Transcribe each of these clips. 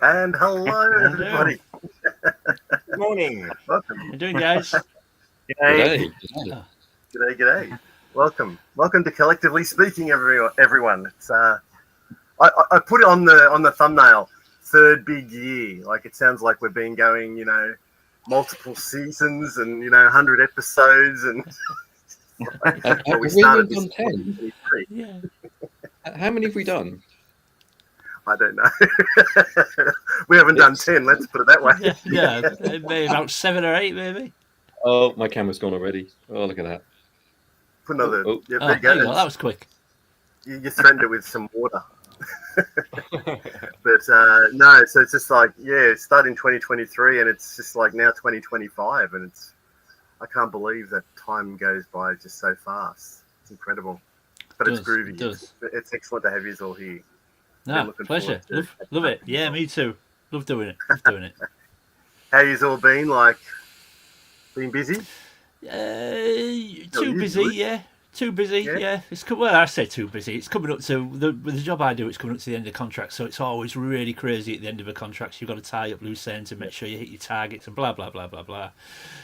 And hello, everybody. Good morning. Welcome. How you doing, guys? G'day. G'day. Welcome to Collectively Speaking, everyone. It's I put it on the thumbnail. Third big year. Like it sounds like we've been going, multiple seasons and 100 episodes and. Have we we started done this 10? Yeah. How many have we done? I don't know. We haven't done 10. Let's put it that way. Yeah, maybe about 7 or 8, maybe. Oh, my camera's gone already. Oh, look at that. Put another. Oh. Yeah, Oh, there you go. That was quick. You threatened it with some water. But no, so it's just like, it started in 2023 and it's just like now 2025 and I can't believe that time goes by just so fast. It's incredible. But it's groovy. It's excellent to have you all here. No, pleasure. Love it. Yeah, me too. Love doing it. How you all been? Like, been busy? Too busy, yeah. Too busy, yeah. I say too busy. It's coming up to the job I do. It's coming up to the end of the contract, so it's always really crazy at the end of a contract. So you've got to tie up loose ends and make sure you hit your targets and blah blah blah blah blah.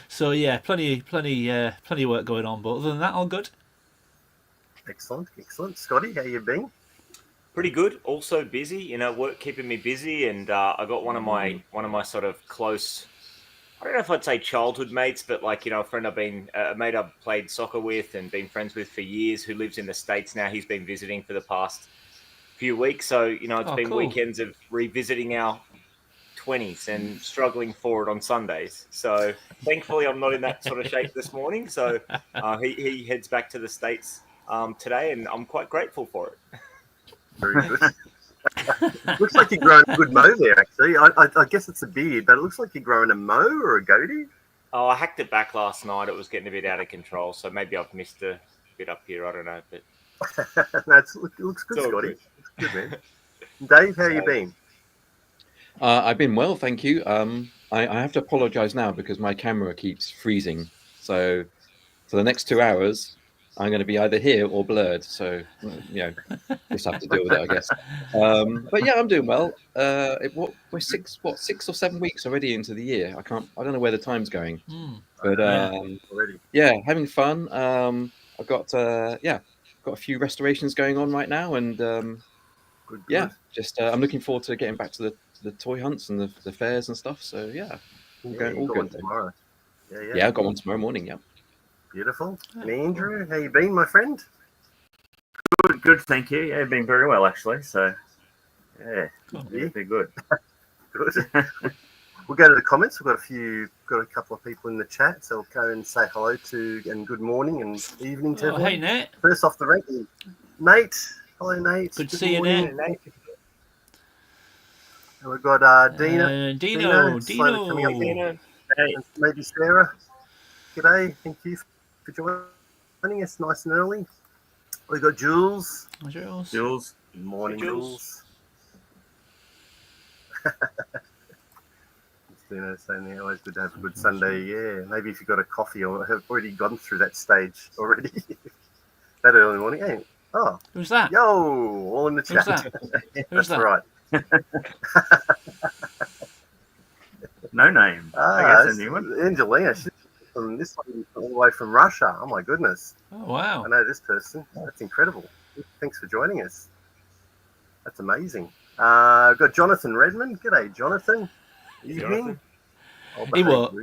So yeah, plenty of work going on. But other than that, all good. Excellent. Scotty, how you been? Pretty good. Also busy. Work keeping me busy, and I got one of my sort of close. I don't know if I'd say childhood mates, but a friend a mate I've played soccer with and been friends with for years, who lives in the States now. He's been visiting for the past few weeks, so it's been cool. Weekends of revisiting our 20s and struggling forward on Sundays. So thankfully, I'm not in that sort of shape this morning. So he heads back to the States today, and I'm quite grateful for it. Very good. Looks like you're growing a good mow there, actually. I guess it's a beard, but it looks like you're growing a mow or a goatee. Oh, I hacked it back last night. It was getting a bit out of control, so maybe I've missed a bit up here. I don't know, but it looks good, Scotty. Good. Looks good, man. Dave, how you been? I've been well, thank you. I have to apologise now because my camera keeps freezing. So for the next 2 hours, I'm going to be either here or blurred. So just have to deal with it, I guess. But yeah, I'm doing well. We're 6 or 7 weeks already into the year. I don't know where the time's going. But having fun. I've got a few restorations going on right now, and good. just I'm looking forward to getting back to the toy hunts and the fairs and stuff. So all good tomorrow. Yeah, I've got one tomorrow morning. Yeah. Beautiful. And Andrew, how you been, my friend? Good, thank you. Yeah, been very well, actually. So, been good. Good. We'll go to the comments. We've got a couple of people in the chat, so we'll go and say hello to and good morning and evening to everyone. Hey, Nate. First off the ranking, Nate. Hello, Nate. Good to see you, Nate. And we've got Dino. Dino. Coming up there. And maybe Sarah. G'day. Thank you for joining us nice and early. We've got Jules. Jules. Good morning, Jules. Saying there, always good to have a good Sunday. Yeah, maybe if you've got a coffee or have already gone through that stage already. That early morning. Hey, who's that? Yo, all in the chat. Who's that? Right. No name. I guess a new one. Angelina. She's from this one all the way from Russia. Oh my goodness. Oh wow. I know this person. That's incredible. Thanks for joining us. That's amazing. We've got Jonathan Redmond. G'day, Jonathan. Evening. He won't.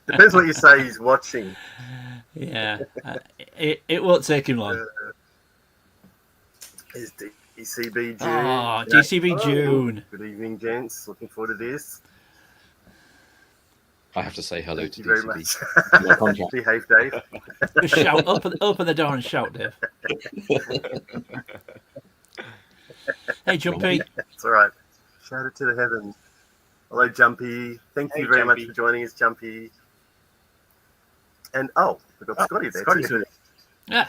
Depends what you say he's watching. Yeah. It won't take him long. Is DCB June. Oh, DCB June. Good evening, gents. Looking forward to this. I have to say hello to you very DCB. much. Behave, Dave. Shout, open the door and shout, Dave. Hey, Jumpy. That's all right. Shout it to the heavens. Hello, Jumpy. Thank you very much for joining us, Jumpy. And we've got Scotty there. Scotty's with us. Yeah.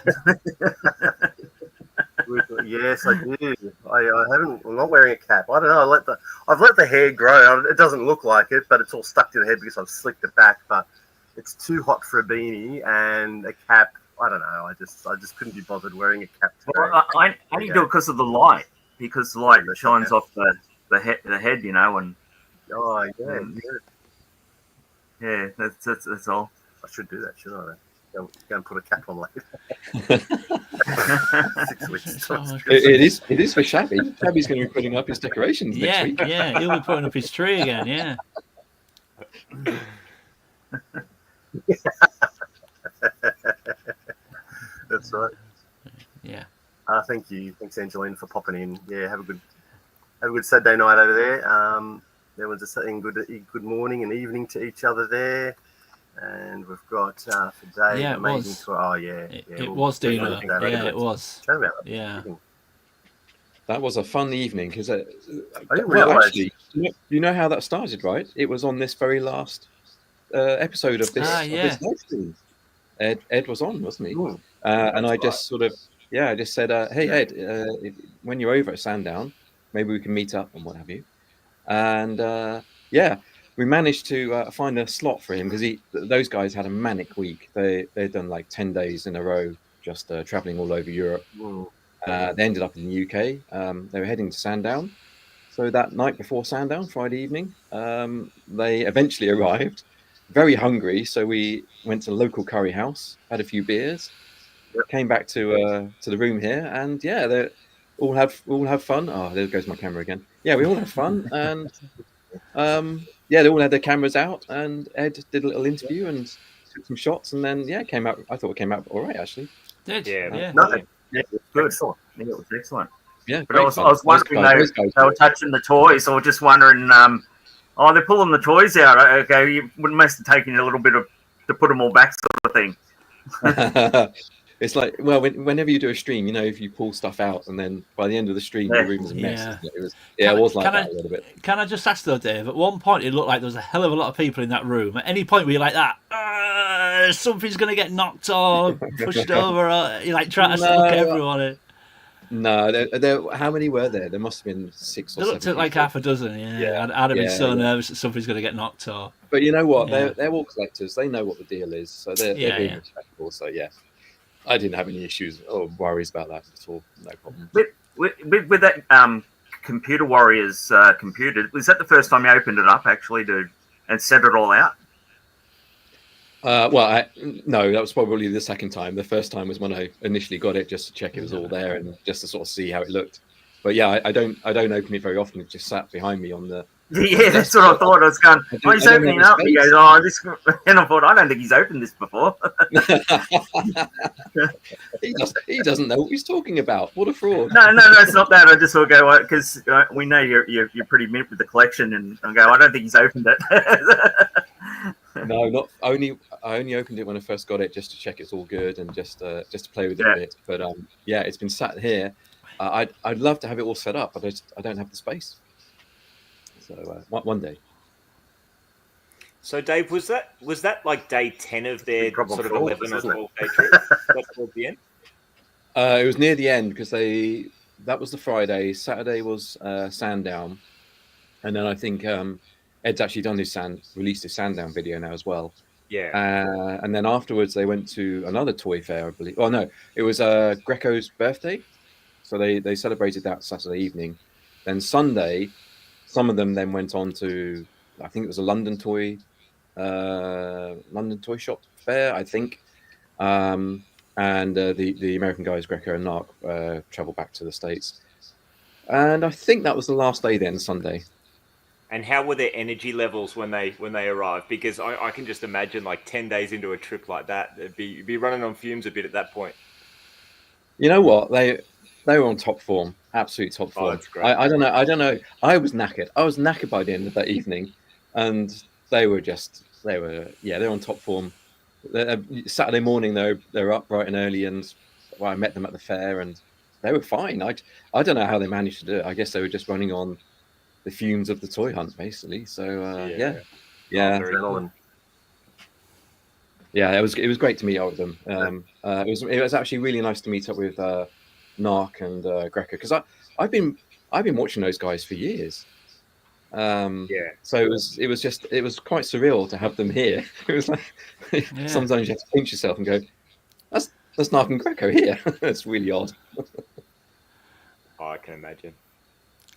Yes, I do. I'm not wearing a cap. I don't know. I've let the hair grow. It doesn't look like it, but it's all stuck to the head because I've slicked it back. But it's too hot for a beanie and a cap. I don't know. I just couldn't be bothered wearing a cap today. Well, I only do it because of the light, because the light shines off the head, and Oh yeah, Mm. yeah. that's all. I should do that, shouldn't I? Go and put a cap on later. 6 weeks. So- It is for Shabby. Shabby's going to be putting up his decorations next Yeah, week. yeah, he'll be putting up his tree again. Yeah, That's right. yeah. Thank you. Thanks, Angeline, for popping in. Yeah, have a good Saturday night over there. Everyone's just saying good morning and evening to each other there. And we've got for Dave, Yeah, it amazing was. tour. Oh yeah, It was we'll Dino. look at that Yeah, later. it was. Chat about that. Yeah. That was a fun evening because, I didn't realise. actually, you know how that started, right? It was on this very last episode of this, of yeah. this live stream. Ed was on, wasn't he? Ooh, And I that's just sort of, I just said, hey, Ed, when you're over at Sandown, maybe we can meet up and what have you. And we managed to find a slot for him because those guys had a manic week. They'd done like 10 days in a row, just traveling all over Europe. Ooh. They ended up in the UK. They were heading to Sandown. So that night before Sandown, Friday evening, they eventually arrived, very hungry. So we went to the local curry house, had a few beers, came back to the room here, and they all have fun. Oh, there goes my camera again. Yeah, we all had fun, and they all had their cameras out, and Ed did a little interview and took some shots, and then came out. I thought it came out all right, actually. Did Yeah. No, Yeah, it was good. excellent. Yeah, it was excellent. Yeah, But I was fun. wondering, Those guys they were touching the toys. I was just wondering, they're pulling the toys out. Okay, you must have taken a little bit to put them all back, sort of thing. It's like, well, whenever you do a stream, if you pull stuff out, and then by the end of the stream, the room is a mess. Yeah. Isn't it? It was like that a little bit. Can I just ask though, Dave? At one point, it looked like there was a hell of a lot of people in that room. At any point, were you like that? Something's going to get knocked or pushed over, or you like trying to look at everyone. No, there. How many were there? There must have been 6 or They 7. looked at like half a dozen. Yeah. I'd have been so nervous that something's going to get knocked or. But you know what? Yeah. They're all collectors. They know what the deal is, so they're being respectful. So I didn't have any issues or worries about that at all. No problem. With that Computer Warriors computer, was that the first time you opened it up actually and set it all out? No, that was probably the second time. The first time was when I initially got it, just to check it was all there and just to sort of see how it looked. But I don't open it very often. It just sat behind me on the. Yeah, that's what I thought. I was going, he's opening it up. He goes, this, and I thought, I don't think he's opened this before. He doesn't know what he's talking about. What a fraud! No, it's not that. I just sort of go because we know you're pretty mint with the collection, and I go, I don't think he's opened it. No, not only. I only opened it when I first got it just to check it's all good and just to play with it a bit. But it's been sat here. I'd love to have it all set up, but I don't have the space. So one day. So Dave, was that like day 10 of their Problem sort of for all 11 or of us, 12 day trip? That's towards the end. It was near the end because that was the Friday. Saturday was Sandown, and then I think Ed's actually done released his Sandown video now as well. Yeah. And then afterwards they went to another toy fair, I believe. Oh no, it was Greco's birthday, so they celebrated that Saturday evening. Then Sunday, some of them then went on to, I think it was a London toy shop fair, I think. And the American guys, Greco and Narc, traveled back to the States. And I think that was the last day then, Sunday. And how were their energy levels when they arrived? Because I can just imagine like 10 days into a trip like that, they'd be running on fumes a bit at that point. You know what? They were on top form, absolute top form. That's great. I don't know. I was knackered. I was knackered by the end of that evening, and they were on top form. Saturday morning, they were up bright and early, and I met them at the fair, and they were fine. I don't know how they managed to do it. I guess they were just running on the fumes of the toy hunt, basically. So it was great to meet up with them. It was actually really nice to meet up with Narc and Greco, because I've been watching those guys for years. So it was quite surreal to have them here. It was like sometimes you have to pinch yourself and go, there's Narc and Greco here. It's really odd. Oh, I can imagine.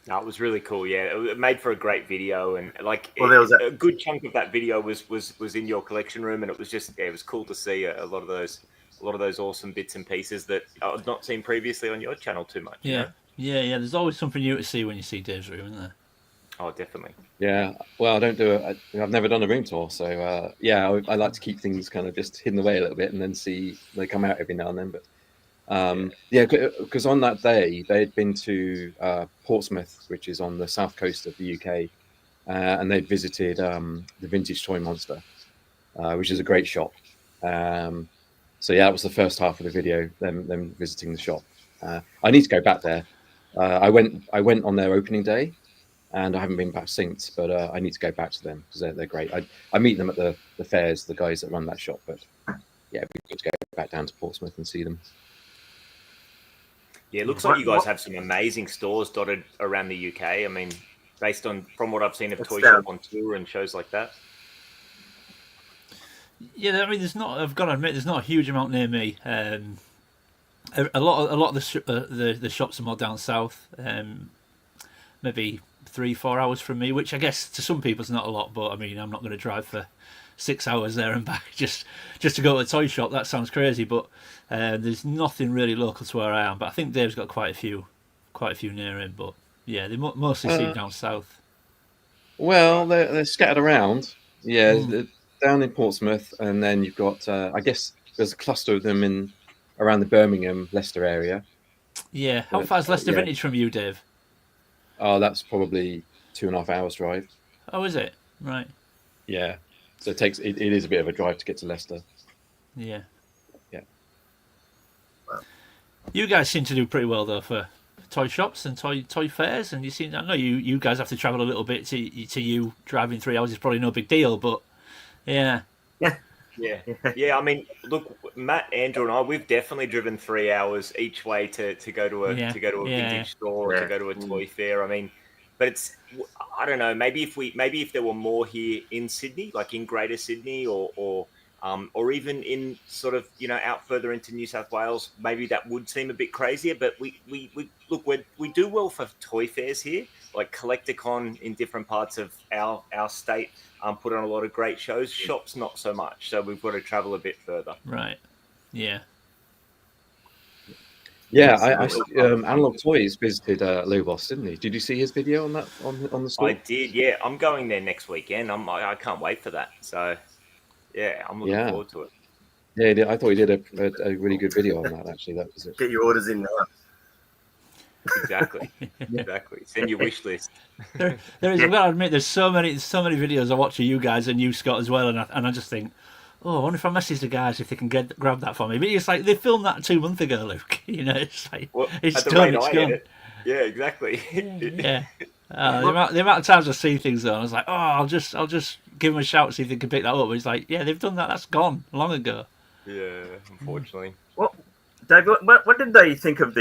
No, it was really cool. Yeah, it made for a great video, and like Well, there was a good chunk of that video was in your collection room, and it was just it was cool to see a lot of those awesome bits and pieces that I've not seen previously on your channel too much. Yeah, You know? yeah. There's always something new to see when you see Dave's room, isn't there? Oh, definitely. Yeah, well, I don't do it. I've never done a room tour, so yeah, I like to keep things kind of just hidden away a little bit, and then see they come out every now and then. But yeah, because on that day they'd been to Portsmouth, which is on the south coast of the UK, and they'd visited the Vintage Toy Monster, which is a great shop. So yeah, that was the first half of the video, them visiting the shop. I need to go back there. I went on their opening day, and I haven't been back since. But I need to go back to them because they're great. I meet them at the fairs, the guys that run that shop. But yeah, it'd be good to go back down to Portsmouth and see them. Yeah, it looks like you guys have some amazing stores dotted around the UK. I mean, based on from what I've seen of Toy Shop on tour and shows like that. Yeah, I mean, there's not. I've got to admit, there's not a huge amount near me. A lot of the shops are more down south. Maybe 3-4 hours from me, which I guess to some people is not a lot. But I mean, I'm not going to drive for 6 hours there and back just to go to a toy shop. That sounds crazy, but there's nothing really local to where I am. But I think Dave's got quite a few near him. But yeah, they mostly seem down south. Well, they're scattered around. Yeah, down in Portsmouth, and then you've got I guess there's a cluster of them in around the Birmingham, Leicester area. Yeah, how far is Leicester Vintage from you, Dave? Oh, that's probably 2.5 hours drive. Oh, is it? Right. Yeah, so it is a bit of a drive to get to Leicester. Yeah. Yeah. You guys seem to do pretty well though for toy shops and toy fairs, and I know you guys have to travel a little bit to you. Driving 3 hours is probably no big deal, but yeah. Yeah. I mean, look, Matt, Andrew, and I, we've definitely driven 3 hours each way to go to a vintage store or to go to a toy fair. I mean, but I don't know. Maybe if there were more here in Sydney, like in Greater Sydney, or even in sort of out further into New South Wales, maybe that would seem a bit crazier. But we do well for toy fairs here, like Collecticon in different parts of our state. Put on a lot of great shows. Shops not so much, so we've got to travel a bit further. Right. Yeah. Yeah, Analog Toys visited Lobos, didn't he? Did you see his video on that on the store? I did. Yeah, I'm going there next weekend. I can't wait for that. So yeah, I'm looking forward to it. Yeah, I thought he did a really good video on that. Actually, that was it. Get your orders in now. Exactly. Send your wish list. There is. I've got to admit, there's so many videos I watch of you guys and you, Scott, as well, and I just think, I wonder if I message the guys if they can grab that for me. But it's like they filmed that 2 months ago, Luke. It's like it's done. It's gone. Yeah, exactly. Yeah. The amount of times I see things though, and I was like, I'll just give them a shout, see if they can pick that up. But it's like, yeah, they've done that. That's gone long ago. Yeah, unfortunately. Well, Dave, what did they think of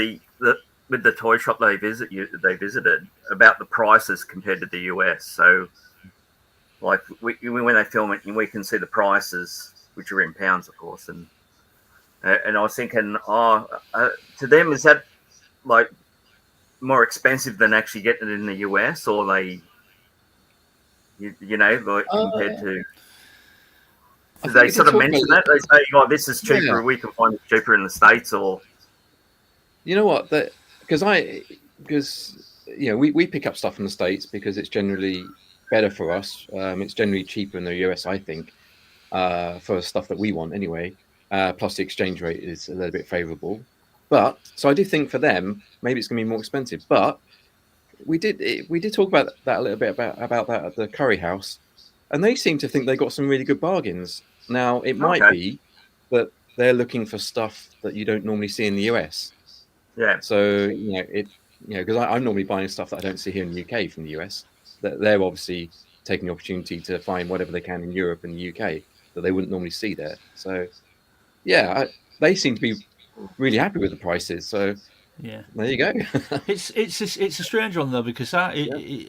with the toy shop they visited about the prices compared to the US? So, like when they film it, we can see the prices, which are in pounds, of course, and I was thinking, to them, is that like more expensive than actually getting it in the US, or like compared to? Do they sort of mention that? They say, this is cheaper. Yeah. We can find it cheaper in the States, or you know what? Because we pick up stuff in the States because it's generally better for us. It's generally cheaper in the US, I think, for stuff that we want anyway. Plus the exchange rate is a little bit favourable. But so I do think for them maybe it's going to be more expensive. But we did talk about that a little bit about that at the Curry House, and they seem to think they got some really good bargains. Now it might be that they're looking for stuff that you don't normally see in the US. Yeah. So because I'm normally buying stuff that I don't see here in the UK from the US. They're obviously taking the opportunity to find whatever they can in Europe and the UK that they wouldn't normally see there. So yeah, they seem to be really happy with the prices. So yeah, there you go. it's a strange one though, because I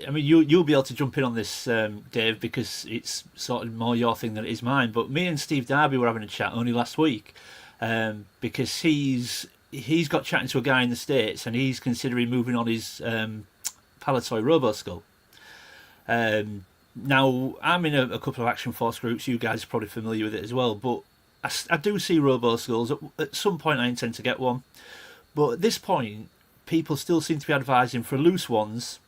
mean you'll be able to jump in on this, Dave, because it's sort of more your thing than it is mine. But me and Steve Darby were having a chat only last week, because he's got chatting to a guy in the States and he's considering moving on his Palatoy Roboskull. Now, I'm in a couple of Action Force groups. You guys are probably familiar with it as well, but I do see Roboskulls. At some point, I intend to get one. But at this point, people still seem to be advising for loose ones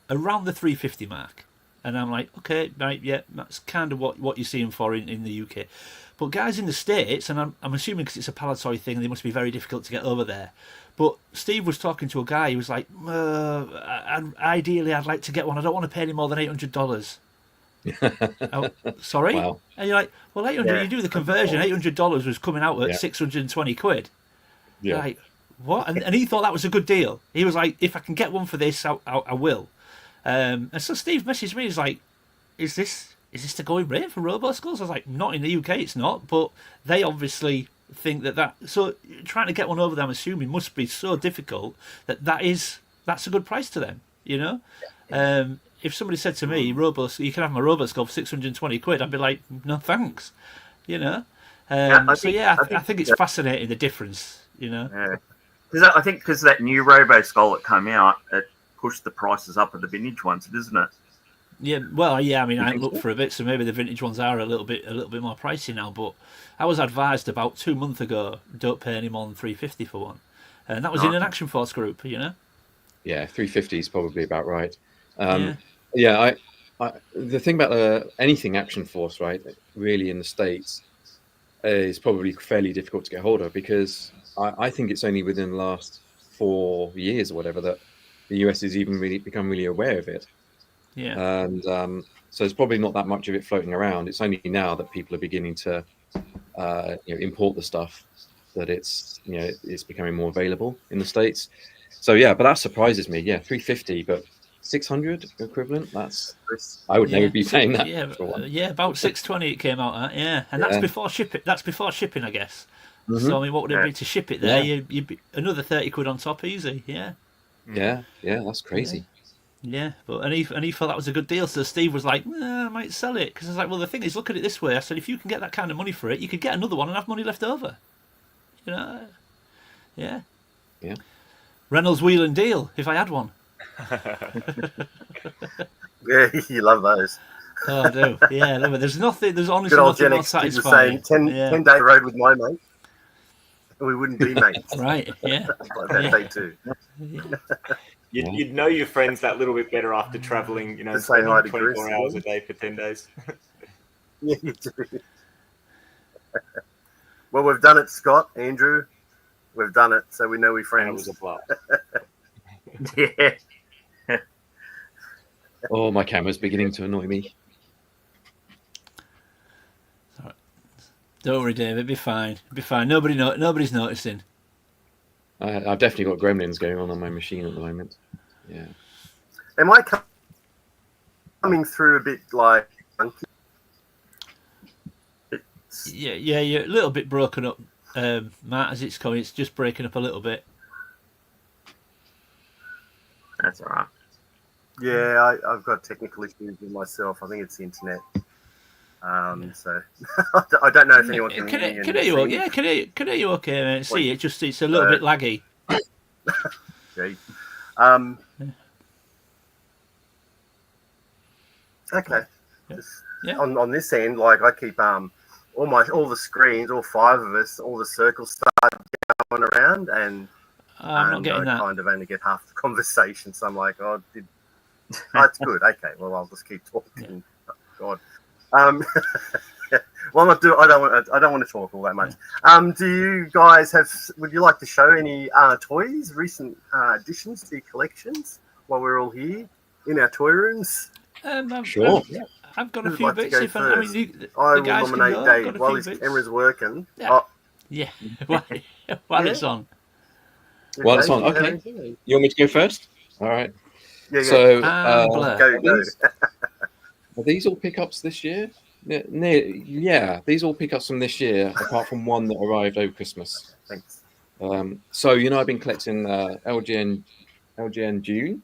around the 350 mark. And I'm like, okay, right, yeah, that's kind of what you're seeing for in the UK. But guys in the States, and I'm assuming because it's a Palatoy thing, they must be very difficult to get over there. But Steve was talking to a guy who was like, ideally, I'd like to get one. I don't want to pay any more than $800. Oh, sorry? Wow. And you're like, well, $800, you do the conversion, $800 was coming out at 620 quid. Yeah. You're like, what? And he thought that was a good deal. He was like, if I can get one for this, I will. And so Steve messaged me, he's like, is this the going rate for Roboskulls? I was like, not in the UK, it's not, but they obviously think that so trying to get one over there, I'm assuming, must be so difficult that's a good price to them, you know. If somebody said to me, you can have my Roboskull for 620 quid, I'd be like, no thanks, you know. I think it's fascinating, the difference, you know. Because I think because that new Roboskull that came out, it pushed the prices up of the vintage ones, doesn't it? Yeah, well, yeah. I mean, I looked for a bit, so maybe the vintage ones are a little bit more pricey now. But I was advised about 2 months ago, don't pay any more than $350 for one, and that was in an Action Force group, you know. Yeah, 350 is probably about right. I the thing about anything Action Force, right, really in the States, is probably fairly difficult to get hold of because I think it's only within the last 4 years or whatever that the US has even really become really aware of it. Yeah. And so there's probably not that much of it floating around. It's only now that people are beginning to import the stuff that it's becoming more available in the States. So yeah, but that surprises me. Yeah, 350, but 600 equivalent. I would never be paying that. Yeah, for one. Yeah, about 620 it came out at. Yeah, and that's before shipping. That's before shipping, I guess. Mm-hmm. So I mean, what would it be to ship it there? Yeah. You'd be another 30 quid on top, easy. Yeah. Yeah, that's crazy. Yeah, but and he thought that was a good deal. So Steve was like, I might sell it because I was like, well, the thing is, look at it this way. I said, if you can get that kind of money for it, you could get another one and have money left over. You know. Yeah. Yeah. Reynolds wheel and deal. If I had one. Yeah, you love those. Oh, I do. Yeah, I love it. There's honestly Good nothing old Gen more X did the satisfying. same 10-day road with my mate. We wouldn't be mates. Right, yeah. Like that day too. You'd know your friends that little bit better after traveling, To say hi to 24 Chris, hours a day for 10 days. Yeah, you do. Well, we've done it, Scott, Andrew. We've done it, so we know we're And it was friends. a blast. Yeah. Oh, my camera's beginning to annoy me. Don't worry, Dave. It'll be fine. It'll be fine. Nobody's noticing. I've definitely got gremlins going on my machine at the moment. Yeah. Am I coming through a bit like funky? Yeah, you're a little bit broken up, Matt, as it's coming. It's just breaking up a little bit. That's all right. Yeah, I've got technical issues with myself. I think it's the internet. So I don't know if anyone can hear me. Can hear you? Yeah, can hear you? Okay, mate. See, it's a little bit laggy. Okay. Okay. Yeah. On this end, like I keep all the screens, all 5 of us, all the circles start going around, and I'm not getting that. I kind of only get half the conversation. So I'm like, that's good. Okay, well I'll just keep talking. Yeah. God. Well, I don't want to talk all that much. Do you guys would you like to show any toys, recent additions to your collections while we're all here in our toy rooms? Sure. I've got a Who'd few like to bits. go I mean, first? the I will guys can nominate go. I've got Dave a while few his bits. camera's working. Yeah. Yeah. While it's on. While it's on. Okay. You want me to go first? All right. Yeah. So Go. Are these all pickups this year? Yeah, these all pickups from this year, apart from one that arrived over Christmas. Thanks. So I've been collecting LGN June.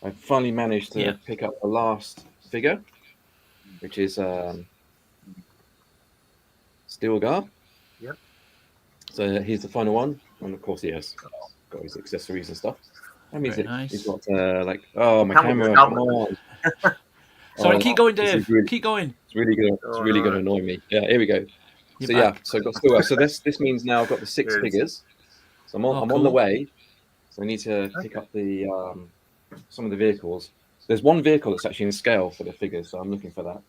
I finally managed to pick up the last figure, which is Stilgar. Yep. So here's the final one, and of course he has got his accessories and stuff. That means Very it. nice. He's got my Come with camera. the Come helmet. on. Sorry, keep going, this is Dave. really- Keep going. It's really gonna. It's really gonna annoy me. Yeah, here we go. You're So yeah, back. so I've got still. So this means now I've got the 6 Yes. figures. So I'm on. Oh, I'm on the cool. way. So I need to pick up the some of the vehicles. There's one vehicle that's actually in scale for the figures, so I'm looking for that.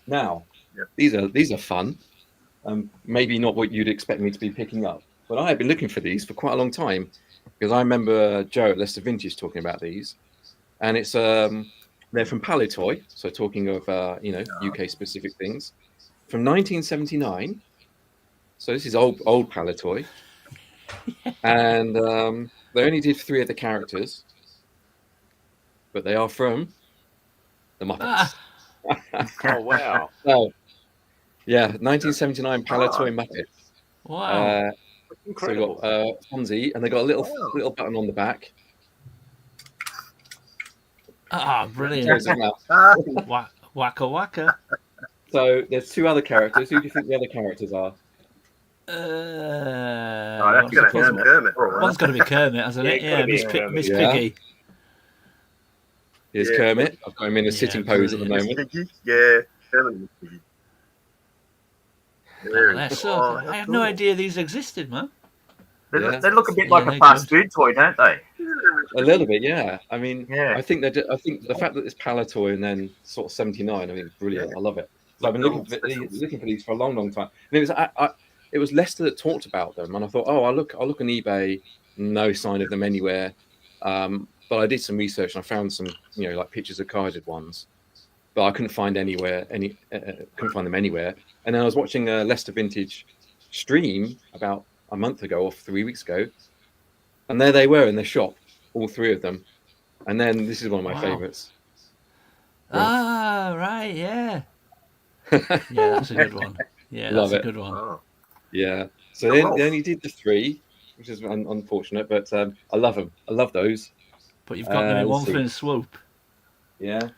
Now, Yep. these are fun. Maybe not what you'd expect me to be picking up, but I have been looking for these for quite a long time because I remember Joe at Leicester Vintage talking about these, and it's they're from Palitoy, so talking of UK specific things from 1979. So this is old Palitoy, and they only did 3 of the characters, but they are from the Muppets. Oh wow! So yeah, 1979 Palitoy Muppets. Wow. So we Incredible. got Fonzie, and they got a little button on the back. Brilliant. Shows his mouth. Waka waka. So there's 2 other characters. Who do you think the other characters are? That's going to suppose- have Kermit. One's got to be Kermit, hasn't it? Yeah, gotta Yeah, be Miss, Kermit. Miss Yeah. Piggy. Here's Yeah. Kermit. I've got him in a Yeah, sitting pose at the brilliant. moment. Piggy? Yeah, Kermit and Piggy. That's so, Oh, I had no idea these existed, man. Yeah. They look a bit Yeah, like they a fast do. food toy, don't they? A little bit, yeah. I mean, Yeah. I think the fact that it's Palitoy and then sort of 79, I think it's brilliant. I love it. So I've been looking for these for a long time. And it was Leicester that talked about them, and I thought, I'll look on eBay. No sign of them anywhere. But I did some research and I found some, like pictures of carded ones, but I couldn't find couldn't find them anywhere. And then I was watching a Leicester Vintage stream about a month ago or 3 weeks ago, and there they were in the shop, all 3 of them. And then this is one of my Wow. favourites. Right, yeah. Yeah, that's a good one. Yeah, Love that's a it. good one. Oh, Yeah. So Oh, they only did the 3, which is unfortunate, but I love them. I love those. But you've got them in let's one see. fell swoop. Yeah.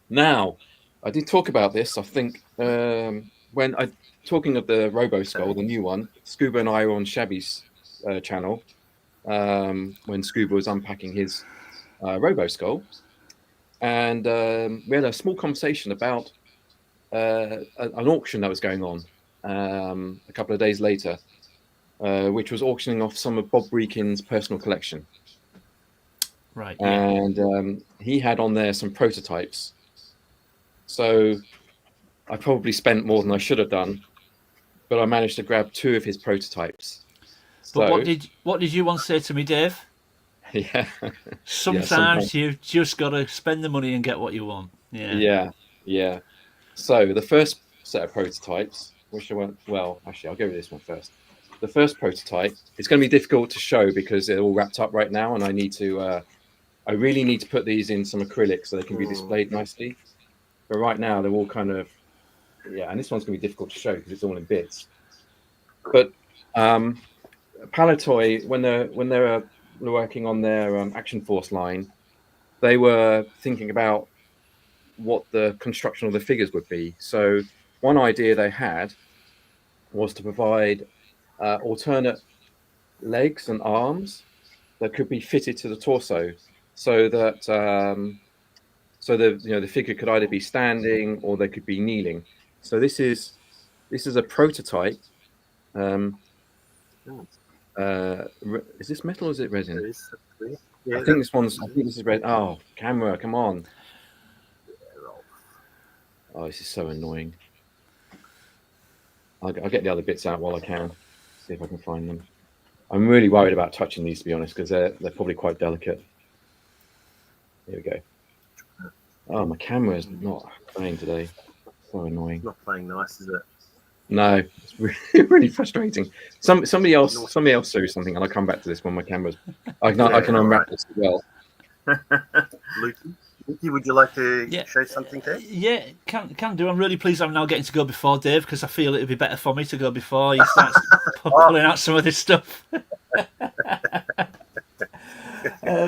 Now, I did talk about this. I think when talking of the Robo Skull, the new one, Scuba and I were on Shabby's channel when Scuba was unpacking his Robo Skull, and we had a small conversation about an auction that was going on a couple of days later, which was auctioning off some of Bob Breakin's personal collection. Right. Yeah. And he had on there some prototypes. So I probably spent more than I should have done, but I managed to grab 2 of his prototypes. But So, what did you once say to me, Dave? yeah, Sometimes you've just got to spend the money and get what you want. Yeah. yeah. So the first set of prototypes, which I went, well, actually, I'll go with this one first. The first prototype, it's going to be difficult to show because they're all wrapped up right now, and I really need to put these in some acrylic so they can be displayed nicely. But right now, they're all kind of, and this one's going to be difficult to show because it's all in bits. But Palitoy, when they're working on their Action Force line, they were thinking about what the construction of the figures would be. So one idea they had was to provide alternate legs and arms that could be fitted to the torso, so that the figure could either be standing or they could be kneeling. So this is a prototype. Is this metal or is it resin? I think this is red. Oh, camera, come on. Oh, this is so annoying. I'll get the other bits out while I can. See if I can find them. I'm really worried about touching these, to be honest, because they're probably quite delicate. Here we go. Oh, my camera is not playing today. So annoying. not playing nice, is it? No, it's really, really frustrating. Somebody else do something, and I'll come back to this when my camera's. I can unwrap this as well. Lukey, would you like to show something there? Yeah, can do. I'm really pleased I'm now getting to go before Dave because I feel it'd be better for me to go before he starts pulling out some of this stuff.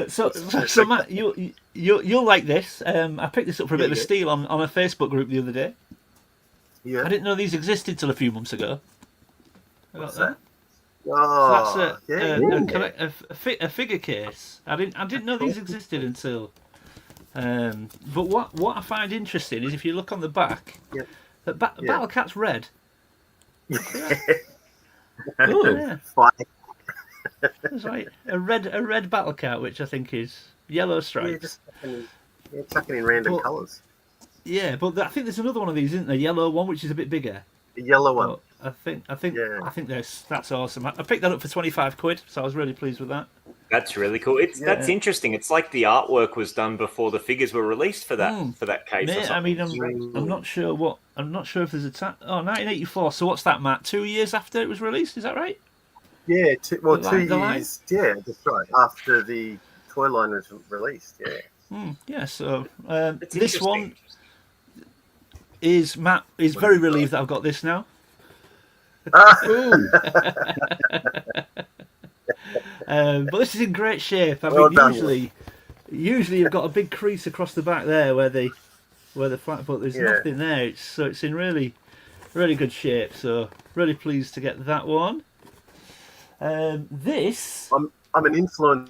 So Matt, you'll like this. I picked this up for a bit of a steal on a Facebook group the other day. Yeah. I didn't know these existed till a few months ago. I got What's that. that? So Oh, that's a figure case. I didn't know these existed until. But what I find interesting is if you look on the back, Yeah. that Yeah. Battle Cat's red. Oh, Yeah, Fine. it's like a red Battle Cat, which I think is yellow Yeah, stripes. just chucking in random But- colours. Yeah, but I think there's another one of these, isn't there? Yellow one, which is a bit bigger. The yellow one. But I think Yeah. that's awesome. I picked that up for £25, so I was really pleased with that. That's really cool. That's interesting. It's like the artwork was done before the figures were released for that case. Or Mate, I something. mean, I'm not sure if there's a 1984. So what's that, Matt? 2 years after it was released, is that right? Yeah, two The line? years. Yeah, that's right. After the toy line was released. Yeah. Yeah. So It's this interesting. one is Matt is very relieved that I've got this now. ooh. But this is in great shape. I Well mean, done, usually you've got a big crease across the back there where the flat, but there's Yeah. nothing there. It's in really good shape. So really pleased to get that one. This I'm an influencer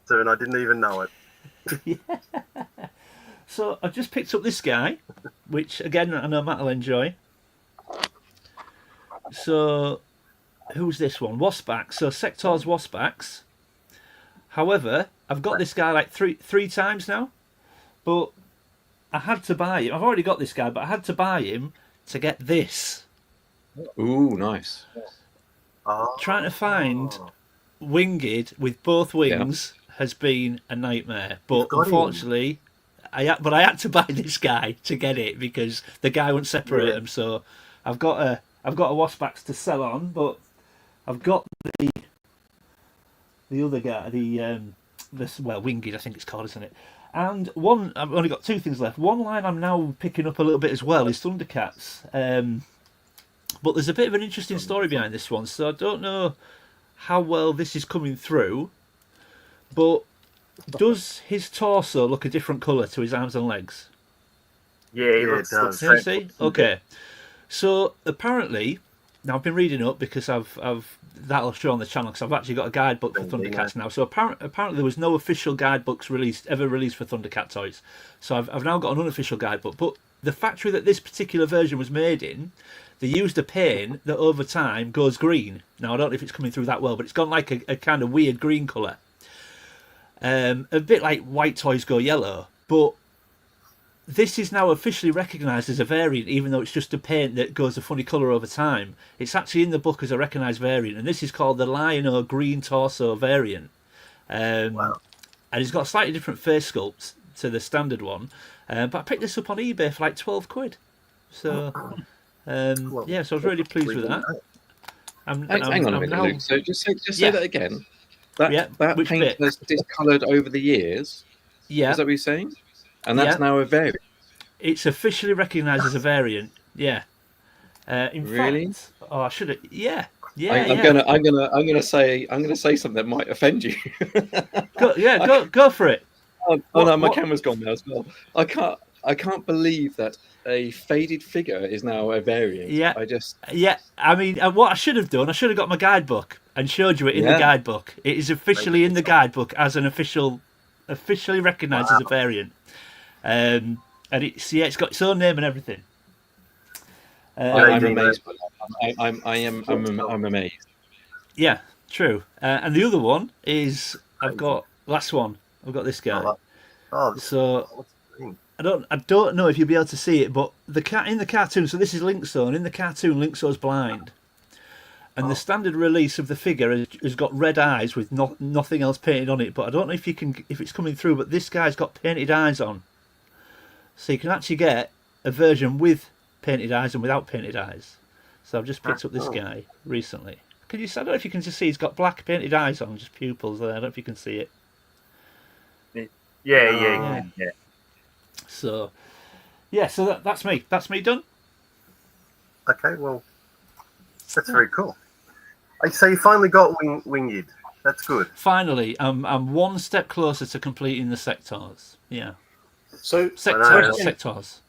and I didn't even know it. So I've just picked up this guy, which again I know Matt will enjoy. So who's this one? Waspback. So Sector's Waspbacks. However, I've got this guy like three times now, but I had to buy him. I've already got this guy, but I had to buy him to get this. Ooh, nice. Oh. Trying to find Winged with both wings has been a nightmare. But You've got him. unfortunately, I had to buy this guy to get it because the guy won't separate them. So I've got a Waspbacks to sell on, but I've got the other guy, Winged I think it's called, isn't it? And one, I've only got two things left. One line I'm now picking up a little bit as well is Thundercats. But there's a bit of an interesting story behind this one, so I don't know how well this is coming through. But does his torso look a different colour to his arms and legs? Yeah, he Yeah, looks, it does. looks Can you fantastic. see? Okay. So apparently, now I've been reading up because I've that'll show on the channel because I've actually got a guidebook for Thundercats now. So apparently there was no official guidebooks ever released for Thundercat toys. So I've now got an unofficial guidebook. But the factory that this particular version was made in, they used a paint that over time goes green. Now I don't know if it's coming through that well, but it's gone like a kind of weird green colour. A bit like white toys go yellow, but this is now officially recognised as a variant, even though it's just a paint that goes a funny colour over time. It's actually in the book as a recognised variant, and this is called the Lion-O Green Torso variant. Wow. And it's got a slightly different face sculpt to the standard one, but I picked this up on eBay for like £12. So, yeah, so I was really pleased with that. Hang on a minute, Luke. So just say that again. That which paint bit? has discoloured over the years. Yeah, Is that what you're saying? And that's now a variant. it's officially recognised as a variant. Yeah. In Really? fact, I should have. Yeah. I'm gonna say something that might offend you. Go for it. Oh no, my camera's gone now as well. I can't believe that a faded figure is now a variant. Yeah. Yeah. I mean, what I should have done, I should have got my guidebook and showed you it in the guidebook. It is officially in the guidebook as an officially recognised as a variant. And it's got its own name and everything. I'm amazed. I'm amazed. Yeah, true. And the other one is I've got this guy. So I don't know if you'll be able to see it, but the cat in the cartoon. So this is Linkzone. In the cartoon, Linkzone's blind, and the standard release of the figure has got red eyes with nothing else painted on it. But I don't know if it's coming through. But this guy's got painted eyes on, so you can actually get a version with painted eyes and without painted eyes. So I've just picked up this guy recently. I don't know if you can just see he's got black painted eyes on, just pupils there. I don't know if you can see it. Yeah. So, yeah, so that's me. That's me done. Okay, well, that's very cool. So you finally got Winged. That's good. Finally, I'm one step closer to completing the sectors. Yeah. So Sectors.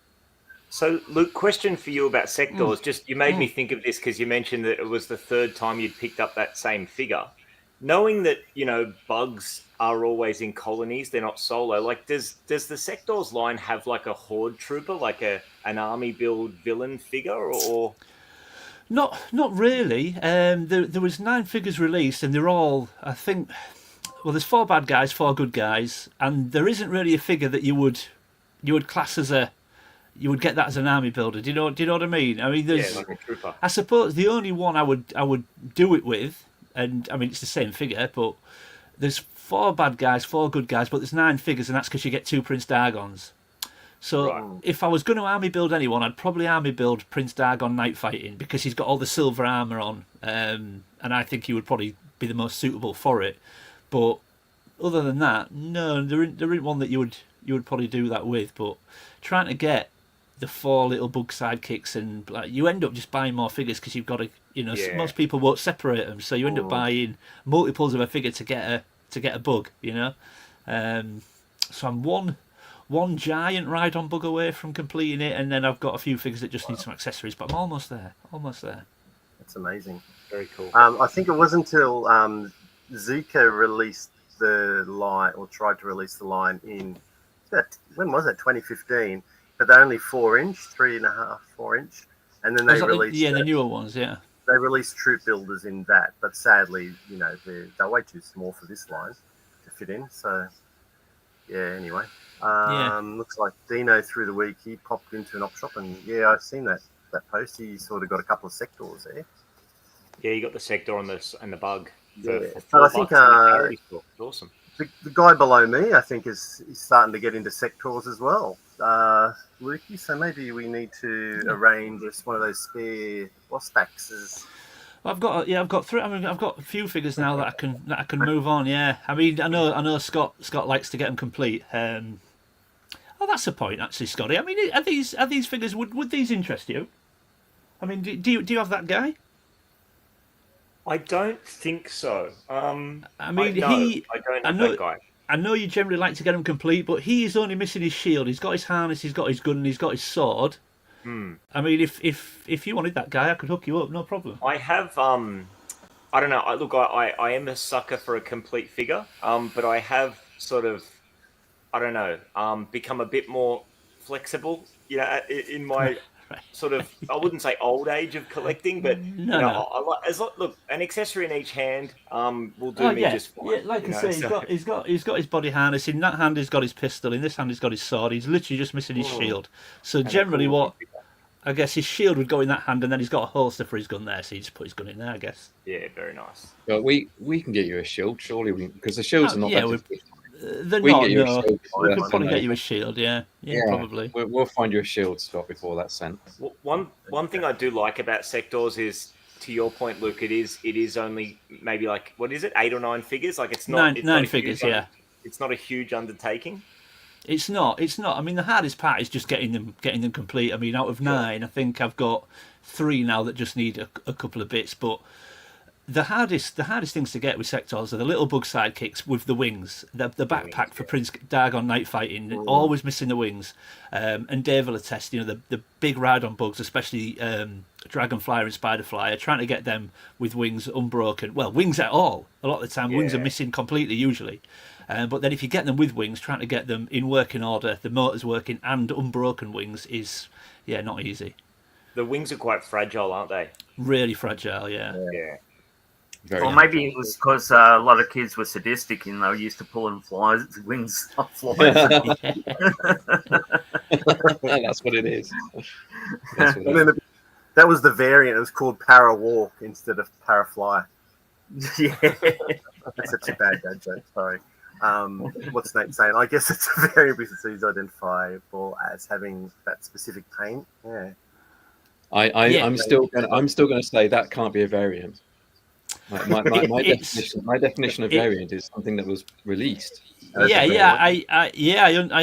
So, Luke, question for you about sectors. Just you made me think of this because you mentioned that it was the third time you'd picked up that same figure. Knowing that bugs are always in colonies, they're not solo. Like, does the sectors line have like a horde trooper, like an army build villain figure, or? Not really. There was 9 figures released, and they're all, I think. Well, there's 4 bad guys, 4 good guys, and there isn't really a figure that you would class as you would get that as an army builder. Do you know what I mean? I mean, there's. Like a trooper. I suppose the only one I would do it with, and I mean it's the same figure, but there's 4 bad guys, 4 good guys, but there's 9 figures, and that's because you get 2 Prince Dargons. So if I was going to army build anyone, I'd probably army build Prince Dargon Night Fighting because he's got all the silver armor on, and I think he would probably be the most suitable for it. But other than that, no, there isn't one that you would probably do that with. But trying to get the 4 little bug sidekicks, and like you end up just buying more figures because you've got to, most people won't separate them, so you end up buying multiples of a figure to get a bug, So I'm one giant ride-on bug away from completing it, and then I've got a few figures that just need some accessories, but I'm almost there. That's amazing. Very cool. I think it wasn't until Zika released the line, or tried to release the line when was it? 2015. But they're only 4-inch, 3.5, 4-inch, and then they released the newer ones. Yeah, they released troop builders in that, but sadly, they're way too small for this line to fit in. So yeah, anyway. Looks like Dino through the week he popped into an op shop, and I've seen that post. He sort of got a couple of sectors there. Yeah, you got the sector on and the bug. But I think awesome. The guy below me, I think, is starting to get into sectors as well, Lukey. So maybe we need to arrange just one of those spare boss packs. I've got 3. I mean, I've got a few figures now that I can move on. Yeah, I mean, I know Scott likes to get them complete. That's a point, actually, Scotty. I mean, are these figures would these interest you? I mean, do you have that guy? I don't think so. I mean, I don't have that guy. I know you generally like to get him complete, but he is only missing his shield. He's got his harness, he's got his gun, and he's got his sword. I mean, if you wanted that guy, I could hook you up, no problem. I have, I don't know. Look, I am a sucker for a complete figure, but I have sort of, I don't know, become a bit more flexible, in my sort of, I wouldn't say old age of collecting, but look, an accessory in each hand will do me just fine. Yeah, like I say, he's got his body harness. In that hand, he's got his pistol. In this hand, he's got his sword. He's literally just missing his shield. So generally, I guess his shield would go in that hand, and then he's got a holster for his gun there. So he just put his gun in there, I guess. Yeah, very nice. Well, we can get you a shield, surely, because the shields are not that difficult. They're not. No, we could probably get you a shield. Yeah, probably. We'll find you a shield, Scott, before that's sent. One thing I do like about sectors is, to your point, Luke, it is only maybe like, what is it, 8 or 9 figures? Like it's not nine figures. Yeah, it's not a huge undertaking. It's not. I mean, the hardest part is just getting them complete. I mean, out of 9, I think I've got 3 now that just need a couple of bits. But the hardest things to get with sectors are the little bug sidekicks with the wings. The backpack for Prince Dargon Night Fighting, always missing the wings. And Dave will attest, the big ride-on bugs, especially Dragonflyer and Spiderflyer, trying to get them with wings unbroken. Well, wings at all. A lot of the time, wings are missing completely usually. But then if you get them with wings, trying to get them in working order, the motors working and unbroken wings is, not easy. The wings are quite fragile, aren't they? Really fragile, yeah. Or maybe it was because a lot of kids were sadistic and they were used to pulling wings off flies. That's what it is. That was the variant. It was called Para Walk instead of Para Fly. Yeah. That's such a bad dad joke, sorry. What's Nate saying? I guess it's a variant because it's identifiable as having that specific paint. Yeah. I'm still going to say that can't be a variant. My definition of variant is something that was released. I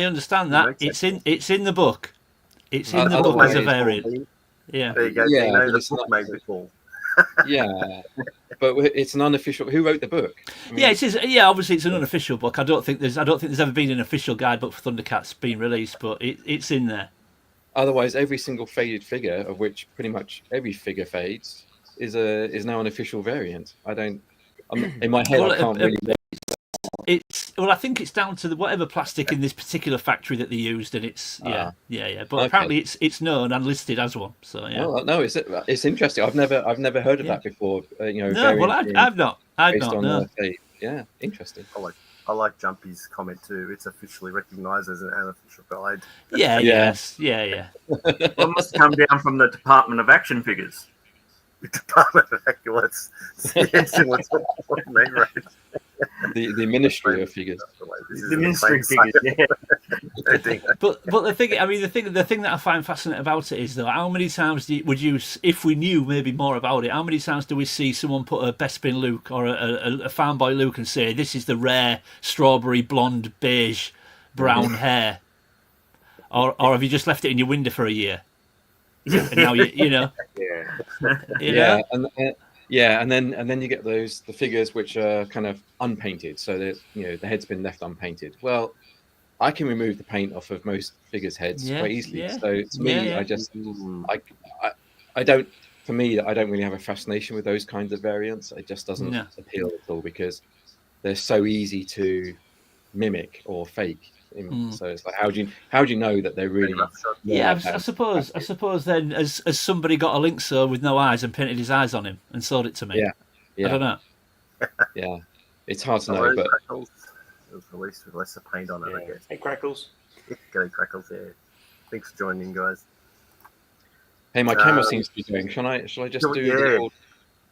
understand that. It's in the book. It's in the book as a variant. Yeah. There you go. Yeah, the book made the call. Yeah, but it's an unofficial. Who wrote the book? I mean, it is. Yeah, obviously it's an unofficial book. I don't think there's ever been an official guidebook for Thundercats being released, but it's in there. Otherwise, every single faded figure, of which pretty much every figure fades, is now an official variant. In my head, Well, I can't really. I think it's down to whatever plastic in this particular factory that they used, and it's yeah. But Okay. apparently it's known and listed as one. So yeah. Oh, no, it's interesting. I've never heard of that before. No, well, I've not. Based on No. fade. Yeah, interesting. I like Jumpy's comment too. It's officially recognised as an unofficial guide. Yeah. Well, it must come down from the Department of Action Figures. Department of Accurates. The Ministry of Figures. The Ministry of Figures, yeah. But the thing, I mean, the thing that I find fascinating about it is though, how many times would you, if we knew maybe more about it, how many times do we see someone put a Bespin Luke or a Fanboy Luke and say this is the rare strawberry blonde beige brown hair, or have you just left it in your window for a year? And now you know. And then you get the figures which are kind of unpainted, so that the head's been left unpainted. Well, I can remove the paint off of most figures' heads quite easily. So to me, I don't really have a fascination with those kinds of variants. It just doesn't appeal at all because they're so easy to mimic or fake. So it's like, how do you know that they're really? Yeah, I suppose then, as somebody got a Linkso with no eyes and painted his eyes on him and sold it to me. Yeah. I don't know. Yeah, it's hard to know, but it was released with lesser paint on it. I guess. Hey, Crackles. G'day, Crackles. Yeah. Thanks for joining, guys. Hey, my camera seems to be going. Shall I just do?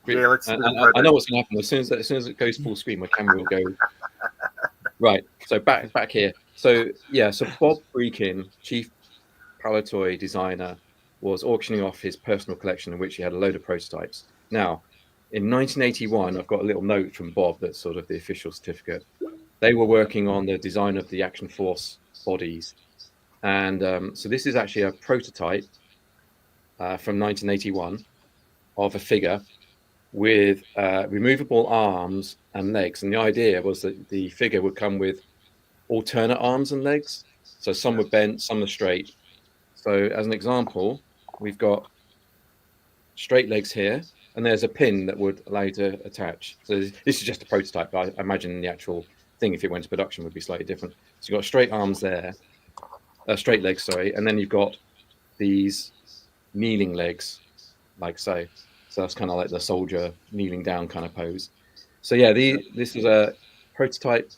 Yeah, let's. I know what's going to happen as soon as it goes full screen. My camera will go. Right. So back here. So Bob Breakin, chief Palatoy designer, was auctioning off his personal collection in which he had a load of prototypes. Now, in 1981, I've got a little note from Bob that's sort of the official certificate. They were working on the design of the Action Force bodies. And so this is actually a prototype from 1981 of a figure with removable arms and legs. And the idea was that the figure would come with alternate arms and legs. So some were bent, some were straight. So as an example, we've got straight legs here, and there's a pin that would allow you to attach. So this is just a prototype, but I imagine the actual thing, if it went to production, would be slightly different. So you've got straight arms there, straight legs, sorry, and then you've got these kneeling legs, like so. So that's kind of like the soldier kneeling down kind of pose. So yeah, this is a prototype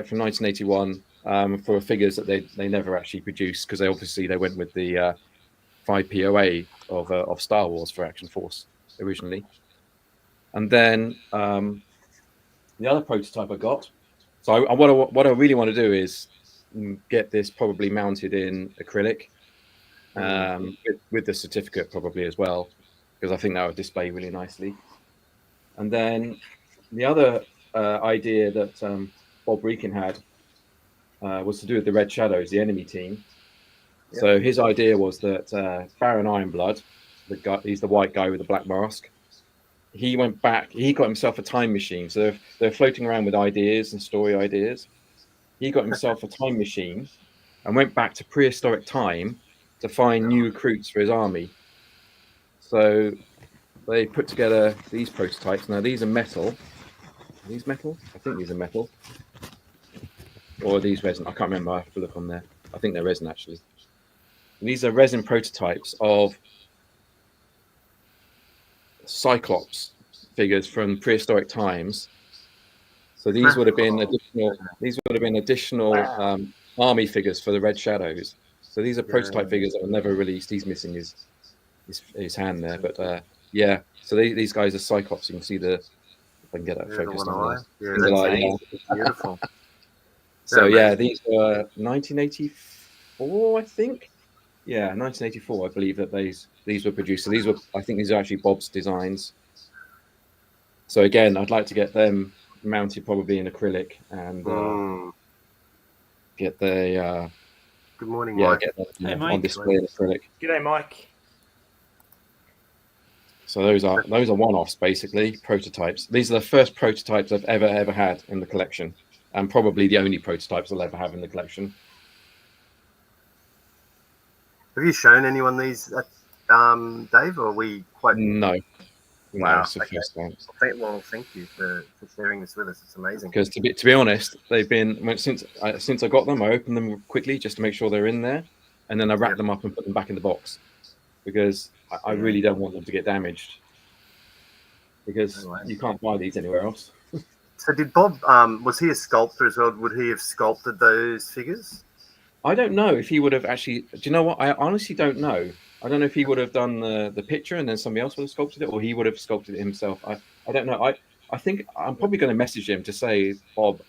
from 1981 for figures that they never actually produced because they went with the 5POA of Star Wars for Action Force originally. And then the other prototype I got. So what I really want to do is get this probably mounted in acrylic with the certificate probably as well, because I think that would display really nicely. And then the other idea that Bob Breakin had was to do with the Red Shadows, the enemy team. Yep. So his idea was that Baron Ironblood, he's the white guy with the black mask, he went back, he got himself a time machine. So they're floating around with ideas and story ideas. He got himself a time machine and went back to prehistoric time to find new recruits for his army. So they put together these prototypes. Now these are metal. Are these metal? I think these are metal. Or are these resin? I can't remember. I have to look on there. I think they're resin actually. And these are resin prototypes of Cyclops figures from prehistoric times. So these would have been additional army figures for the Red Shadows. So these are prototype figures that were never released. He's missing his hand there, but yeah. So these guys are Cyclops. You can see if I can get that focused on there. Yeah, beautiful. So yeah, these were 1984, I think. Yeah, 1984, I believe that these were produced. So I think these are actually Bob's designs. So again, I'd like to get them mounted probably in acrylic and get the good morning, Mike. Get them on display in acrylic. G'day, Mike. So those are one-offs, basically prototypes. These are the first prototypes I've ever had in the collection, and probably the only prototypes I'll ever have in the collection. Have you shown anyone these, Dave, or are we quite... No, Wow, it's the okay. first time. Well, thank you for sharing this with us. It's amazing. Because to be honest, they've been since I got them, I opened them quickly just to make sure they're in there, and then I wrap them up and put them back in the box because I really don't want them to get damaged. Because you can't buy these anywhere else. So did Bob? Was he a sculptor as well? Would he have sculpted those figures? I don't know if he would have actually. Do you know what? I honestly don't know. I don't know if he would have done the picture and then somebody else would have sculpted it, or he would have sculpted it himself. I don't know. I think I'm probably going to message him to say, Bob,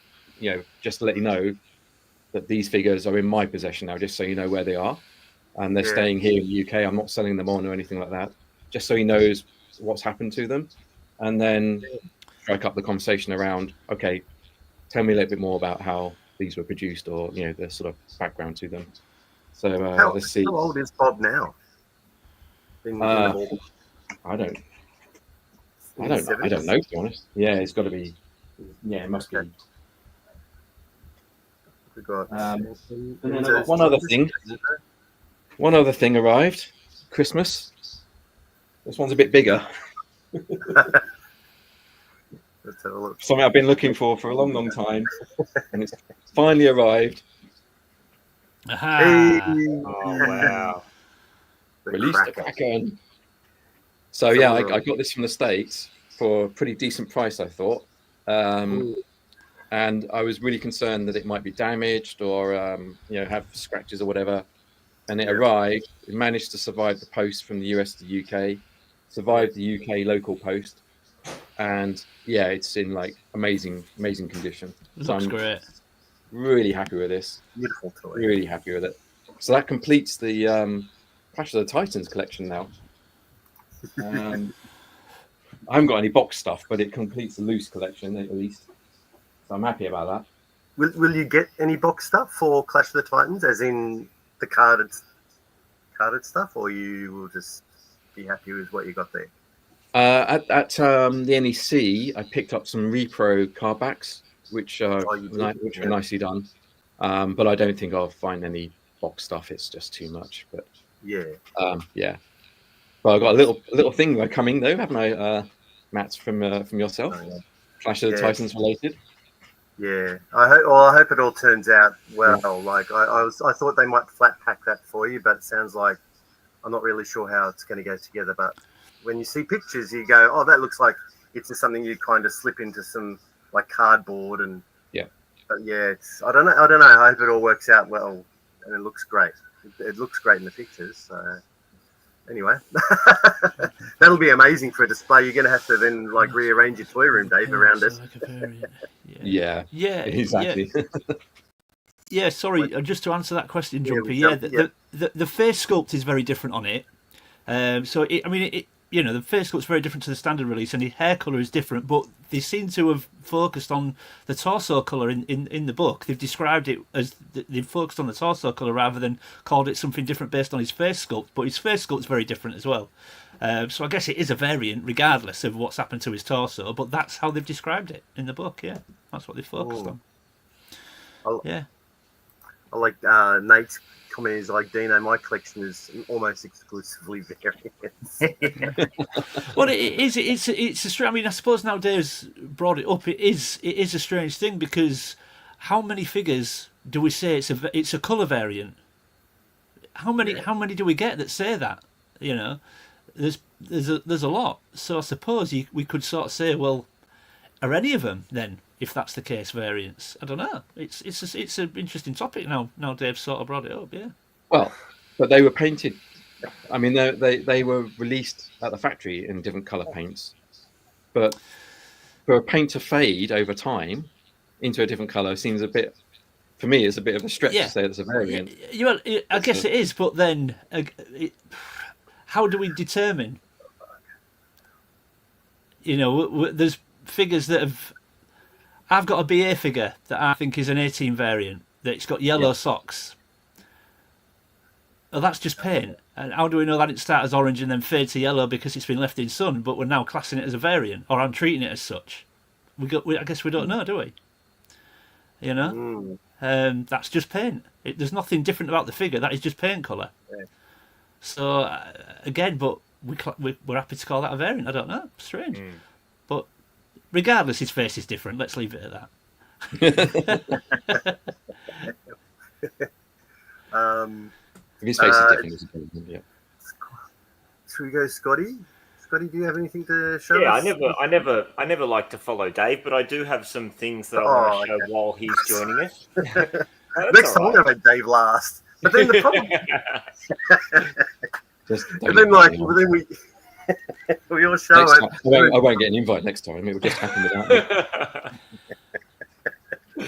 just to let you know that these figures are in my possession now, just so you know where they are, and they're staying here in the UK. I'm not selling them on or anything like that, just so he knows what's happened to them, and then strike up the conversation around. Okay, tell me a little bit more about how these were produced, or the sort of background to them. So let's see. How old is Bob now? I don't know, to be honest. Yeah, it's got to be. Yeah, it must be. We've got, and then I've got one other thing arrived. Christmas. This one's a bit bigger. Let's have a look. Something I've been looking for a long, long time, and it's finally arrived. Aha! Hey. Oh wow! Release the Kraken. So yeah, I got this from the States for a pretty decent price, I thought, and I was really concerned that it might be damaged or have scratches or whatever. And it arrived. It managed to survive the post from the US to the UK, survived the UK local post, and yeah, it's in like amazing condition. It looks great. Really happy with this. Beautiful toy. Really happy with it. So that completes the Clash of the Titans collection now. I haven't got any box stuff, but it completes the loose collection at least. So I'm happy about that. Will you get any box stuff for Clash of the Titans, as in the carded stuff, or you will just be happy with what you got there? At the NEC, I picked up some repro card backs, which are nicely done. But I don't think I'll find any box stuff. It's just too much. But yeah. But I've got a little thing coming though, haven't I, Matt, from yourself? Oh, yeah. Clash of the Titans related. Yeah, I hope it all turns out well. Yeah. Like I thought they might flat pack that for you, but it sounds like I'm not really sure how it's going to go together. But when you see pictures, you go, "Oh, that looks like it's just something you kind of slip into some like cardboard." And but yeah, I don't know. I hope it all works out well, and it looks great. It looks great in the pictures. So anyway, that'll be amazing for a display. You're going to have to then like rearrange your toy room, Dave, around it. Yeah, exactly. Yeah, sorry, just to answer that question, Jumpy. The face sculpt is very different on it. The face sculpt's very different to the standard release, and the hair colour is different, but they seem to have focused on the torso colour in the book. They've described it as they've focused on the torso colour rather than called it something different based on his face sculpt, but his face sculpt's very different as well. So I guess it is a variant regardless of what's happened to his torso, but that's how they've described it in the book. Yeah, that's what they focused on. I like Nate's comment is like, Dino, my collection is almost exclusively variants. Well, it's a strange. I mean, I suppose now Dave's brought it up. It is a strange thing because how many figures do we say it's a colour variant? How many do we get that say that? There's a lot. So I suppose we could sort of say, well, are any of them then, if that's the case, variants? I don't know. It's an interesting topic now. Now Dave's sort of brought it up. Yeah. Well, but they were painted. I mean, they were released at the factory in different colour paints, but for a paint to fade over time into a different colour seems a bit. For me, it's a bit of a stretch to say it's a variant. I guess it is, but then how do we determine? There's figures that have. I've got a BA figure that I think is an 18 variant. That's got yellow socks. Well, that's just paint. And how do we know that it starts as orange and then fade to yellow because it's been left in sun? But we're now classing it as a variant, or I'm treating it as such. I guess we don't know, do we? That's just paint. There's nothing different about the figure. That is just paint colour. So again, but we're happy to call that a variant. I don't know, strange, but regardless, his face is different. Let's leave it at that. His face is different. Yeah. Should we go, Scotty? Scotty, do you have anything to show Yeah, us? I never like to follow Dave, but I do have some things that I want to show while he's joining us. Next time, I'm going to make Dave last. But then the problem, and then we all show next it. time, I won't get an invite next time. It will just happen without me.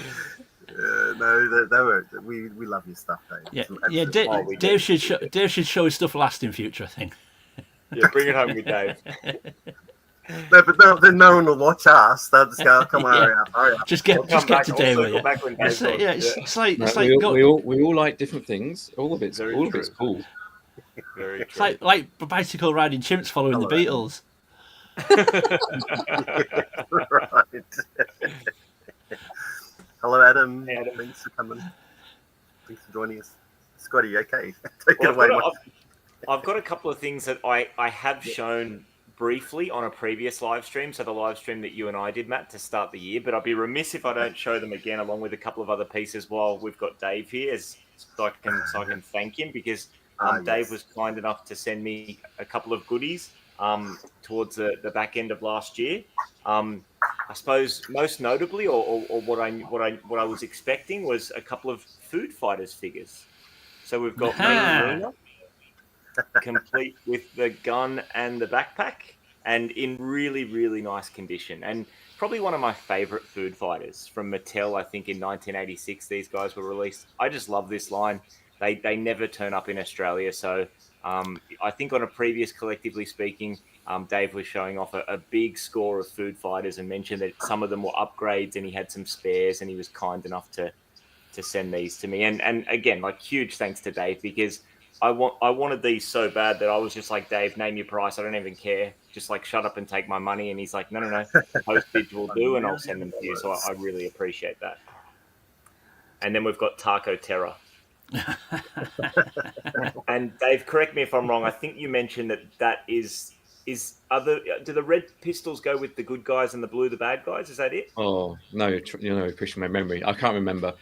No, we love your stuff, Dave. Yeah. Dave should show his stuff last in future, I think. Yeah, bring it home with Dave. No, but then no one will watch us. They'll just go, "Come on, hurry up." Just get to Dave with you. It's like we all like different things. All of it's cool. Very it's true. like bicycle riding chimps following the Beatles. Right. Hello, Adam. Hey, Adam. Thanks for coming. Thanks for joining us. Scotty, okay. Take it away. I've got a couple of things that I have shown briefly on a previous live stream. So the live stream that you and I did, Matt, to start the year. But I'd be remiss if I don't show them again, along with a couple of other pieces while we've got Dave here, so I can thank him, because Dave was kind enough to send me a couple of goodies towards the back end of last year. I suppose most notably, or what I was expecting, was a couple of Food Fighters figures. So we've got Marina, complete with the gun and the backpack, and in really, really nice condition. And probably one of my favorite Food Fighters from Mattel. I think in 1986 these guys were released. I just love this line. They never turn up in Australia. So I think on a previous Collectively Speaking, Dave was showing off a big score of Food Fighters and mentioned that some of them were upgrades and he had some spares, and he was kind enough to send these to me. And again, like, huge thanks to Dave, because I wanted these so bad that I was just like, Dave, name your price. I don't even care. Just like, shut up and take my money. And he's like, no. Postage will do, and I'll send them to you. So I really appreciate that. And then we've got Taco Terror. And Dave, correct me if I'm wrong. I think you mentioned that is do the red pistols go with the good guys and the blue the bad guys? Is that it? Oh no, pushing my memory. I can't remember.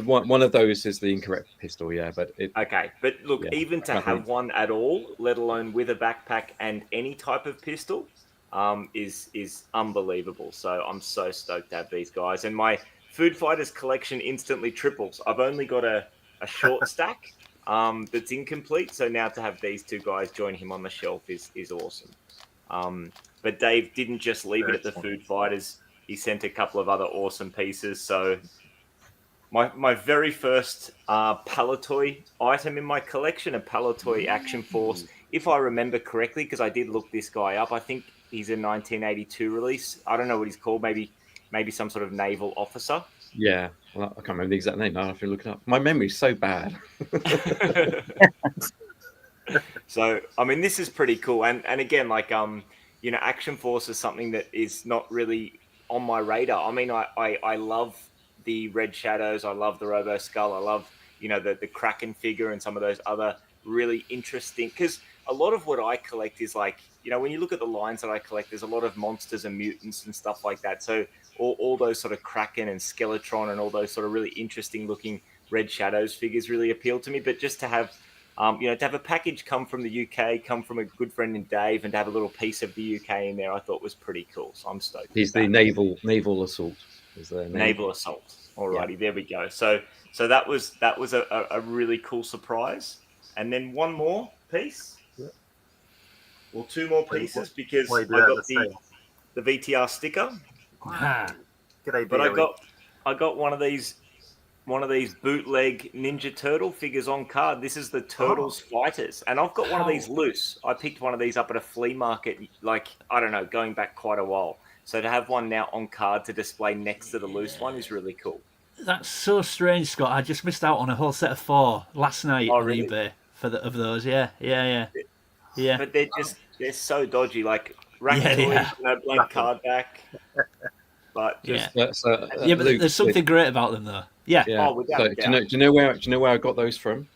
One of those is the incorrect pistol, yeah. But okay. But look, yeah, even to have one at all, let alone with a backpack and any type of pistol, is unbelievable. So I'm so stoked to have these guys, and my Food Fighters collection instantly triples. I've only got a short stack that's incomplete, so now to have these two guys join him on the shelf is awesome. But Dave didn't just leave it at the Food Fighters. He sent a couple of other awesome pieces. So my very first Palatoy item in my collection, a Palatoy Action Force, if I remember correctly, because I did look this guy up. I think he's a 1982 release. I don't know what he's called. Maybe some sort of naval officer. Yeah, well, I can't remember the exact name. I'll have to look it up. My memory's so bad. So, I mean, this is pretty cool. And again, like, Action Force is something that is not really on my radar. I mean, I love the Red Shadows. I love the Robo Skull. I love, the Kraken figure and some of those other really interesting, because a lot of what I collect is like, when you look at the lines that I collect, there's a lot of monsters and mutants and stuff like that. So all those sort of Kraken and Skeletron and all those sort of really interesting looking Red Shadows figures really appeal to me. But just to have, to have a package come from the UK, come from a good friend in Dave, and to have a little piece of the UK in there, I thought was pretty cool. So I'm stoked. He's the naval assault. Is the naval assault. Alrighty, There we go. So that was a really cool surprise. And then one more piece. Yep. Well, two more pieces, because I got the VTR sticker. G'day, but I got one of these bootleg Ninja Turtle figures on card. This is the Turtles Fighters, and I've got one of these loose. I picked one of these up at a flea market, like, I don't know, going back quite a while. So to have one now on card to display next to the loose one is really cool. That's so strange, Scott. I just missed out on a whole set of 4 last night on really? eBay of those. Yeah. But they're so dodgy, like Ratatouille, no blank card back. But but there's something great about them, though. Yeah. Oh, so, do you know where I got those from?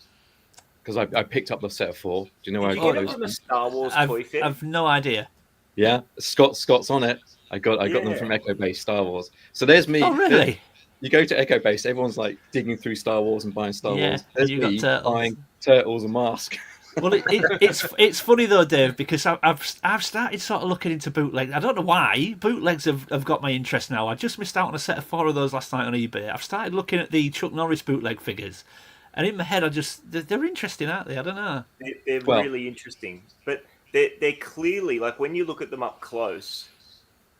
because I picked up the set of 4. Do you know where Did I you got get it those? from the Star Wars Toy Fair? I've no idea. Yeah, Scott's on it. I got them Yeah. from Echo Base Star Wars. So there's me. Oh, really? You go to Echo Base, everyone's like digging through Star Wars and buying Star Yeah, Wars. and There's you got me Turtles. buying Turtles and Mask. Well, it's funny though, Dave, because I've started sort of looking into bootlegs. I don't know why bootlegs have got my interest now. I just missed out on a set of 4 of those last night on eBay. I've started looking at the Chuck Norris bootleg figures, and in my head, they're interesting, aren't they? I don't know. They're really interesting, but they're clearly, like, when you look at them up close,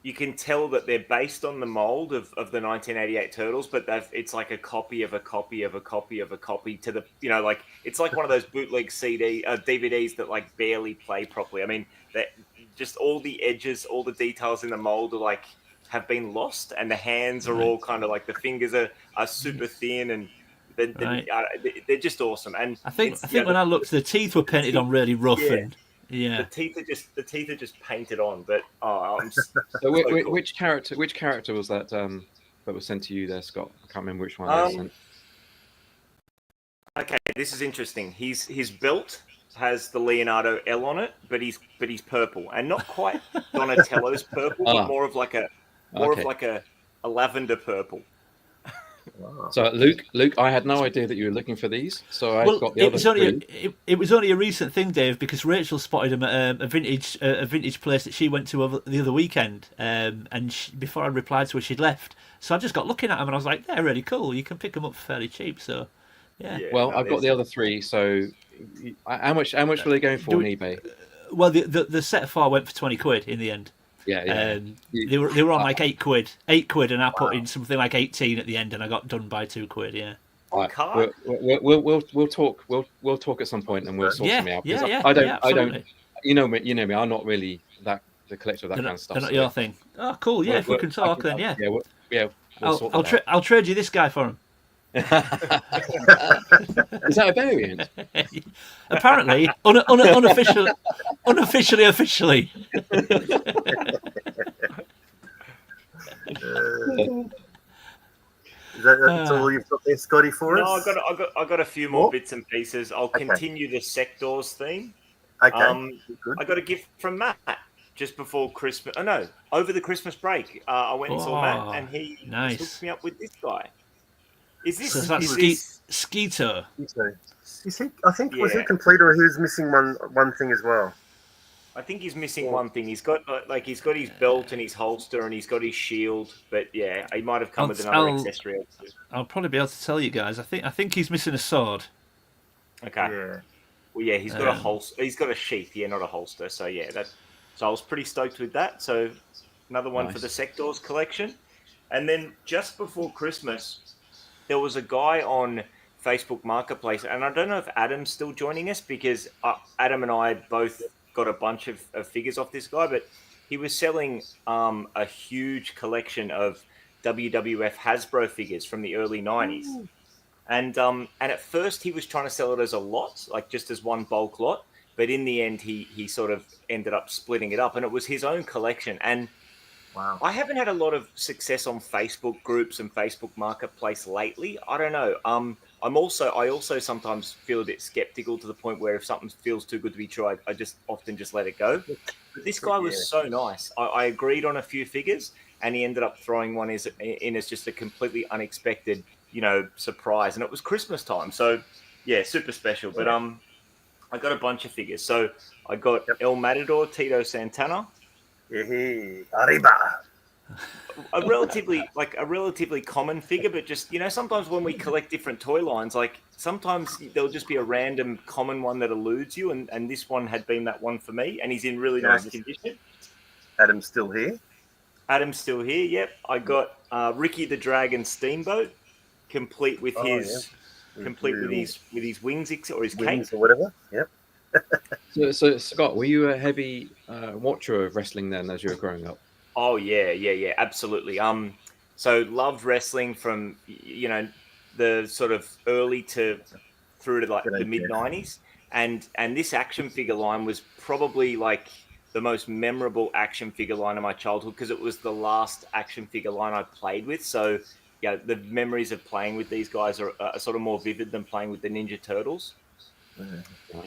you can tell that they're based on the mold of the 1988 Turtles, but it's like a copy of a copy of a copy of a copy to the, like, it's like one of those bootleg DVDs that like barely play properly. I mean, that just all the edges, all the details in the mold are like have been lost, and the hands are all kind of like, the fingers are super thin, and they're just awesome. And I think when I looked, the teeth were painted on really rough, and the teeth are just painted on. But So which character was that that was sent to you there, Scott? I can't remember which one they sent. Okay, this is interesting. His belt has the Leonardo L on it, but he's purple, and not quite Donatello's purple, but more of like a lavender purple. Wow. So Luke, I had no idea that you were looking for these, so I got the other three. It was only a recent thing, Dave, because Rachel spotted him at a vintage place that she went to the other weekend, and before I replied to her, she'd left. So I just got looking at them, and I was like, they're really cool. You can pick them up fairly cheap. So yeah. Well, I've got the other 3. So how much were they going for on eBay? Well, the set of 4 went for £20 in the end. Yeah. They were on like £8, and I put in something like 18 at the end, and I got done by £2. Yeah. Right. We'll talk at some point, and we'll sort something out. I don't. You know me. I'm not really the collector of that kind of stuff. They're not your thing. Oh, cool. Yeah, if we can talk, then yeah. We'll I'll trade you this guy for him. Is that a variant? Apparently, unofficially, officially. Is that's all you've got there, Scotty, for us? No, I got a few more bits and pieces. I'll continue the Sectors theme. Okay, good. I got a gift from Matt just before Christmas. Oh no, over the Christmas break, I went and saw Matt, and he hooked me up with this guy. Is this Skeeter? Is he? I think was he complete, or he was missing one thing as well? I think he's missing one thing. He's got he's got his belt and his holster, and he's got his shield. But yeah, he might have come with another accessory. I'll probably be able to tell you guys. I think he's missing a sword. Okay. Yeah. Well, yeah, he's got a holster. He's got a sheath. Yeah, not a holster. So yeah, So I was pretty stoked with that. So another one for the Sectors collection, and then just before Christmas, there was a guy on Facebook Marketplace, and I don't know if Adam's still joining us, because Adam and I both got a bunch of figures off this guy, but he was selling a huge collection of WWF Hasbro figures from the early 90s. Ooh. And at first he was trying to sell it as a lot, like just as one bulk lot, but in the end he sort of ended up splitting it up, and it was his own collection. And wow. I haven't had a lot of success on Facebook groups and Facebook Marketplace lately. I don't know. I also sometimes feel a bit skeptical, to the point where if something feels too good to be true, I just often just let it go. But this guy was so nice. I agreed on a few figures, and he ended up throwing one in as just a completely unexpected, surprise. And it was Christmas time, so yeah, super special. But I got a bunch of figures. So I got El Matador, Tito Santana. Arriba. A relatively common figure, but just sometimes when we collect different toy lines, like sometimes there'll just be a random common one that eludes you, and this one had been that one for me, and he's in really nice condition. Adam's still here. Yep. I got Ricky the Dragon Steamboat, complete with his wings or his cape or whatever. Yep. So Scott, were you a heavy watcher of wrestling then as you were growing up? Oh yeah, absolutely. So loved wrestling from the sort of early through to like the mid 90s, and this action figure line was probably like the most memorable action figure line of my childhood, because it was the last action figure line I played with. So yeah, the memories of playing with these guys are sort of more vivid than playing with the Ninja Turtles.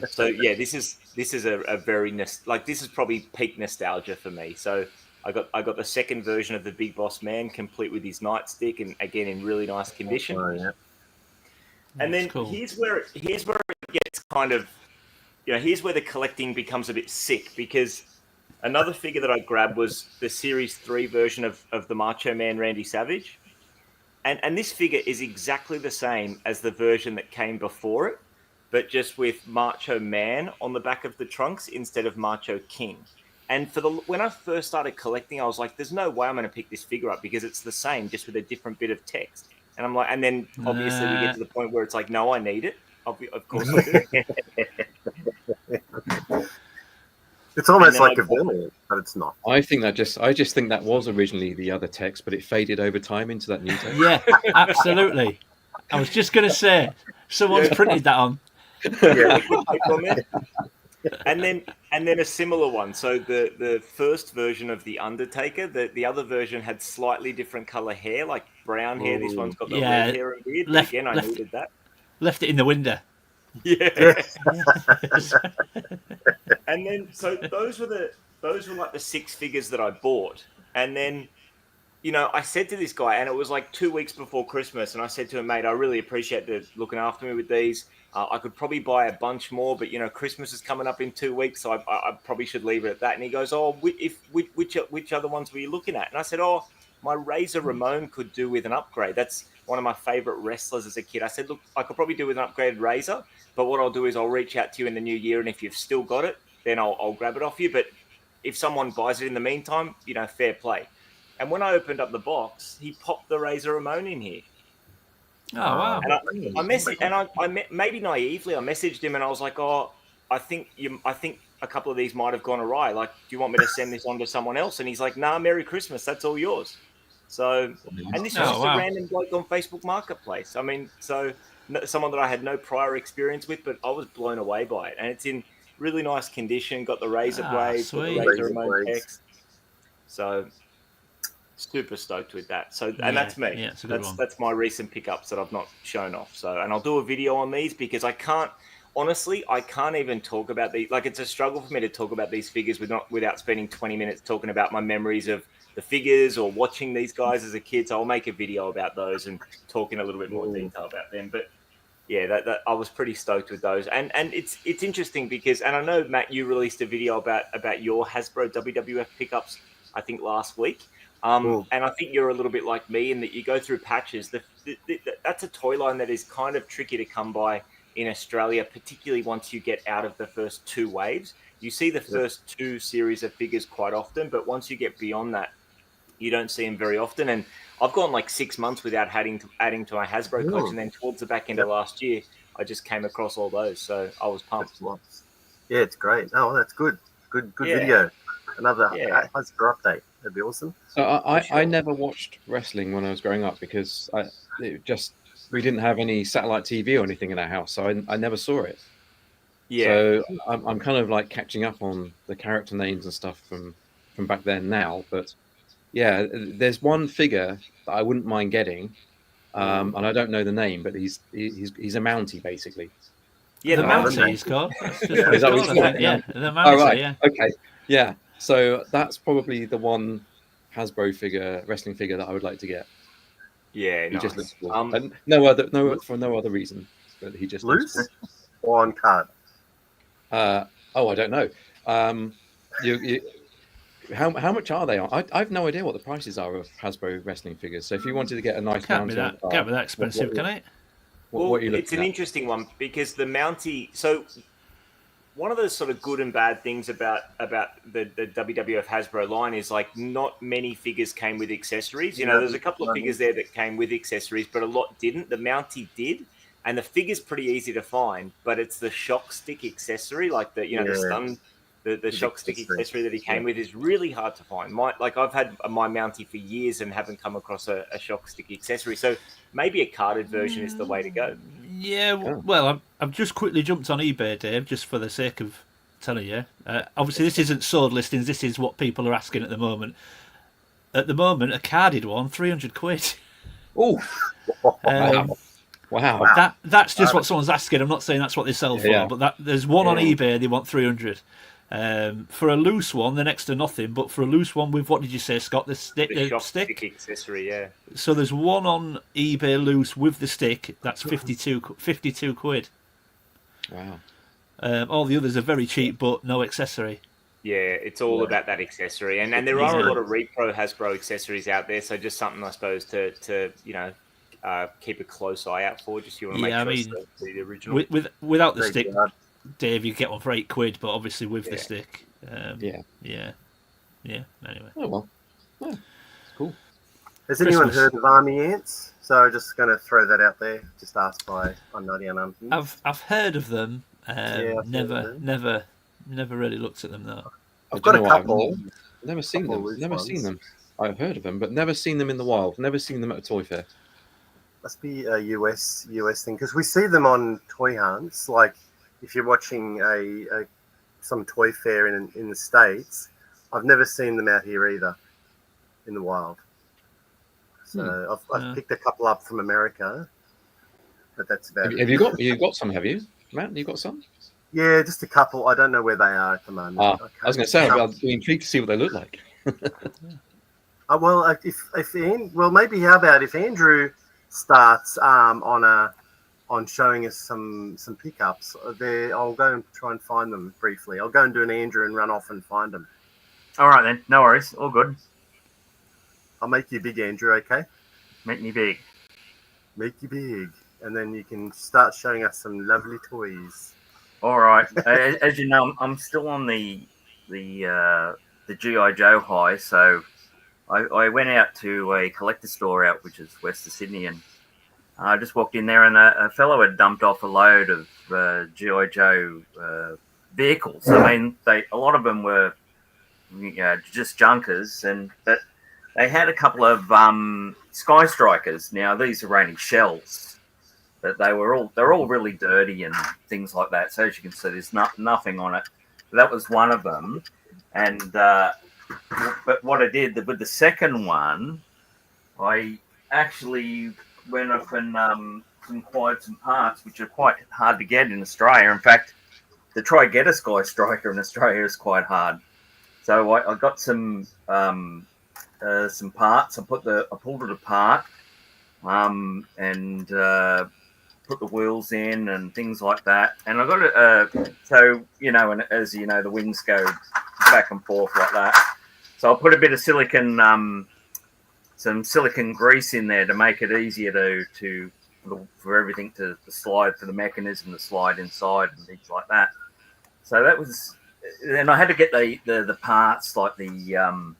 So yeah, this is a very this is probably peak nostalgia for me. So I got the second version of the Big Boss Man, complete with his nightstick, and again in really nice condition. Oh, yeah. And then cool. here's where it gets kind of, here's where the collecting becomes a bit sick, because another figure that I grabbed was the Series 3 version of the Macho Man Randy Savage. And this figure is exactly the same as the version that came before it, but just with Macho Man on the back of the trunks instead of Macho King. And when I first started collecting, I was like, there's no way I'm going to pick this figure up because it's the same, just with a different bit of text. And I'm like, and then obviously we get to the point where it's like, no, I need it. Of course I do. It's almost like a villain, but it's not. I just think that was originally the other text, but it faded over time into that new text. Yeah, absolutely. I was just going to say, someone's printed that on. Yeah. And then a similar one. So the first version of the Undertaker, the other version had slightly different color hair, like brown hair. This one's got the red hair and beard. Again, I needed that. Left it in the window. Yeah. And then so those were like the 6 figures that I bought. And then, I said to this guy, and it was like 2 weeks before Christmas, and I said to him, mate, I really appreciate the looking after me with these. I could probably buy a bunch more, but Christmas is coming up in 2 weeks, so I probably should leave it at that. And he goes, "Oh, which other ones were you looking at?" And I said, "Oh, my Razor Ramon could do with an upgrade. That's one of my favorite wrestlers as a kid." I said, "Look, I could probably do with an upgraded Razor, but what I'll do is I'll reach out to you in the new year, and if you've still got it, then I'll grab it off you. But if someone buys it in the meantime, fair play." And when I opened up the box, he popped the Razor Ramon in here. Oh wow! And I messaged, and I maybe naively I messaged him, and I was like, "Oh, I think a couple of these might have gone awry. Like, do you want me to send this on to someone else?" And he's like, "Nah, Merry Christmas. That's all yours." So, and this was just a random bloke on Facebook Marketplace. I mean, so someone that I had no prior experience with, but I was blown away by it, and it's in really nice condition. Got the razor blades, got the Razor Ramon text. So. Super stoked with that. So, and that's me. Yeah, that's my recent pickups that I've not shown off. So, and I'll do a video on these because I can't even talk about these. Like, it's a struggle for me to talk about these figures without spending 20 minutes talking about my memories of the figures or watching these guys as a kid. So I'll make a video about those and talk in a little bit more detail about them. But yeah, that I was pretty stoked with those. And it's interesting because, and I know, Matt, you released a video about your Hasbro WWF pickups, I think last week. And I think you're a little bit like me in that you go through patches. That's a toy line that is kind of tricky to come by in Australia, particularly once you get out of the first 2 waves. You see the first 2 series of figures quite often, but once you get beyond that, you don't see them very often. And I've gone like 6 months without adding to my Hasbro collection. And then towards the back end of last year, I just came across all those. So I was pumped. Yeah, it's great. Oh, that's good. Good video. Another Hasbro update. That'd be awesome. So I never watched wrestling when I was growing up because we didn't have any satellite TV or anything in our house, so I never saw it. Yeah. So I'm kind of like catching up on the character names and stuff from back then now. But yeah, there's one figure that I wouldn't mind getting, and I don't know the name, but he's a Mountie basically. Yeah, the Mountie he's called. Is that what he's called? Yeah, the Mountie. Right. Yeah. Okay. Yeah. So that's probably the one Hasbro wrestling figure that I would like to get. Yeah, he nice. just looks cool. And no other reason. But he just loose looks cool. or on card. I don't know. How much are they on? I've no idea what the prices are of Hasbro wrestling figures. So if you wanted to get a nice can't be that expensive, can it? It's an interesting one because the Mountie. So one of the sort of good and bad things about the WWF Hasbro line is like not many figures came with accessories. There's a couple of figures there that came with accessories, but a lot didn't. The Mountie did, and the figure's pretty easy to find, but it's the shock stick accessory, like the stun, the shock stick accessory that he came with is really hard to find. I've had my Mountie for years and haven't come across a shock stick accessory. So maybe a carded version is the way to go. Yeah, well, I've just quickly jumped on eBay, Dave, just for the sake of telling you. Obviously, this isn't sold listings. This is what people are asking at the moment. At the moment, a carded one, £300. Oh, wow. Wow. Wow. That's just what someone's asking. I'm not saying that's what they sell for, Yeah. but there's one on Yeah. eBay. They want 300. For a loose one, they're next to nothing. But for a loose one with what did you say, Scott? The stick. The shop Stick. stick accessory, yeah. So there's one on eBay loose with the stick. That's 52 quid. Wow. All the others are very cheap, but no accessory. Yeah, it's all Yeah. about that accessory, and there are a Yeah. lot of repro Hasbro accessories out there. So just something I suppose to keep a close eye out for. Just you want to Yeah, I make sure mean, it's the original. Without the Very stick, good. Dave, you get one for 8 quid, but obviously with the Yeah. stick, Yeah. Anyway, Oh well. Oh, cool. Has anyone Christmas. heard of army ants? So just going to throw that out there. Just asked by I'm Nutty and I've heard of them. Yeah, I've heard of never them. really looked at them though. I've Do you got a know what? couple. Never seen Couple them. loose Never ones. seen them. I've heard of them, but never seen them in the wild. Never seen them at a toy fair. Must be a US thing because we see them on toy hunts. Like if you're watching some toy fair in the States, I've never seen them out here either in the wild. So I've picked a couple up from America, but that's about it. Have you got some? Have you, Matt? You got some? Yeah, just a couple. I don't know where they are at the moment. I was going to say, can't- I'd be intrigued to see what they look like. well, maybe how about if Andrew starts on showing us some pickups there, I'll go and try and find them briefly. I'll go and do an Andrew and run off and find them. All right then, no worries, all good. I'll make you big, Andrew. Okay, Make me big. make you big, and then you can start showing us some lovely toys. All right. As you know, I'm still on the GI Joe high, so I went out to a collector store out, which is west of Sydney, and I just walked in there, and a fellow had dumped off a load of GI Joe vehicles. I mean, a lot of them were just junkers, but they had a couple of Sky Strikers. Now these are only shells, but they're all really dirty and things like that. So as you can see, there's nothing on it. But that was one of them, and but what I did with the second one, I actually went off and acquired some parts which are quite hard to get in Australia. In fact, to try and get a Sky Striker in Australia is quite hard. So I got some parts. I pulled it apart, and put the wheels in and things like that. And I got it. So and as you know, the wings go back and forth like that. So I put a bit of some silicon grease in there to make it easier for everything to slide, for the mechanism to slide inside and things like that. So that was. Then I had to get the parts like the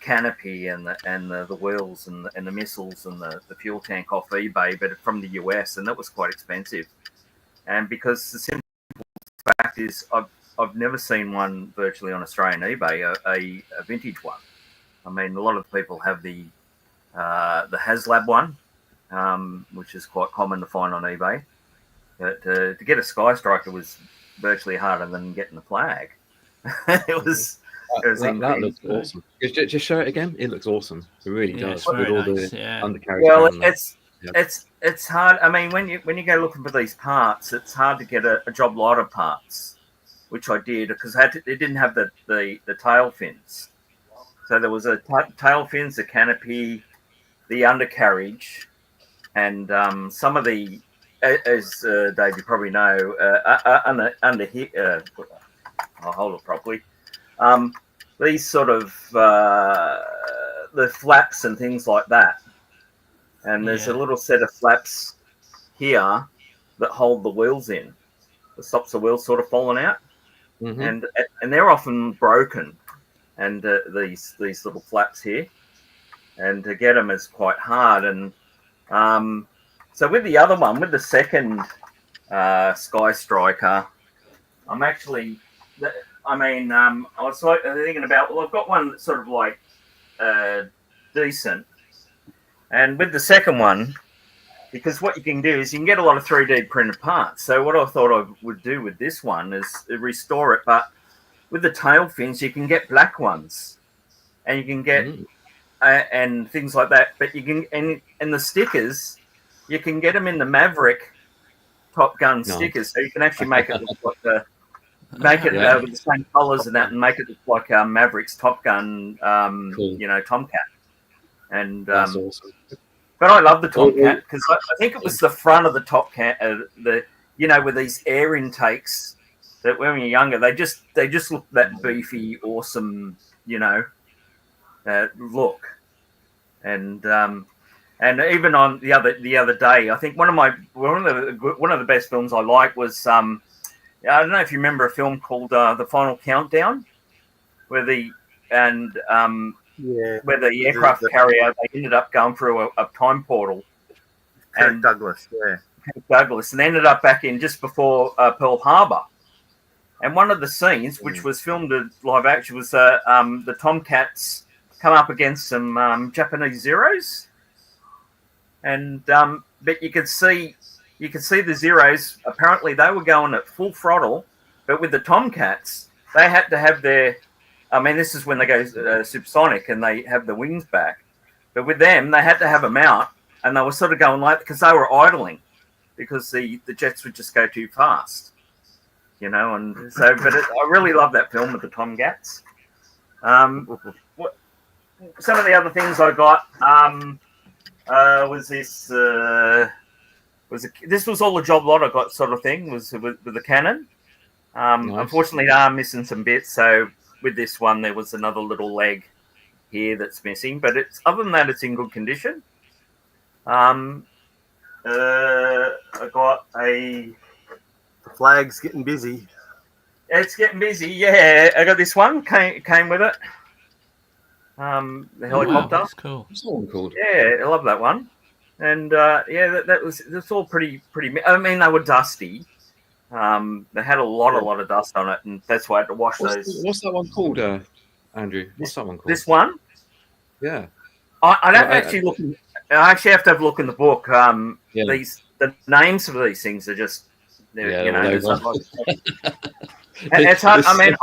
canopy and the wheels and the missiles and the fuel tank off eBay, but from the US, and that was quite expensive. And because the simple fact is, I've never seen one virtually on Australian eBay, a vintage one. I mean, a lot of people have the HasLab one, which is quite common to find on eBay. But to get a Sky Striker was virtually harder than getting the flag. It was. That looks awesome. Just show it again. It looks awesome. It really does. It's very With all nice, the undercarriage. Well, around that. it's hard. I mean, when you go looking for these parts, it's hard to get a job lot of parts, which I did because it didn't have the tail fins. So there was a tail fins, the canopy, the undercarriage, and some of the, as Dave, you probably know, under here. I'll hold it properly. These sort of the flaps and things like that, and there's a little set of flaps here that hold the wheels in. That stops the wheels sort of falling out, and they're often broken. And these little flaps here, and to get them is quite hard. And so with the other one, with the second Sky Striker, I'm actually. I was thinking about, well, I've got one that's sort of like decent. And with the second one, because what you can do is you can get a lot of 3D printed parts. So what I thought I would do with this one is restore it. But with the tail fins, you can get black ones. And you can get, and things like that. But you can, and the stickers, you can get them in the Maverick Top Gun Nice. stickers, so you can actually make it look like Yeah. with the same colours and that, and make it look like Maverick's Top Gun, Cool. Tomcat. And That's awesome. but I love the Tomcat because I think it was the front of the Tomcat, with these air intakes that when you're younger, they just look that beefy, awesome, look. And even on the other day, I think one of the best films I like was I don't know if you remember a film called The Final Countdown, where the aircraft carrier, they ended up going through a time portal. Kirk Douglas, and they ended up back in just before Pearl Harbor. And one of the scenes, which was filmed in live action, was the Tomcats come up against some Japanese Zeros, and but you could see the Zeros. Apparently, they were going at full throttle, but with the Tomcats, they had to have their. I mean, this is when they go supersonic and they have the wings back. But with them, they had to have them out, and they were sort of going like because they were idling because the jets would just go too fast, And so, but I really love that film with the Tomcats. Some of the other things I got was this. This was all the job lot I got, sort of thing. Was with the Canon. Nice. Unfortunately, I'm missing some bits. So with this one, there was another little leg here that's missing, but other than that, it's in good condition. I got The flag's getting busy. It's getting busy. Yeah, I got this one. Came with it. The helicopter. Wow, that's cool. What's that one called? Yeah, I love that one. And that's all pretty. I mean, they were dusty. They had a lot of dust on it, and that's why I had to wash those. What's that one called, Andrew? What's that one called? This one? Yeah. I don't actually look. I actually have to have a look in the book. Yeah. The names of these things are just. It's hard. I mean,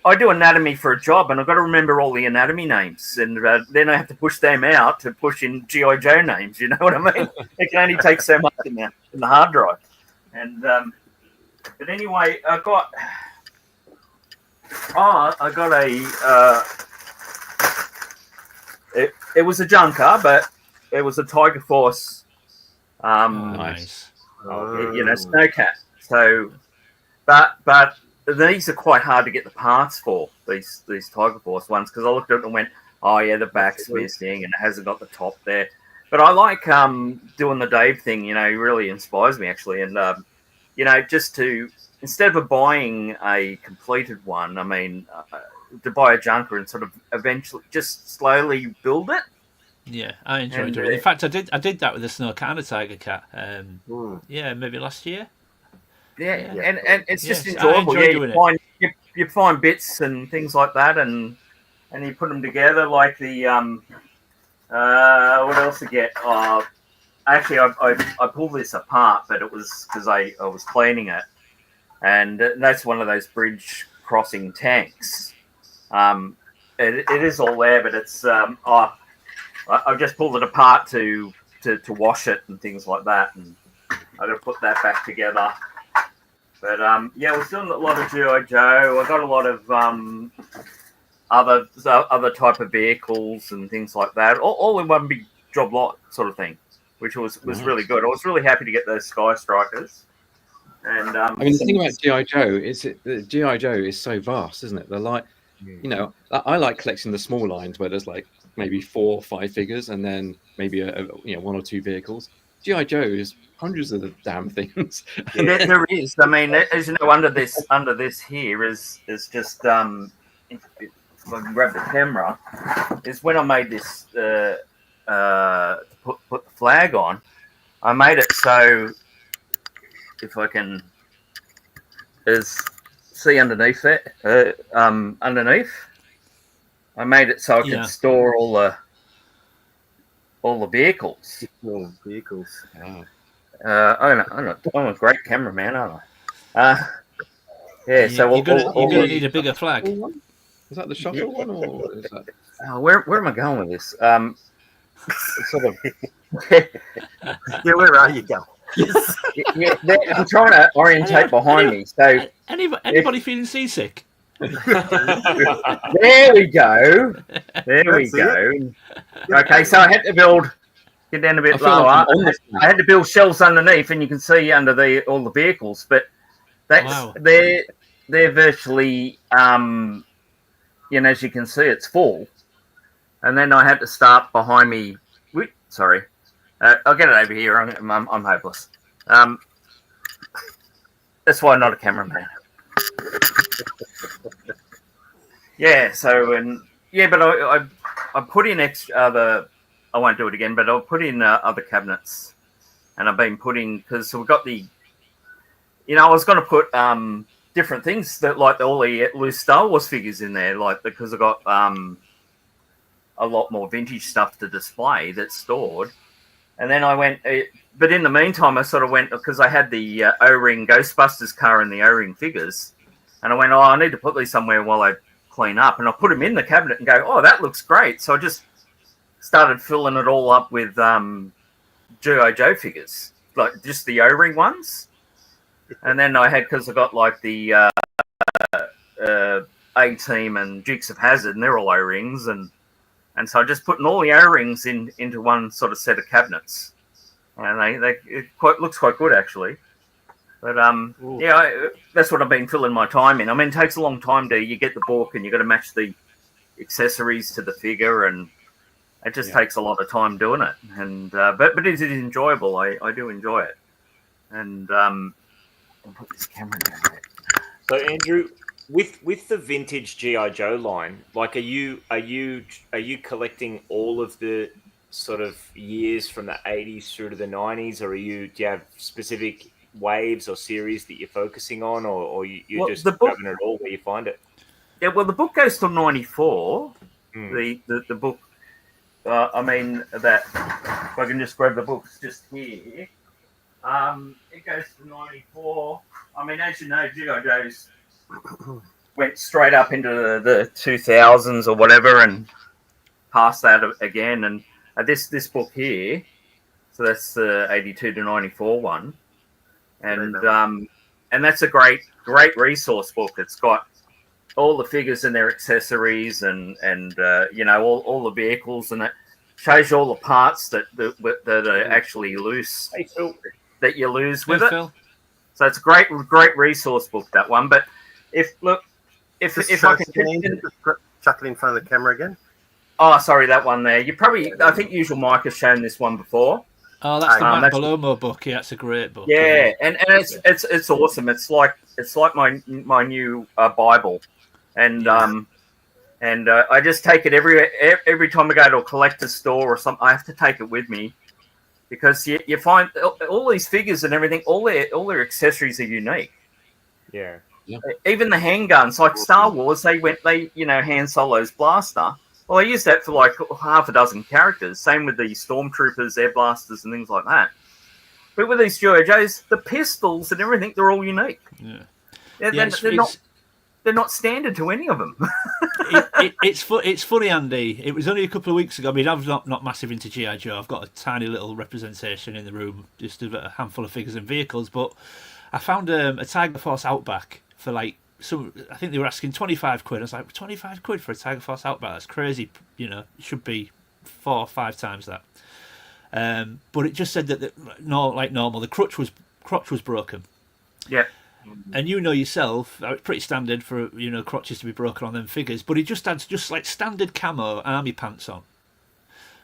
I do anatomy for a job, and I've got to remember all the anatomy names, and then I have to push them out to push in GI Joe names. You know what I mean? It can only take so much in the hard drive. And but anyway, I got it was a junker, but it was a Tiger Force. Nice. Snowcat. So, but these are quite hard to get the parts for these Tiger Force ones because I looked at it and went, oh yeah, the back's missing and it hasn't got the top there. But I like doing the Dave thing. He really inspires me actually, and just to instead of buying a completed one, I mean, to buy a junker and sort of eventually just slowly build it. Yeah, I enjoyed it. In fact, I did that with the Snow Canada Tiger Cat. Yeah, maybe last year. Yeah. And it's just Yes, enjoyable. I enjoy doing it. You find bits and things like that, and you put them together. Like the what else to get? Actually, I pulled this apart, but it was because I was cleaning it, and that's one of those bridge crossing tanks. It is all there, but it's I've just pulled it apart to wash it and things like that, and I got to put that back together. But we're doing a lot of GI Joe. I got a lot of other type of vehicles and things like that, all in one big job lot sort of thing, which was Nice. really good. I was really happy to get those Sky Strikers. And I mean, the thing about GI Joe is the GI Joe is so vast, isn't it? They're like, I like collecting the small lines where there's like maybe 4 or 5 figures and then maybe a 1 or 2 vehicles. GI Joe is hundreds of the damn things. There is. I mean, as you know, under this here is just if I can grab the camera, is when I made this put the flag on. I made it so if I can see underneath it, underneath. I made it so I could store all the vehicles. Vehicles. Wow. I'm a great cameraman, aren't I? So you're gonna need a bigger flag. Is that the shuttle one, or is that? Where am I going with this? sort of. Yeah, where are you going? Yeah, I'm trying to orientate behind me. So Anybody feeling seasick? there we go. There we That's go. Okay, so I had to get down a I bit feel like lower. I'm on this I had to build shelves underneath, and you can see under all the vehicles. But Wow. they're virtually, as you can see, it's full. And then I had to start behind me. Sorry, I'll get it over here. I'm hopeless. That's why I'm not a cameraman. Yeah. So but I put in extra I won't do it again, but I'll put in other cabinets, and I've been putting because we've got the. I was going to put different things that like all the loose Star Wars figures in there, like because I've got a lot more vintage stuff to display that's stored. And then I went, but in the meantime, I sort of went because I had the O-ring Ghostbusters car and the O-ring figures, and I went, I need to put these somewhere while I clean up, and I put them in the cabinet and go, oh, that looks great. So I just started filling it all up with G.I. Joe figures, like just the O-ring ones. And then I had, because I got like the A-Team and Dukes of Hazzard, and they're all O-rings, and so I just putting all the O-rings into one sort of set of cabinets, and it looks quite good actually. But that's what I've been filling my time in. I mean, it takes a long time you get the book and you got to match the accessories to the figure, and it just takes a lot of time doing it. And but it is enjoyable. I do enjoy it. And I'll put this camera down there. So Andrew, with the vintage GI Joe line, like, are you collecting all of the sort of years from the 80s through to the 90s, or do you have specific waves or series that you're focusing on, or you're just grabbing it all where you find it? Yeah, well, the book goes till 94. The book, I mean, that if I can just grab the books just here. It goes to 94. I mean, as you know, G.I. Joe's went straight up into the 2000s or whatever, and past that again. And this book here, so that's the 82 to 94 one, and that's a great resource book. It's got all the figures and their accessories, and all the vehicles, and it shows you all the parts that are actually loose. Hey, Phil. That you lose with Hey, it. Phil. So it's a great resource book, that one. But if I can chuck it in front of the camera again. Oh, sorry, that one there. I think Usual Mike has shown this one before. Oh, that's the Matt Palomo book. Yeah, it's a great book. Yeah, and it's awesome. It's like my new Bible, and I just take it every time I go to a collector's store or something. I have to take it with me. Because you find all these figures and everything, all their accessories are unique. Yeah. Even the handguns, like Star Wars, Han Solo's blaster. Well, they used that for like half a dozen characters. Same with the Stormtroopers, air blasters, and things like that. But with these G.I. Joes, the pistols and everything, they're all unique. Yeah. They're not standard to any of them. It's funny, Andy. It was only a couple of weeks ago. I mean, I'm not massive into G.I. Joe. I've got a tiny little representation in the room, just a handful of figures and vehicles. But I found a Tiger Force Outback for I think they were asking 25 quid. I was like, 25 quid for a Tiger Force Outback? That's crazy. It should be 4 or 5 times that. But it just said that like normal, the crutch was broken. Yeah. And yourself, it's pretty standard for crotches to be broken on them figures. But he just had like standard camo army pants on.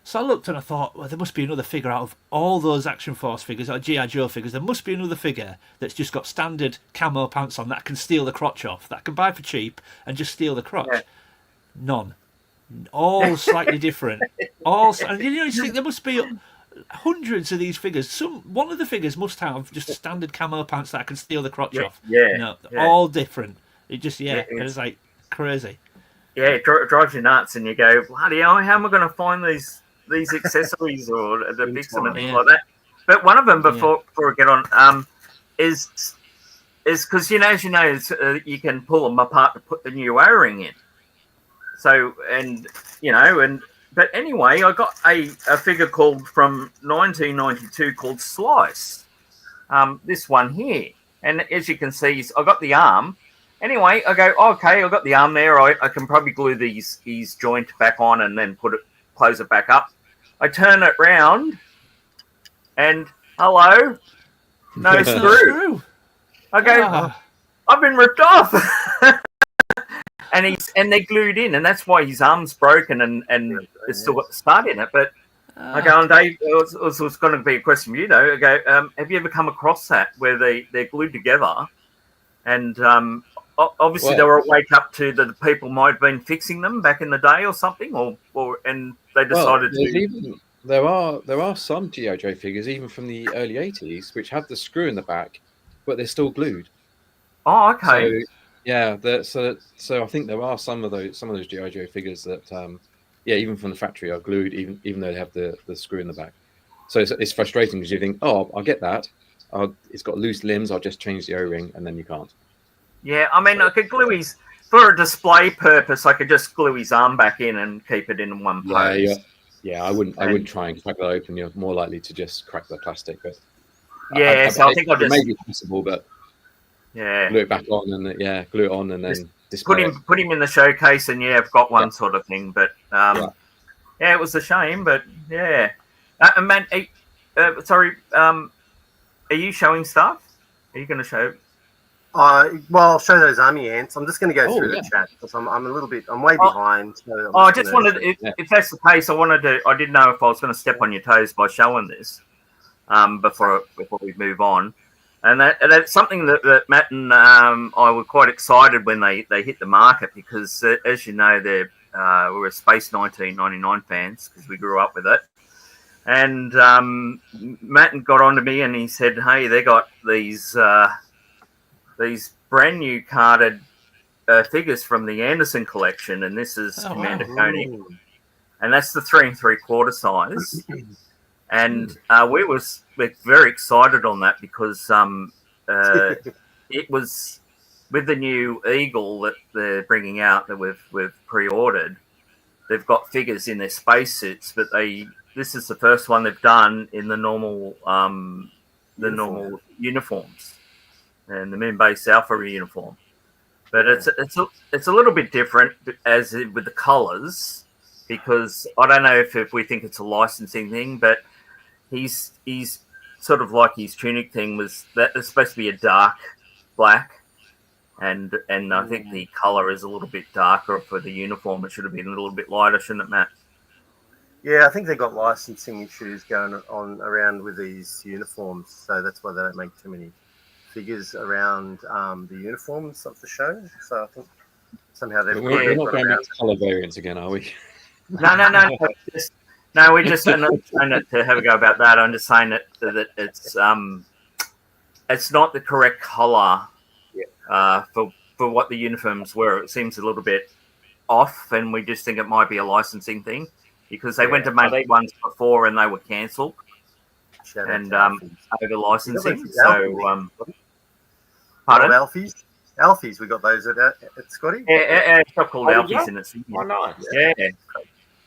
So I looked and I thought, well, there must be another figure out of all those Action Force figures or G.I. Joe figures. There must be another figure that's just got standard camo pants on that can steal the crotch off, that I can buy for cheap and just steal the crotch. Yeah. None. All slightly different. And you think there must be hundreds of these figures. One of the figures must have just standard camo pants that I can steal the crotch off. Yeah. All different. It just it's like crazy. Yeah, it drives you nuts, and you go, bloody hell, how am I going to find these accessories or the bits and things like that? But one of them before I get on is because as you know, you can pull them apart to put the new O-ring in. So and but anyway, I got a figure called from 1992 called Slice. This one here, and as you can see, I got the arm. Anyway, I go, okay, I got the arm there. I can probably glue his joint back on and then close it back up. I turn it round, and hello, no screw. I go, I've been ripped off. And they're glued in, and that's why his arm's broken and it's still got the stud in it. But I go, and Dave, it was going to be a question for you, though. I go, have you ever come across that where they're glued together? And obviously they were awake up to the people might have been fixing them back in the day or something, and they decided there are some G.I. Joe figures, even from the early 80s, which have the screw in the back, but they're still glued. Oh, okay. So, yeah, so I think there are some of those G.I. Joe figures that, even from the factory are glued, even though they have the screw in the back. So it's frustrating because you think, oh, I'll get that. It's got loose limbs. I'll just change the O-ring, and then you can't. Yeah, I mean, I could glue for a display purpose. I could just glue his arm back in and keep it in one pose. Yeah. I wouldn't try and crack that open. You're more likely to just crack the plastic. But I think I'll just maybe possible, but. Yeah, glue it back on and glue it on and then put him in the showcase and I've got one sort of thing. But it was a shame. But yeah, man, sorry, are you showing stuff? Are you going to show? Well, I'll show those army ants. I'm just going to go through the chat because I'm way behind. So I just wanted, if that's the case, I didn't know if I was going to step on your toes by showing this before we move on. And that's something that Matt and I were quite excited when they hit the market because, as you know, we're Space 1999 fans because we grew up with it. And Matt got onto me and he said, "Hey, they got these brand new carded figures from the Anderson collection, and this is Commander Koenig, and that's the 3 3/4 size." And we're very excited on that because it was with the new Eagle that they're bringing out that we've pre-ordered. They've got figures in their spacesuits, but this is the first one they've done in the normal uniforms and the Moon Base Alpha uniform. But it's a little bit different with the colours because I don't know if we think it's a licensing thing, but he's sort of like his tunic thing was that it's supposed to be a dark black, and I think the color is a little bit darker for the uniform. It should have been a little bit lighter, shouldn't it, Matt? Yeah, I think they've got licensing issues going on around with these uniforms, so that's why they don't make too many figures around the uniforms of the show. So I think somehow they've we're not going back to color variants again, are we? No. No, we're just saying to have a go about that. I'm just saying that it's not the correct color for what the uniforms were. It seems a little bit off, and we just think it might be a licensing thing because they went to make ones before and they were cancelled and over licensing. So, pardon? Alfies, we got those at Scotty. Yeah, it's not called Alfies in it. Oh, nice. Yeah.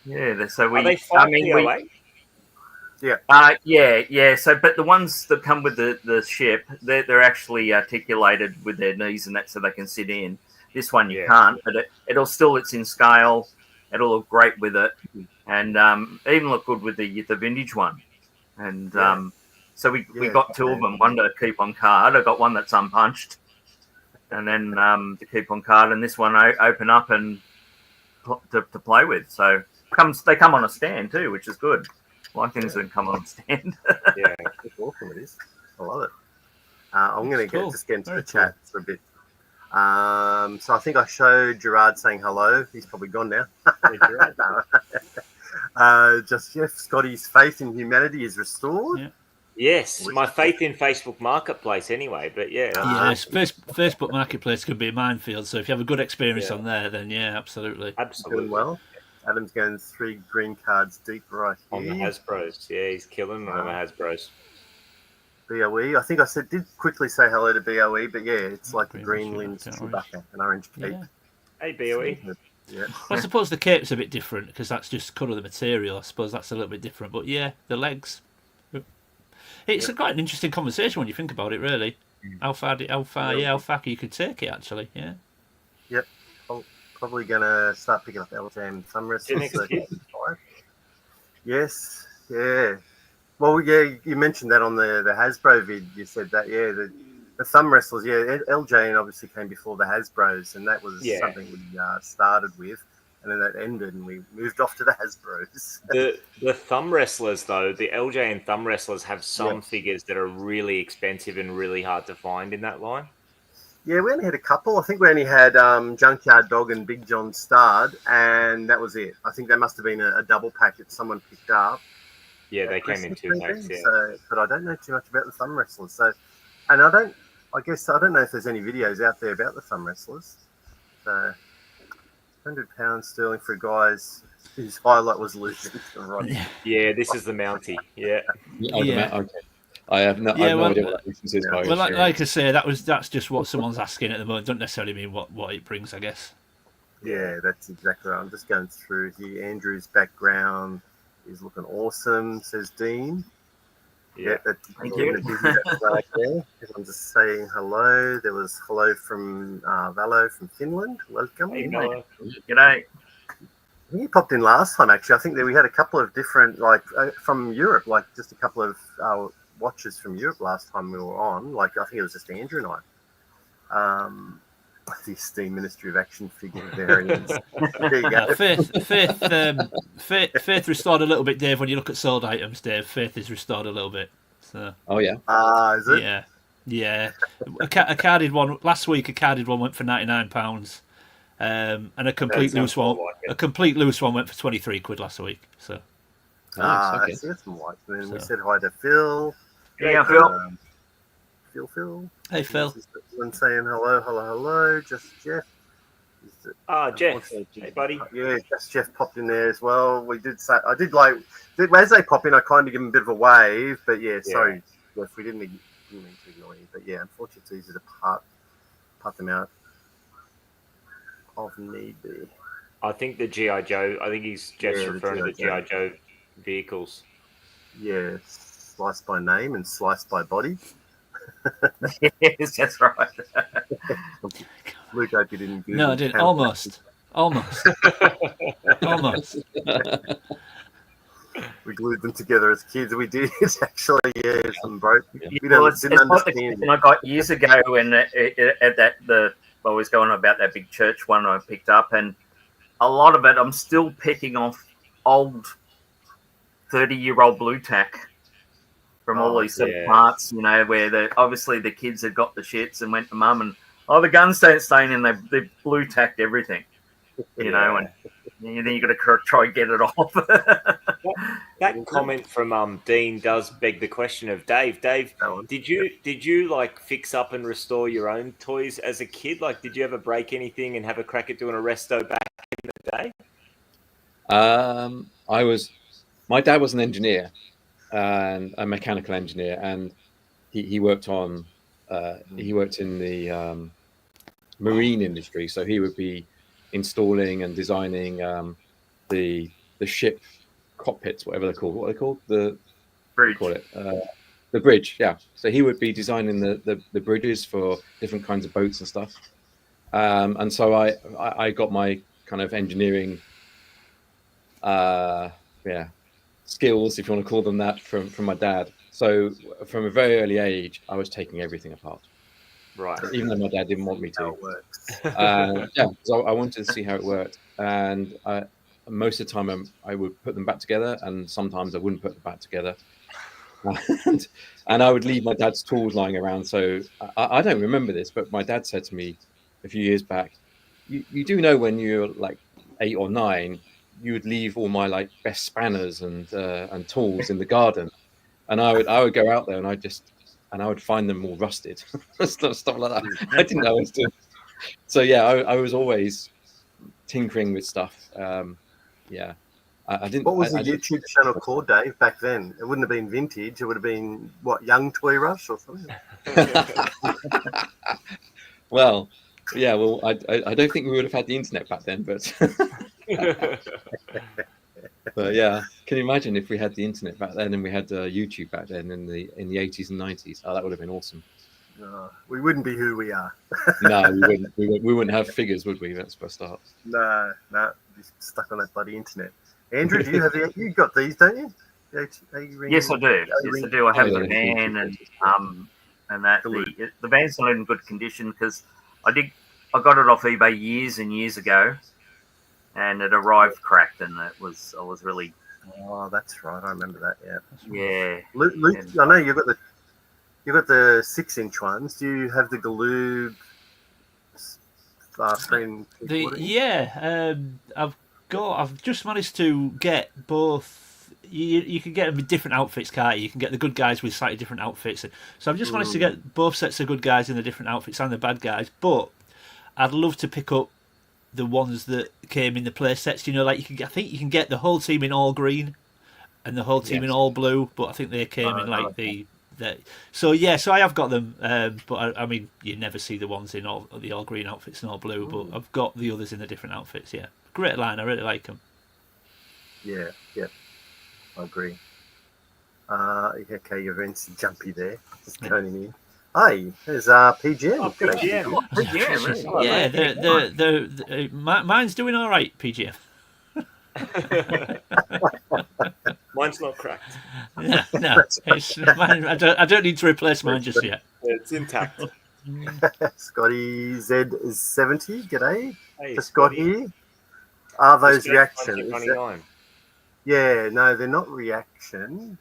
Yeah, so are they POA? Yeah. So, but the ones that come with the ship, they're actually articulated with their knees and that, so they can sit in. This one you can't, but it's in scale. It'll look great with it, and even look good with the vintage one. And so we got two of them. One to keep on card. I got one that's unpunched, and then to keep on card, and this one I open up and to play with. So. They come on a stand too, which is good. I like things that come on a stand. Yeah, it's awesome. It is. I love it. I'm going to just get into the chat for a bit. So I think I showed Gerard saying hello. He's probably gone now. Just Scotty's faith in humanity is restored. Yeah. Yes, my faith in Facebook Marketplace anyway, but yes, Facebook Marketplace could be a minefield. So if you have a good experience on there, then absolutely. Doing well. Adam's going 3 green cards deep right here. On the Hasbros. Yeah, he's killing on the Hasbros. BOE. I think I did quickly say hello to BOE, but it's like a green limbs Chewbacca, an orange cape. Yeah. Hey, BOE. Yeah. I suppose the cape's a bit different because that's just colour of the material. I suppose that's a little bit different. But yeah, the legs. It's quite an interesting conversation when you think about it, really. How far you could take it, actually. Yeah. Yep. I'm probably going to start picking up LJM thumb wrestlers. next year. Yes. Yeah. Well, yeah, you mentioned that on the Hasbro vid. You said that, yeah, the thumb wrestlers, yeah, LJN obviously came before the Hasbros, and that was something we started with, and then that ended, and we moved off to the Hasbros. The thumb wrestlers, though, the LJ and thumb wrestlers have some figures that are really expensive and really hard to find in that line. Yeah, we only had a couple. I think we only had Junkyard Dog and Big John Stard, and that was it. I think that must have been a double pack that someone picked up. Yeah, they came in 2 packs. Yeah. So, but I don't know too much about the thumb wrestlers. So, and I don't know if there's any videos out there about the thumb wrestlers. So, £100 sterling for guys whose highlight was losing to Roddy. Yeah, this is the Mountie. Yeah. Okay. I have no idea what that is. Well, like I say, that's just what someone's asking at the moment. Don't necessarily mean what it brings, I guess. Yeah, that's exactly right. I'm just going through here. Andrew's background is looking awesome, says Dean. Yeah, thank you. Right there. Everyone's just saying hello. There was hello from Valo from Finland. Welcome. Hey, Valo. G'day. He popped in last time, actually. I think that we had a couple of different, from Europe, like just a couple of watches from Europe last time we were on. Like, I think it was just Andrew and I. The Steam Ministry of Action figure variants. There you go. Faith restored a little bit, Dave. When you look at sold items, Dave, Faith is restored a little bit. So. Oh yeah. Is it? Yeah. A carded one last week. A carded one went for £99, and a complete loose one. A complete loose one went for £23 last week. So. Okay. So that's some whites. And then we said hi to Phil. Yeah, Phil. Phil. Hey, Phil. And saying hello. Just Jeff. Jeff. Hey, buddy. Yeah, just Jeff popped in there as well. We did say, as they pop in, I kind of give them a bit of a wave, but sorry, Jeff, we didn't mean to ignore you. But yeah, unfortunately, it's easy to part them out of need be. I think the G.I. Joe, Jeff's referring to the G.I. Joe vehicles. Yeah, sliced by name and sliced by body. Yes, that's right. Luke, I hope you didn't. No, I didn't. Almost. We glued them together as kids. We did actually. Yeah, some broke. I got years ago when I was going about that big church one I picked up, and a lot of it I'm still picking off old 30-year-old blue tack. From all these parts, where obviously the kids had got the shits and went to mum and the guns don't stain and they blue tacked everything, and then you got to try and get it off. That comment from Dean does beg the question of Dave. Dave, did you like fix up and restore your own toys as a kid? Like, did you ever break anything and have a crack at doing a resto back in the day? My dad was an engineer. And a mechanical engineer, and he worked on he worked in the marine industry, so he would be installing and designing the ship cockpits, whatever they're called. What are they called? The bridge. Call it the bridge. Yeah. So he would be designing the bridges for different kinds of boats and stuff. And so I got my kind of engineering skills, if you want to call them that, from my dad. So from a very early age, I was taking everything apart. Right. Even though my dad didn't want me to. So I wanted to see how it worked. And most of the time I would put them back together, and sometimes I wouldn't put them back together. And I would leave my dad's tools lying around. So I don't remember this, but my dad said to me a few years back, you do know when you're like 8 or 9, you would leave all my like best spanners and tools in the garden, and I would go out there and I would find them all rusted, stuff like that. I didn't know what I was doing. So yeah, I was always tinkering with stuff. I didn't. What was the YouTube channel called, Dave, back then? It wouldn't have been Vintage. It would have been what, Young Toy Rush or something. Well, Yeah, well, I don't think we would have had the internet back then, but but yeah, can you imagine if we had the internet back then and we had YouTube back then in the 80s and 90s? Oh, that would have been awesome. No, we wouldn't be who we are. No, we wouldn't. We wouldn't have figures, would we? That's for a start. No, be stuck on that bloody internet. Andrew, do you have you got these, don't you? Yes, I do. Yes, I do. I have the van and that the van's not in good condition because I got it off eBay years and years ago, and it arrived cracked, and I was really. Oh, that's right. I remember that. Yeah. Yeah. Luke, I know you've got the 6-inch ones. Do you have the Galoob screen? I've just managed to get both. You can get them with different outfits, can't you? You can get the good guys with slightly different outfits. So I've just managed to get both sets of good guys in the different outfits and the bad guys. But I'd love to pick up the ones that came in the play sets. You know, like I think you can get the whole team in all green and the whole team in all blue. But I think they came in like So I have got them. But I mean, you never see the ones in all the all green outfits and all blue. But I've got the others in the different outfits. Yeah, great line. I really like them. Yeah. I agree. Okay, your event's jumpy there. Just going in. Hey, there's PGM. Oh, PGM. Yeah, mine's doing all right, PGM. Mine's not cracked. No, it's mine, I don't need to replace mine just yet. It's intact. Scotty Z70, g'day. Hey, For Scott here. Are those reactions? Yeah, no, they're not reaction.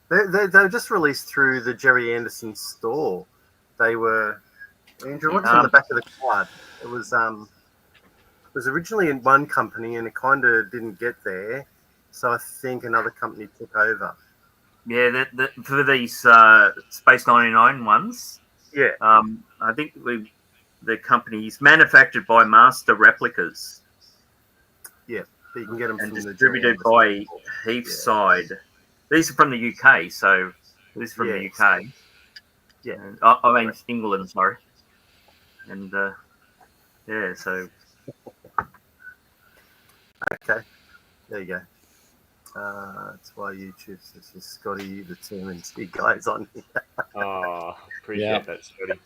They were just released through the Jerry Anderson store. They were, Andrew, what's on the back of the card? It was originally in one company and it kind of didn't get there. So I think another company took over. Yeah, for these Space 99 ones. Yeah. I think the company's manufactured by Master Replicas. Yeah. You can get them and from distributed by Heathside. These are from the UK, so this is from the UK. Yeah, I mean England, sorry. And so okay, there you go. That's why YouTube says Scotty, the team, and big guys on here. Oh, appreciate that, Scotty.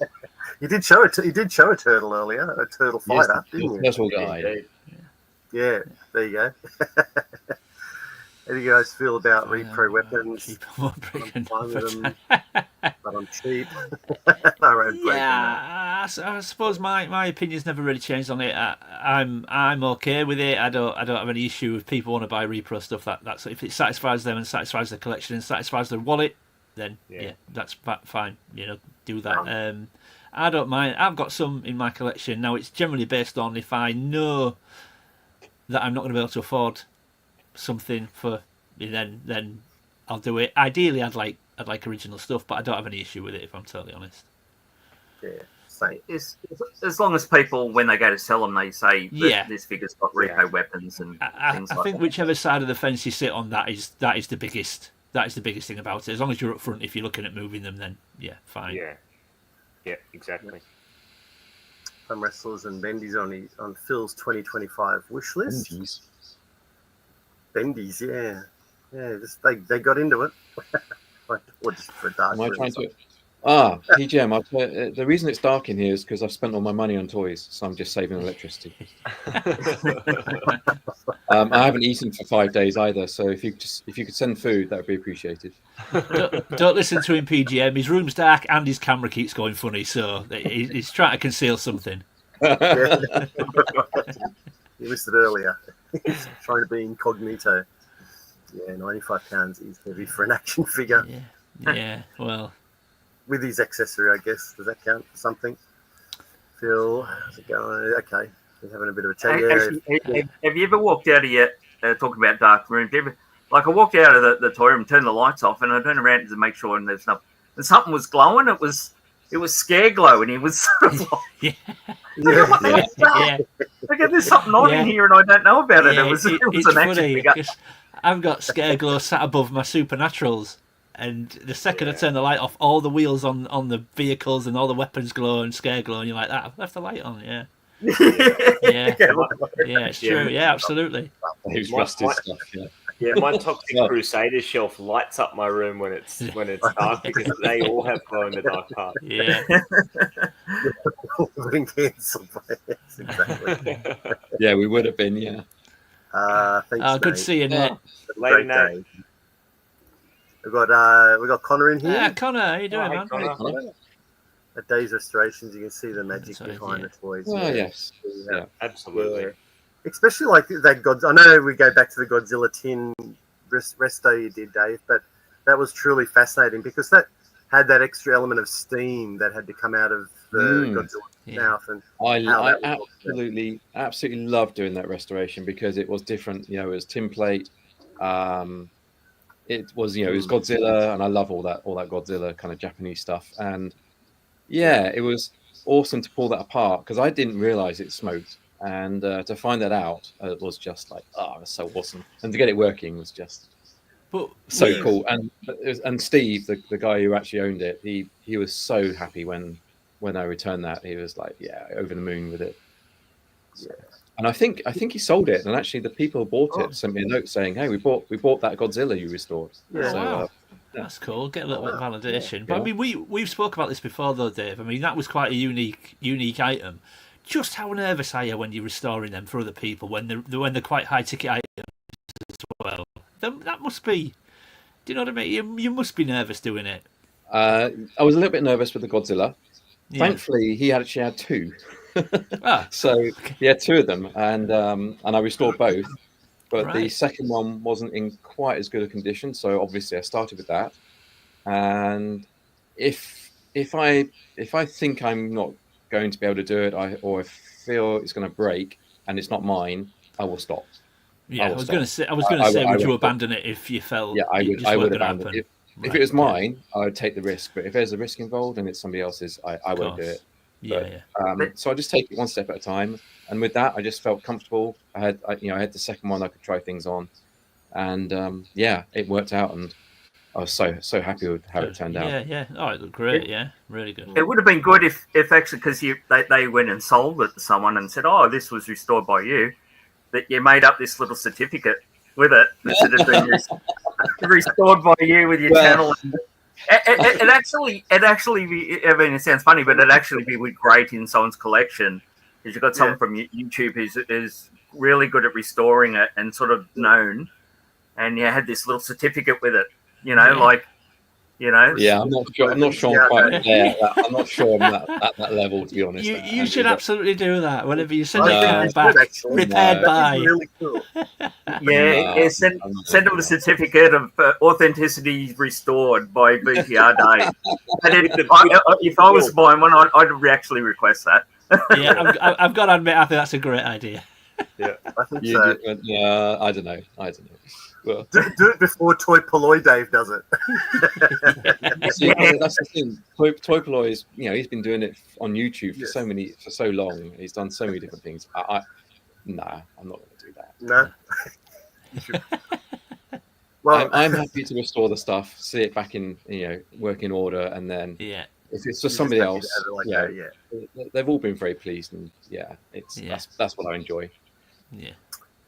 You did show it. You did show a turtle earlier, a turtle fighter, didn't you? Turtle guy. Yeah, there you go. How do you guys feel about repro weapons? I'm fine with them, but I'm cheap. I suppose my opinion's never really changed on it. I'm okay with it. I don't have any issue if people want to buy repro stuff. That's if it satisfies them and satisfies their collection and satisfies their wallet, then yeah that's fine. You know, do that. I don't mind. I've got some in my collection now. It's generally based on if I know that I'm not going to be able to afford something for then I'll do it. Ideally, I'd like original stuff, but I don't have any issue with it if I'm totally honest. Yeah, same. As long as people, when they go to sell them, they say this figure's got repo weapons and things like that. I think whichever side of the fence you sit on, that is the biggest thing about it. As long as you're up front, if you're looking at moving them, then fine. Yeah, exactly. Some wrestlers and Bendy's on Phil's 2025 wish list. Bendy's, yeah. Just they got into it. Or just for a dark. Am I trying to? PGM. The reason it's dark in here is because I've spent all my money on toys, so I'm just saving electricity. I haven't eaten for 5 days either, so if you could send food, that would be appreciated. Don't listen to him, PGM. His room's dark and his camera keeps going funny, so he's trying to conceal something. You missed it earlier. He's trying to be incognito. Yeah, 95 pounds is heavy for an action figure. Yeah, well. With his accessory, I guess. Does that count for something? Phil, how's it going? Okay, we're having a bit of a chat. Actually, have you ever walked out of your, talking about dark rooms, I walked out of the toy room, turned the lights off, and I turned around to make sure and there's nothing. And something was glowing. It was scare glow, and he was sort of like, Like, there's something on in here, and I don't know about it. It was an action figure. I've got scare glow sat above my supernaturals, And the second I turn the light off, all the wheels on the vehicles and all the weapons glow and scare glow, and you're like, "I've left the light on." Yeah, yeah, it's true. Yeah, absolutely. Who's My- rusted my- stuff? Yeah. Yeah, my Toxic Yeah. Crusader shelf lights up my room when it's dark because they all have glow in the dark parts. Yeah, Been cancelled. Yes, exactly. Yeah, we would have been. Yeah. Thanks, good Nate. seeing Yeah. you. Later, Great Nate. day. We got Connor in here. Yeah, Connor, how you doing, Hey, man? Connor. At Days Restorations, you can see the magic Sorry, behind yeah. the toys. Oh yes. Yeah. Absolutely. Yeah. Especially like that I know we go back to the Godzilla tin resto you did, Dave, but that was truly fascinating because that had that extra element of steam that had to come out of the Godzilla's mouth. And I that was absolutely loved doing that restoration because it was different. You know, it was tin plate. It was, it was Godzilla, and I love all that Godzilla kind of Japanese stuff. And yeah, it was awesome to pull that apart because I didn't realize it smoked, and to find that out was just like, it was so awesome, and to get it working was just so cool. And Steve, the guy who actually owned it, he was so happy when I returned that. He was like, over the moon with it. So, and I think he sold it, and actually the people who bought it sent me a note saying, "Hey, we bought that Godzilla you restored." Yeah. So, Wow. That's cool. Get a little bit of validation. But I mean, we've spoke about this before, though, Dave. I mean, that was quite a unique item. Just how nervous are you when you're restoring them for other people when they're quite high ticket items as well? That must be. Do you know what I mean? You must be nervous doing it. I was a little bit nervous with the Godzilla. Yeah. Thankfully, he actually had two. Ah. So he had two of them, and I restored both. But the Right. second one wasn't in quite as good a condition, so obviously I started with that. And if I think I'm not going to be able to do it, or I feel it's going to break and it's not mine, I will stop. Yeah, I was going to say, would you abandon it if you felt? Yeah, I would. just I weren't would gonna abandon happen? it. If Right, it was okay. mine, I would take the risk. But if there's a risk involved and it's somebody else's, I won't do it. Yeah, So I just take it one step at a time. And with that, I just felt comfortable. I had the second one I could try things on, and it worked out. And I was so happy with how it turned out. Yeah. Oh, it looked great. Yeah, really good. It would have been good if actually, because they went and sold it to someone and said, "Oh, this was restored by you," that you made up this little certificate with it that it had been restored by you with your channel. It actually, I mean, it sounds funny, but it'd actually be great in someone's collection because you've got someone from YouTube who's really good at restoring it and sort of known, and you had this little certificate with it, Yeah, I'm not sure. I'm quite there. I'm not sure I'm at that level, to be honest. You should absolutely do that whenever you send a card back. Repaired That'd by. be really cool. Send them a certificate of authenticity restored by VPR Day. And if I was buying one, I'd actually request that. Yeah, I've got to admit, I think that's a great idea. Yeah, I think so. I don't know. Well, do it before Toy Polloi Dave does it. see, that's the thing. Toy Polloi is, he's been doing it on YouTube for so long. He's done so many different things. I'm not going to do that. No. Well, I'm happy to restore the stuff, see it back in, working order, and then if it's just somebody else, they've all been very pleased, and that's what I enjoy.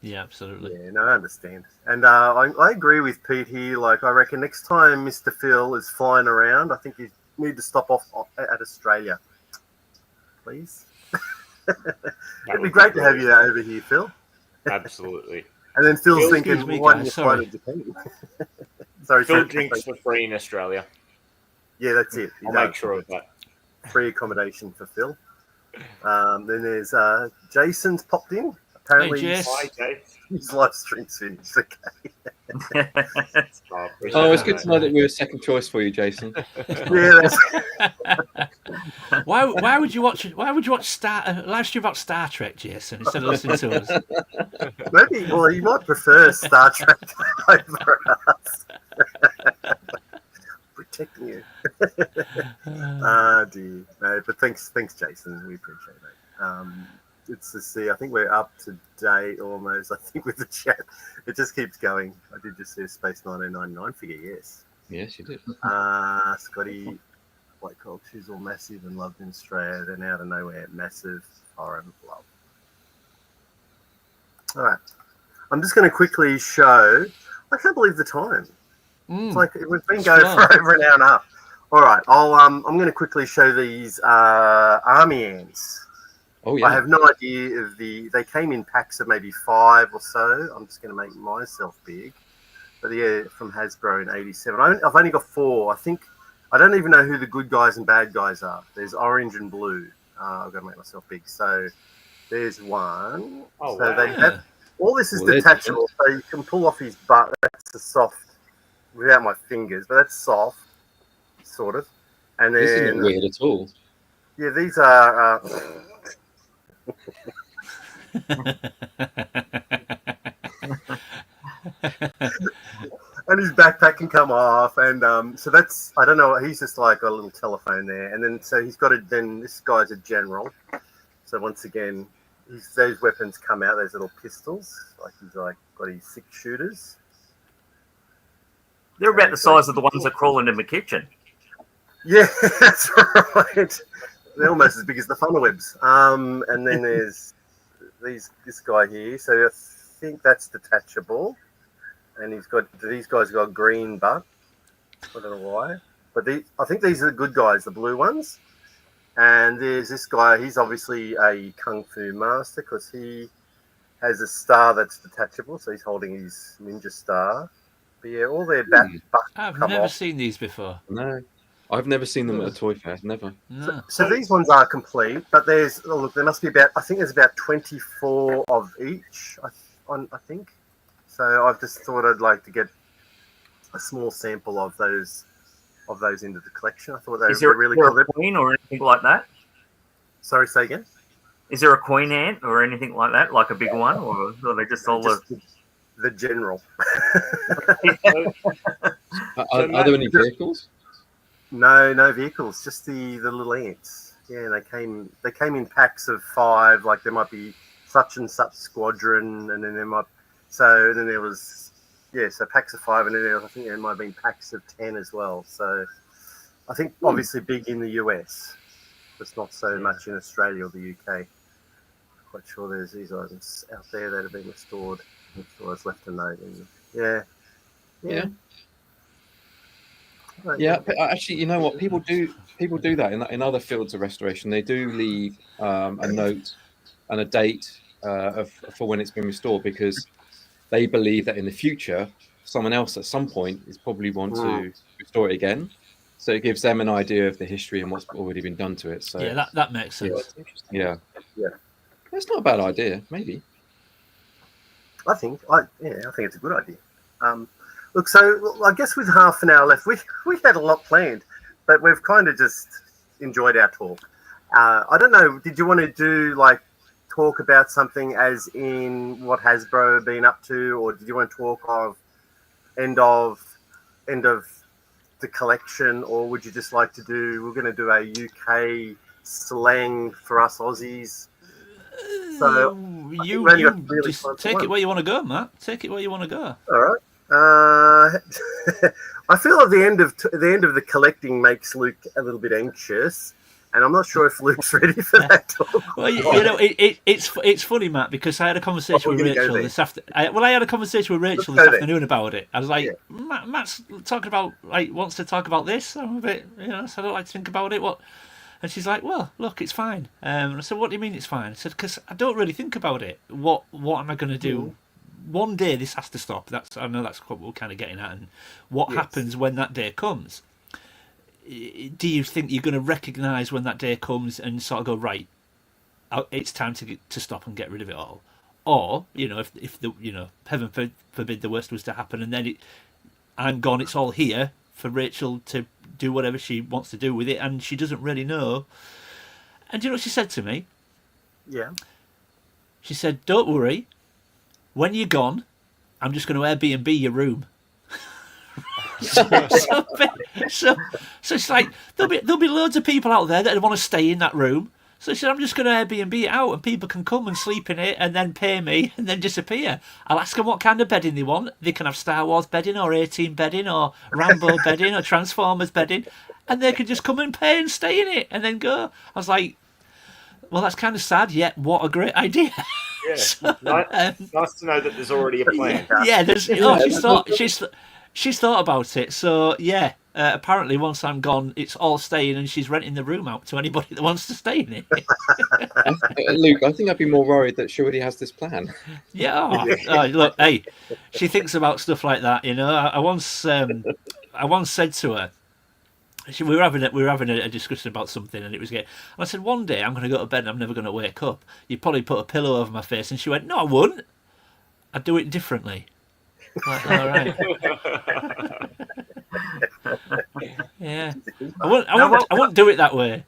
Yeah, absolutely. Yeah, no, I understand. And I agree with Pete here. Like, I reckon next time Mr. Phil is flying around, I think you need to stop off at Australia. Please. It'd be great to have you over here, Phil. Absolutely. And then Phil's Excuse thinking, me, why guys, didn't you fly to Japan? Sorry, Phil drinks for free in Australia. Yeah, that's it. I'll make sure of that. Free accommodation for Phil. Then there's Jason's popped in. Apparently, Hey, Jace. Hi, Jay. his live stream's finished. Okay. It's good to know that we're a second choice for you, Jason. Yeah, that's Why would you watch live stream about Star Trek, Jason, instead of listening to us? maybe. Well, you might prefer Star Trek over us. Protecting you. Dear. No, but thanks, Jason. We appreciate that. It's to see. I think we're up to date almost. I think with the chat, it just keeps going. I did just see a Space 1999 figure. Yes. Yes, you did. Scotty, White Cultures, all massive and loved in Australia. Then out of nowhere, massive foreign love. All right. I'm just going to quickly show. I can't believe the time. It's like we've been going for over an hour and a half. All right. I'm going to quickly show these army ants. Oh yeah. I have no idea of they came in packs of maybe 5 or so. I'm just going to make myself big. But yeah, from Hasbro in '87. I've only got 4. I don't even know who the good guys and bad guys are. There's orange and blue. I've got to make myself big. So there's one. Oh, so wow. they have all this is Well, detachable, so you can pull off his butt. That's a soft, without my fingers, but that's soft, sort of. And then This isn't weird at all. yeah, these are. And his backpack can come off, and so that's I don't know. He's just like got a little telephone there, and then so he's got a. Then this guy's a general. So once again, those weapons come out. Those little pistols, like he's like got his 6 shooters. They're about the size of the ones that crawl into my kitchen. Yeah, that's right. They're almost as big as the funnel webs. And then there's this guy here. So I think that's detachable. And these guys got green butt. I don't know why. But I think these are the good guys, the blue ones. And there's this guy. He's obviously a kung fu master because he has a star that's detachable. So he's holding his ninja star. But yeah, all their butt I've come never off. seen these before. No, I've never seen them at a toy fair. Never. No. So these ones are complete, but there must be I think there's about 24 of each, I think. So I've just thought I'd like to get a small sample of those into the collection. I thought they were really is there cool. a queen or anything like that? Sorry, say again? Is there a queen ant or anything like that, like a big one, or are they just all The general. Are there any vehicles? No vehicles, just the little ants. Yeah, they came in packs of 5. Like there might be such and such squadron, and then there was so packs of 5, and then I think there might have been packs of 10 as well. So I think obviously big in the US, but not so much in Australia or the UK. Quite sure there's these items out there that have been restored. I'm sure I was left a note. Yeah. Yeah, but actually, you know what? People do that in other fields of restoration. They do leave a note and a date for when it's been restored because they believe that in the future, someone else at some point is probably want to restore it again. So it gives them an idea of the history and what's already been done to it. So Yeah, that makes sense. Yeah, it's not a bad idea. Maybe. I think it's a good idea. Look, so I guess with half an hour left, we had a lot planned, but we've kind of just enjoyed our talk. I don't know. Did you want to talk about something as in what Hasbro have been up to, or did you want to talk of end of the collection, or would you just like to do? We're going to do a UK slang for us Aussies. So you just take it where you want to go, Matt. Take it where you want to go. All right. I feel like the end of the collecting makes Luke a little bit anxious, and I'm not sure if Luke's ready for that talk. Well, you know, it's funny, Matt, because I had a conversation with Rachel this afternoon. I had a conversation with Rachel this afternoon about it. I was like, Matt's talking about wants to talk about this. I'm a bit, so I don't like to think about it. What? And she's like, well, look, it's fine. And I said, what do you mean it's fine? I said, because I don't really think about it. What am I going to do? One day this has to stop. I know that's what we're kind of getting at. And what happens when that day comes? Do you think you're going to recognise when that day comes and sort of go, right, it's time to stop and get rid of it all? Or, if the heaven forbid the worst was to happen and then I'm gone, it's all here for Rachel to do whatever she wants to do with it, and she doesn't really know. And do you know what she said to me? Yeah. She said, don't worry, when you're gone, I'm just going to Airbnb your room. so it's like there'll be loads of people out there that want to stay in that room. So she said, I'm just going to Airbnb it out and people can come and sleep in it and then pay me and then disappear. I'll ask them what kind of bedding they want. They can have Star Wars bedding or A-Team bedding or Rambo bedding or Transformers bedding. And they can just come and pay and stay in it and then go. I was like, well, that's kind of sad, yet what a great idea. Yeah, So, nice to know that there's already a plan. yeah, she's thought about it. So yeah, apparently once I'm gone, it's all staying, and she's renting the room out to anybody that wants to stay in it. Luke, I think I'd be more worried that she already has this plan. Yeah, look, hey, she thinks about stuff like that. You know, I once said to her. We were having a discussion about something, and it was getting. And I said, one day I'm going to go to bed and I'm never going to wake up. You'd probably put a pillow over my face, and she went, "No, I wouldn't. I'd do it differently." Like, all right. Yeah, I wouldn't do it that way.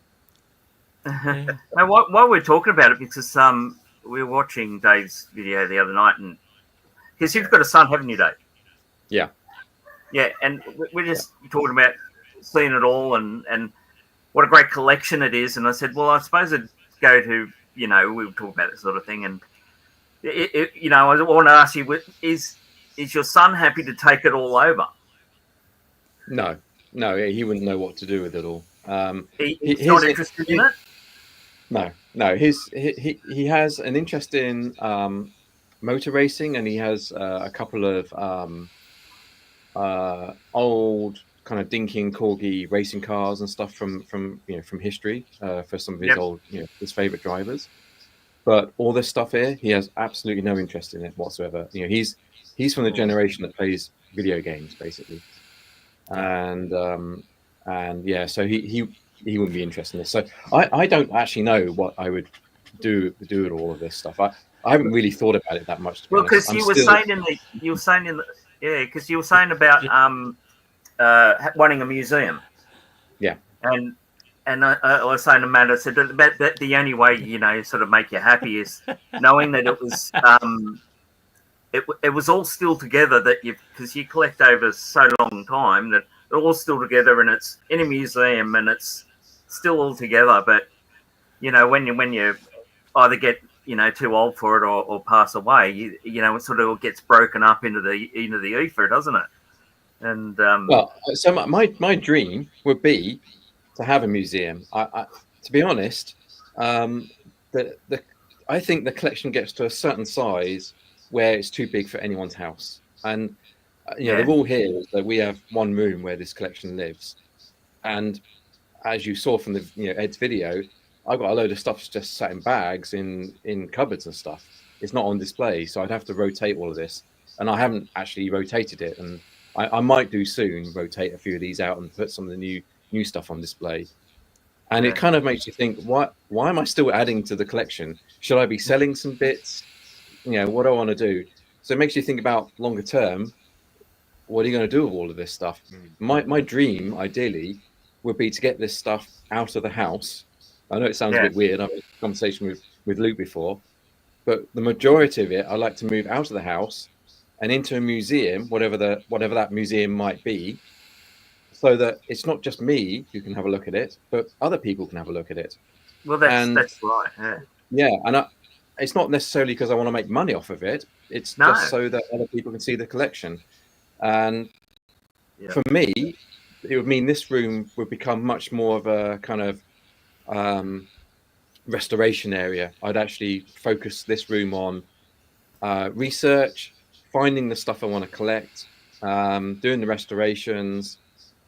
Yeah. Now, while we're talking about it, because we were watching Dave's video the other night, and because you've got a son, haven't you, Dave? Yeah. Yeah, and we're just talking about seeing it all and what a great collection it is. And I said, well, I suppose I'd go to, we were talking about this sort of thing. And, I want to ask you, is your son happy to take it all over? No, he wouldn't know what to do with it all. He's not interested in it? No. He has an interest in motor racing, and he has a couple of old kind of dinky and corgi racing cars and stuff from history for some of his old his favorite drivers. But all this stuff here, he has absolutely no interest in it whatsoever. He's from the generation that plays video games basically, and so he wouldn't be interested in this. So I don't actually know what I would do with all of this stuff. I haven't really thought about it that much. Well, because you were saying about wanting a museum. Yeah. And I was saying to Matt, I said that the only way, sort of make you happy is knowing that it was it was all still together, because you collect over so long time that it all still together, and it's in a museum and it's still all together. But when you either get too old for it or pass away, it sort of gets broken up into the ether, doesn't it? And so my dream would be to have a museum. I to be honest, I think the collection gets to a certain size where it's too big for anyone's house. And the rule here is that we have one room where this collection lives. And as you saw from the Ed's video, I've got a load of stuff just sat in bags in cupboards and stuff. It's not on display, so I'd have to rotate all of this. And I haven't actually rotated it, and I might do soon, rotate a few of these out and put some of the new stuff on display. And it kind of makes you think, why am I still adding to the collection? Should I be selling some bits? What do I want to do? So it makes you think about longer term. What are you going to do with all of this stuff? My dream, ideally, would be to get this stuff out of the house. I know it sounds a bit weird. I've had a conversation with Luke before, but the majority of it, I like to move out of the house and into a museum, whatever that museum might be, so that it's not just me who can have a look at it, but other people can have a look at it. Well, that's right. Yeah, and it's not necessarily because I want to make money off of it. It's just so that other people can see the collection. And for me, it would mean this room would become much more of a kind of restoration area. I'd actually focus this room on research, finding the stuff I want to collect, doing the restorations,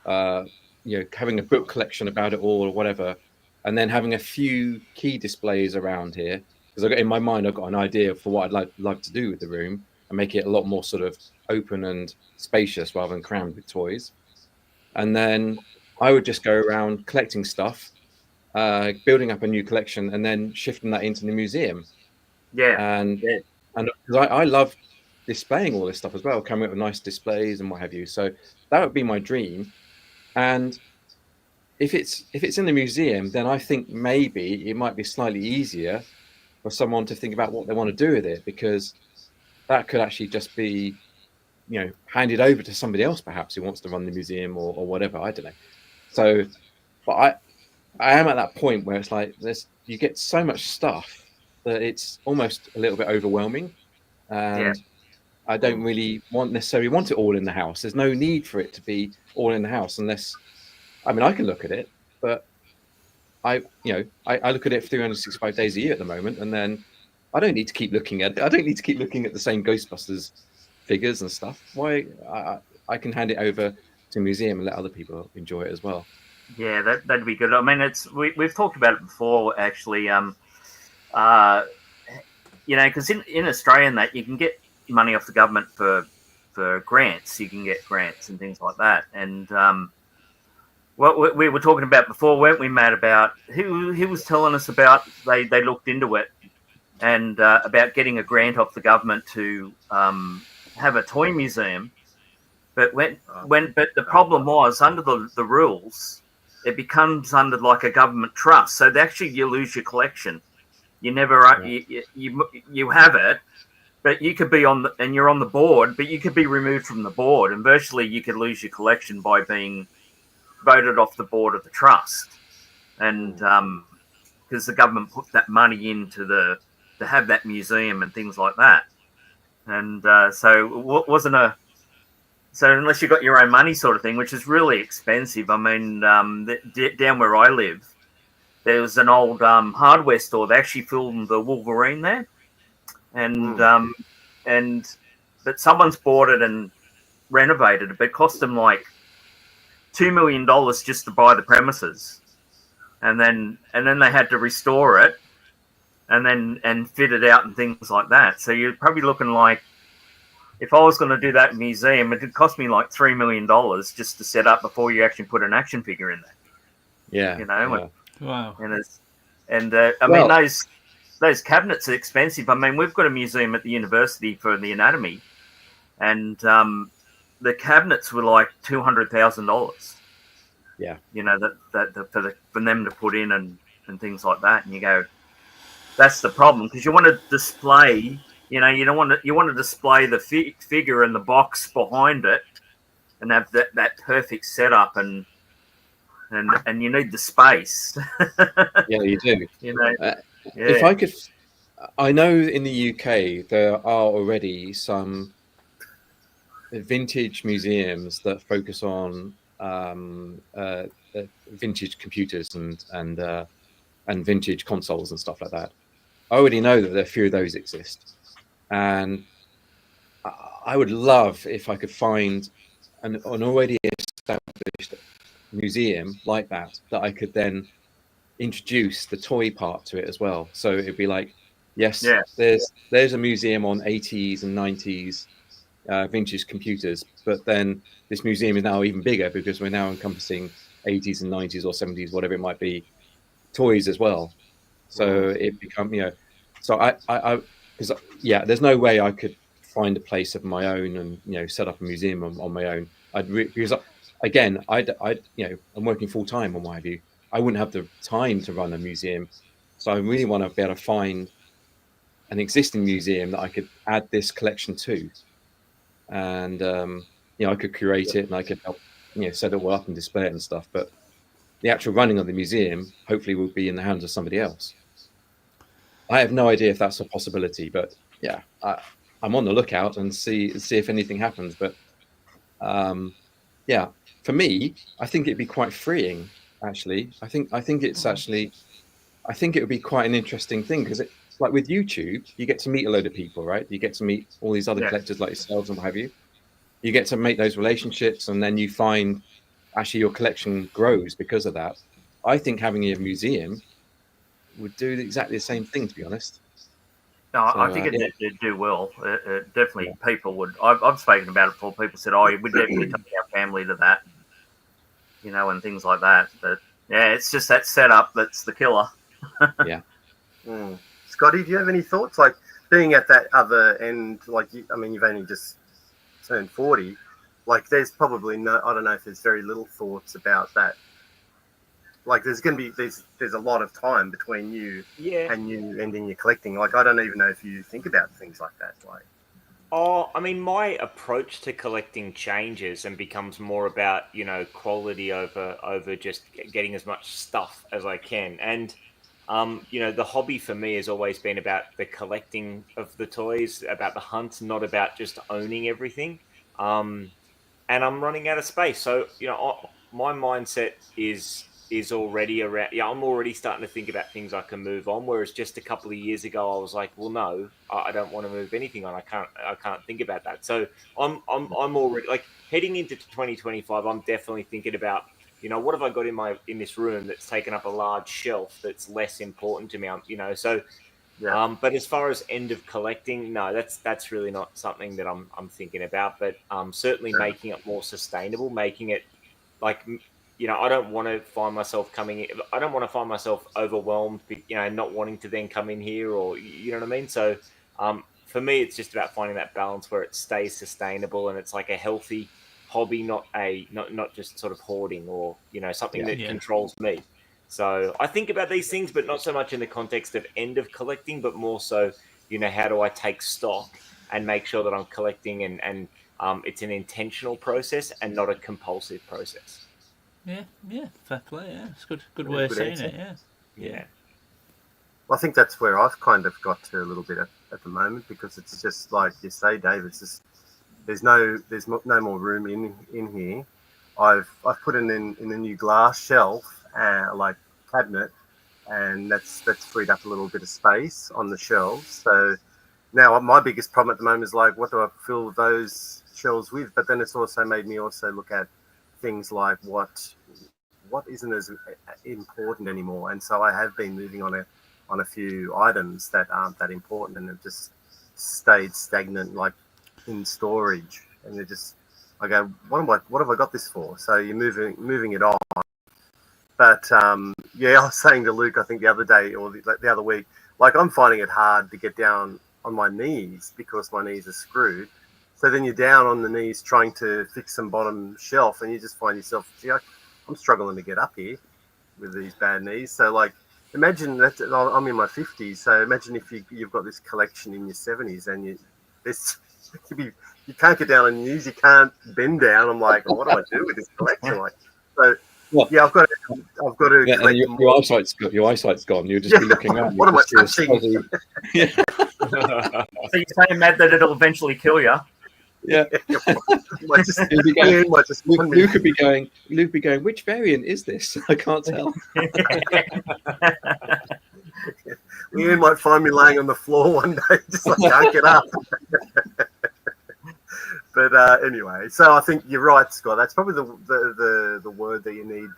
having a book collection about it all or whatever, and then having a few key displays around here, because in my mind I've got an idea for what I'd like to do with the room and make it a lot more sort of open and spacious rather than crammed with toys. And then I would just go around collecting stuff, building up a new collection, and then shifting that into the museum. And I love displaying all this stuff as well, coming up with nice displays and what have you. So that would be my dream. And if it's in the museum, then I think maybe it might be slightly easier for someone to think about what they want to do with it, because that could actually just be handed over to somebody else perhaps who wants to run the museum or whatever. I don't know. So but I am at that point where it's like you get so much stuff that it's almost a little bit overwhelming, and I don't really necessarily want it all in the house. There's no need for it to be all in the house unless, I mean, I can look at it, but I look at it 365 days a year at the moment, and then I don't need to keep looking at it. I don't need to keep looking at the same Ghostbusters figures and stuff. Why I can hand it over to a museum and let other people enjoy it as well. Yeah, that'd be good. I mean, we've talked about it before, actually. Because in Australia, and that you can get money off the government for grants. You can get grants and things like that. And what we were talking about before, weren't we, Matt? About who was telling us about they looked into it and about getting a grant off the government to have a toy museum. But but the problem was under the rules, it becomes under like a government trust. So you lose your collection. You never you have it, but you could be you're on the board, but you could be removed from the board, and virtually you could lose your collection by being voted off the board of the trust. And because the government put that money into to have that museum and things like that. And so it wasn't so unless you got your own money sort of thing, which is really expensive. I mean, down where I live, there was an old hardware store. They actually filmed the Wolverine there, and but someone's bought it and renovated it. But it cost them like $2 million just to buy the premises, and then they had to restore it, and fit it out and things like that. So you're probably looking like, if I was going to do that museum, it would cost me like $3 million just to set up before you actually put an action figure in there. Yeah, Yeah. Wow. I mean, those cabinets are expensive. I mean, we've got a museum at the university for the anatomy, and the cabinets were like $200,000. Yeah, for them to put in and things like that. And you go, that's the problem, because you want to display. You want to display the figure and the box behind it, and have that perfect setup, and you need the space. yeah, you do. If I could, I know in the UK there are already some vintage museums that focus on vintage computers and vintage consoles and stuff like that. I already know that a few of those exist, and I would love if I could find an already established museum like that I could then introduce the toy part to it as well. So it'd be like, yes, there's a museum on 80s and 90s vintage computers, but then this museum is now even bigger because we're now encompassing 80s and 90s or 70s, whatever it might be, toys as well. So it become, so I because there's no way I could find a place of my own and set up a museum on my own. Because again, I'm working full time on my view. I wouldn't have the time to run a museum, so I really want to be able to find an existing museum that I could add this collection to, and I could curate it and I could help set it all up and display it and stuff. But the actual running of the museum hopefully will be in the hands of somebody else. I have no idea if that's a possibility, but I'm on the lookout and see if anything happens. But for me, I think it'd be quite freeing. Actually, I think it would be quite an interesting thing, because it's like with YouTube, you get to meet a load of people, right? You get to meet all these other collectors like yourselves and what have you. You get to make those relationships, and then you find actually your collection grows because of that. I think having a museum would do exactly the same thing, to be honest. No, I think it'd do well. Definitely, people would. I've spoken about it before. People said, "Oh, we'd definitely take our family to that," and things like that. But it's just that setup that's the killer. Yeah. Scotty, do you have any thoughts? Like, being at that other end, like, you've only just turned 40. Like, there's probably I don't know if there's very little thoughts about that. Like, there's a lot of time between you and you ending your collecting. Like, I don't even know if you think about things like that. Like, Oh, I mean, my approach to collecting changes and becomes more about, quality over just getting as much stuff as I can. And the hobby for me has always been about the collecting of the toys, about the hunt, not about just owning everything. Um, and I'm running out of space. So my mindset is already around. Yeah, I'm already starting to think about things I can move on. Whereas just a couple of years ago, I was like, well, no, I don't want to move anything on. I can't think about that. So I'm already like heading into 2025. I'm definitely thinking about. What have I got in this room that's taken up a large shelf that's less important to me? So Yeah. but as far as end of collecting, no, that's really not something that I'm thinking about. But certainly Yeah. making it more sustainable, making it like I don't want to find myself I don't want to find myself overwhelmed, not wanting to then come in here, or you know what I mean. So for me, it's just about finding that balance where it stays sustainable and it's like a healthy hobby, not just sort of hoarding or something that Yeah. controls me. So I think about these things, but not so much in the context of end of collecting, but more so, how do I take stock and make sure that I'm collecting and it's an intentional process and not a compulsive process. Yeah, fair play. Yeah, it's good Yeah, way of good saying answer. it. Yeah. Yeah. Well, I think that's where I've kind of got to a little bit at the moment, because it's just like you say, Dave. It's just there's no more room in here. I've put in a new glass shelf, like cabinet, and that's freed up a little bit of space on the shelves. So now my biggest problem at the moment is like, what do I fill those shelves with? But then it's also made me also look at things like what isn't as important anymore. And so I have been moving on a few items that aren't that important, and have just stayed stagnant, like in storage. And they're just, I go, what have I got this for? So you're moving it on. But yeah, I was saying to Luke, I think the other day or the other week, like I'm finding it hard to get down on my knees because my knees are screwed. So then you're down on the knees trying to fix some bottom shelf, and you just find yourself, gee, I'm struggling to get up here with these bad knees. So like, imagine that I'm in my 50s. So imagine if you've got this collection in your 70s, and you can't get down on your knees, you can't bend down. I'm like, well, what do I do with this collection? Like, so Well, yeah, I've got to yeah, collect and more. your eyesight's gone. You'll just be looking around. What am I You just see a touching? fuzzy- So you're saying, Matt, that it'll eventually kill you? Yeah. Might just, He'll be going- yeah, might just Luke would be going. Which variant is this? I can't tell. You might find me laying on the floor one day, just like can't get up. But anyway, so I think you're right, Scott. That's probably the word that you need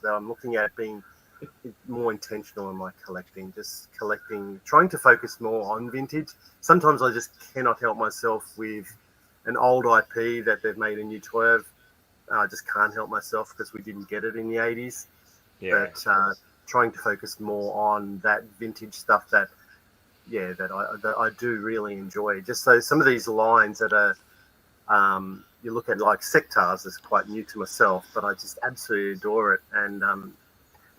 that I'm looking at, being more intentional in my collecting. Just collecting, trying to focus more on vintage. Sometimes I just cannot help myself with an old IP that they've made a new toy of. I just can't help myself because we didn't get it in the 80s. Yeah. But trying to focus more on that vintage stuff that I do really enjoy. Just so some of these lines that are, you look at, like Sectars is quite new to myself, but I just absolutely adore it. And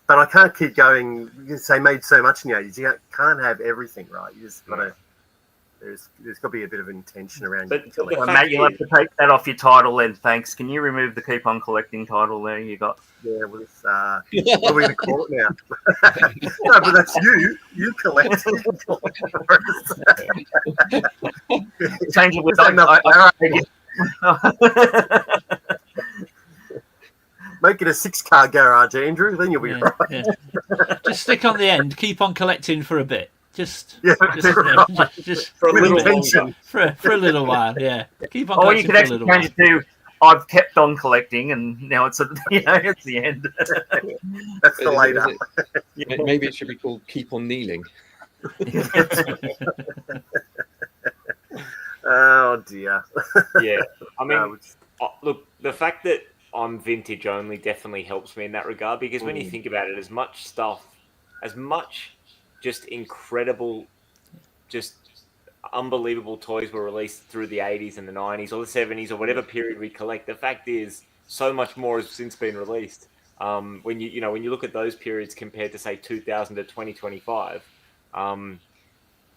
but I can't keep going. You can say made so much in the 80s. You can't have everything, right? You just got to. There's got to be a bit of intention around But it. the Well, fact Matt, you'll have is, to take that off your title then. Thanks. Can you remove the keep on collecting title there? You got Yeah, well, it's, what are we going to call it now? No, but that's you. You collect. change it with Don't know. I Make it a 6-car garage, Andrew. Then you'll be right. Yeah. Just stick on the end. Keep on collecting for a bit. Just Yeah, just for a with little intention. longer. for a little while. Yeah. Keep on Or you collecting could for a actually little change while. it to I've kept on collecting and now it's it's the end. That's the later. Maybe it should be called "Keep on Kneeling." Oh dear. Yeah. I mean, No, look, the fact that I'm vintage only definitely helps me in that regard, because when you think about it, as much just incredible, just unbelievable toys were released through the 80s and the 90s or the 70s or whatever period we collect, the fact is so much more has since been released. When you look at those periods compared to say 2000 to 2025,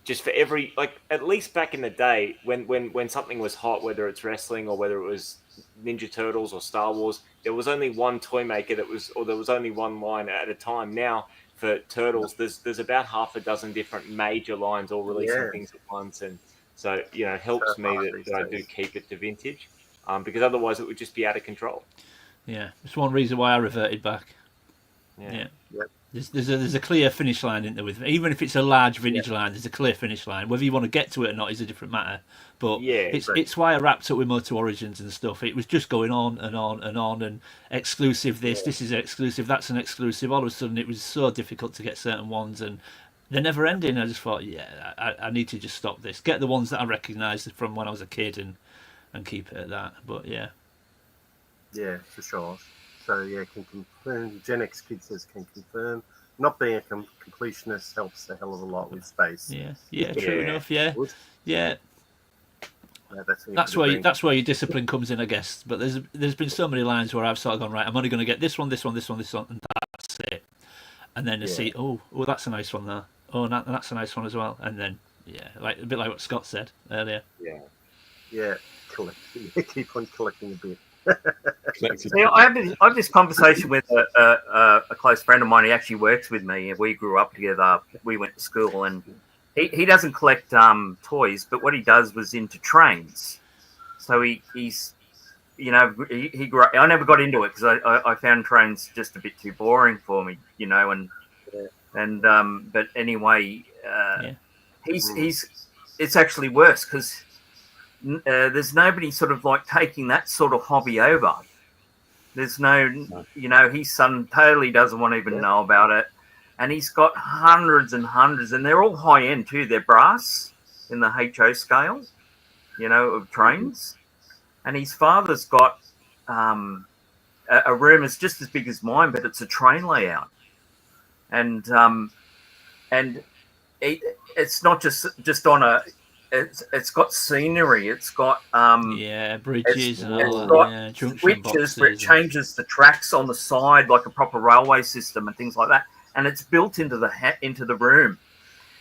just for every, like, at least back in the day when something was hot, whether it's wrestling or whether it was Ninja Turtles or Star Wars, there was only one toy maker there was only one line at a time. Now for Turtles, there's about half a dozen different major lines all releasing things at once, and so it helps me that I do keep it to vintage, because otherwise it would just be out of control. Yeah, it's one reason why I reverted back. Yeah. Yep. There's a clear finish line, isn't there? With even if it's a large vintage line, there's a clear finish line. Whether you want to get to it or not is a different matter. But it's why I wrapped up with Moto Origins and stuff. It was just going on and on and on, and exclusive this is an exclusive, that's an exclusive. All of a sudden, it was so difficult to get certain ones, and they're never ending. I just thought, I need to just stop this. Get the ones that I recognised from when I was a kid, and keep it at that. But yeah, for sure. So can confirm. Gen X Kid says can confirm. Not being a completionist helps a hell of a lot with space. Yeah, true enough. Yeah. That's where your discipline comes in, I guess. But there's been so many lines where I've sort of gone, right, I'm only going to get this one, and that's it. And then I see, oh, that's a nice one there. Oh, that's a nice one as well. And then like a bit like what Scott said earlier. Keep on collecting a bit. I have this conversation with a close friend of mine. He actually works with me. We grew up together. We went to school, and he doesn't collect toys, but what he does was into trains. So he's he grew up. I never got into it because I found trains just a bit too boring for me, but anyway, it's actually worse because there's nobody sort of like taking that sort of hobby over. There's no, his son totally doesn't want to even know about it. And he's got hundreds and hundreds, and they're all high end too. They're brass in the HO scale, of trains. And his father's got a room that's just as big as mine, but it's a train layout. And it's not just on a. It's got scenery. It's got bridges and all that. Junction switches where it changes the tracks on the side like a proper railway system and things like that. And it's built into the room.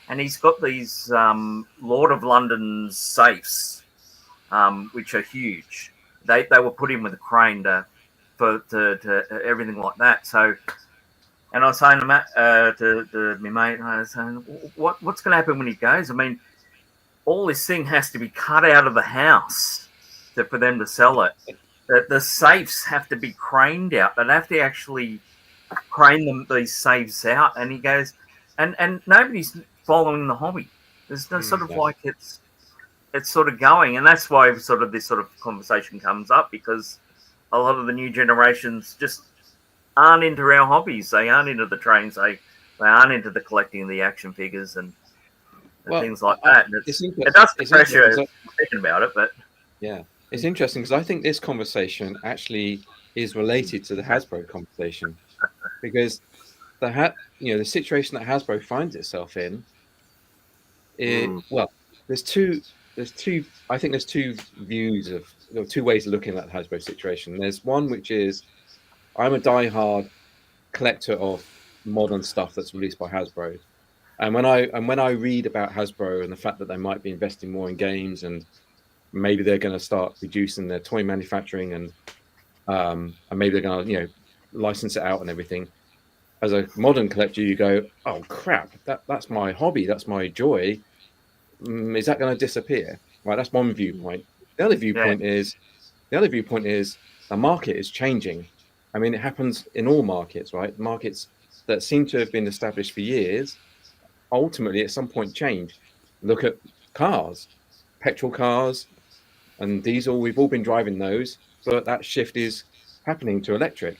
And he's got these Lord of London safes, which are huge. They were put in with a crane to everything like that. So, and I was saying to my mate, I was saying, what's going to happen when he goes? I mean, all this thing has to be cut out of the house for them to sell it. The safes have to be craned out. They have to actually crane these safes out. And he goes, and nobody's following the hobby. There's no sort of like it's sort of going, and that's why sort of this sort of conversation comes up, because a lot of the new generations just aren't into our hobbies. They aren't into the trains. They aren't into the collecting of the action figures and things like that. It does pressure thinking about it, but it's interesting because I think this conversation actually is related to the Hasbro conversation, because the situation that Hasbro finds itself in there's two views of two ways of looking at the Hasbro situation. There's one which is, I'm a diehard collector of modern stuff that's released by Hasbro. And when I read about Hasbro and the fact that they might be investing more in games and maybe they're going to start reducing their toy manufacturing and maybe they're going to license it out and everything, as a modern collector you go, oh crap, that's my hobby, that's my joy. Is that going to disappear? Right, that's one viewpoint. The other viewpoint is the market is changing. I mean, it happens in all markets, right? Markets that seem to have been established for years ultimately at some point change. Look at cars, petrol cars and diesel. We've all been driving those, but that shift is happening to electric,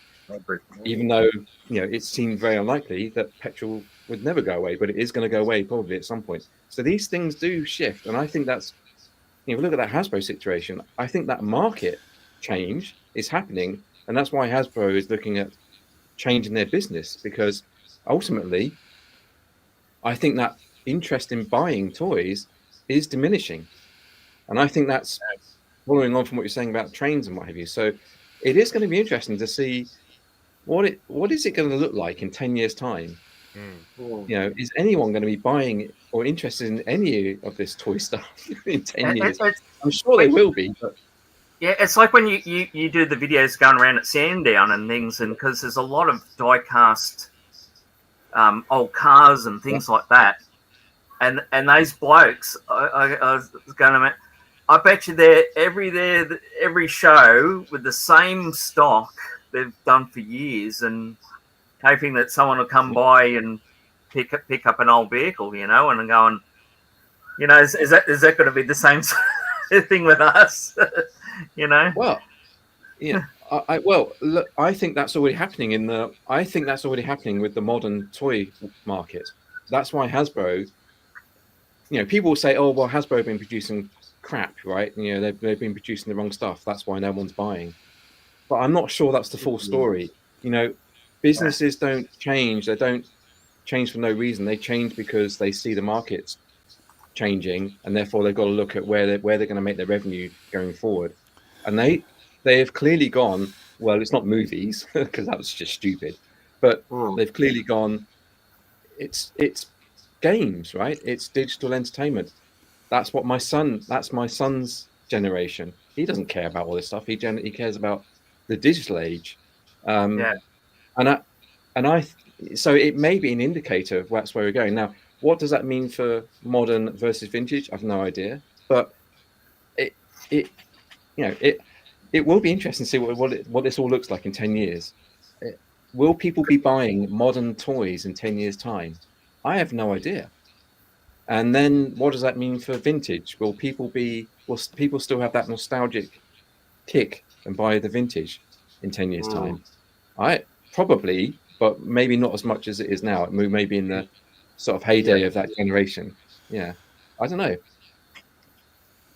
even though it seemed very unlikely that petrol would never go away, but it is going to go away probably at some point. So these things do shift, and I think that's, if you look at that Hasbro situation, I think that market change is happening, and that's why Hasbro is looking at changing their business, because ultimately I think that interest in buying toys is diminishing. And I think that's following on from what you're saying about trains and what have you. So it is going to be interesting to see what is it going to look like in 10 years' time Mm. You know, is anyone going to be buying or interested in any of this toy stuff in 10 years? I'm sure they will be, but yeah, it's like when you do the videos going around at Sandown and things, and because there's a lot of die-cast old cars and things like that, and those blokes, I was going to, I bet you they're every show with the same stock they've done for years, and hoping that someone will come by and pick up an old vehicle, you know, and going, you know, is that going to be the same thing with us, you know? well, yeah. Well, look, I think that's already happening with the modern toy market. That's why Hasbro, you know, people will say, oh, well, Hasbro have been producing crap, right? You know, they've been producing the wrong stuff. That's why no one's buying. But I'm not sure that's the full story. You know, businesses don't change. They don't change for no reason. They change because they see the markets changing, and therefore they've got to look at where they're going to make their revenue going forward. And they have clearly gone, well, it's not movies because that was just stupid, but they've clearly gone, it's games, right? It's digital entertainment. That's my son's generation. He doesn't care about all this stuff. He cares about the digital age. Yeah. And I so it may be an indicator of that's where we're going. Now, what does that mean for modern versus vintage? I've no idea. But it you know, it will be interesting to see what this all looks like in 10 years. Will people be buying modern toys in 10 years' time? I have no idea. And then what does that mean for vintage? Will people still have that nostalgic kick and buy the vintage in 10 years' time? Probably, but maybe not as much as it is now. Maybe in the sort of heyday of that generation. Yeah. I don't know.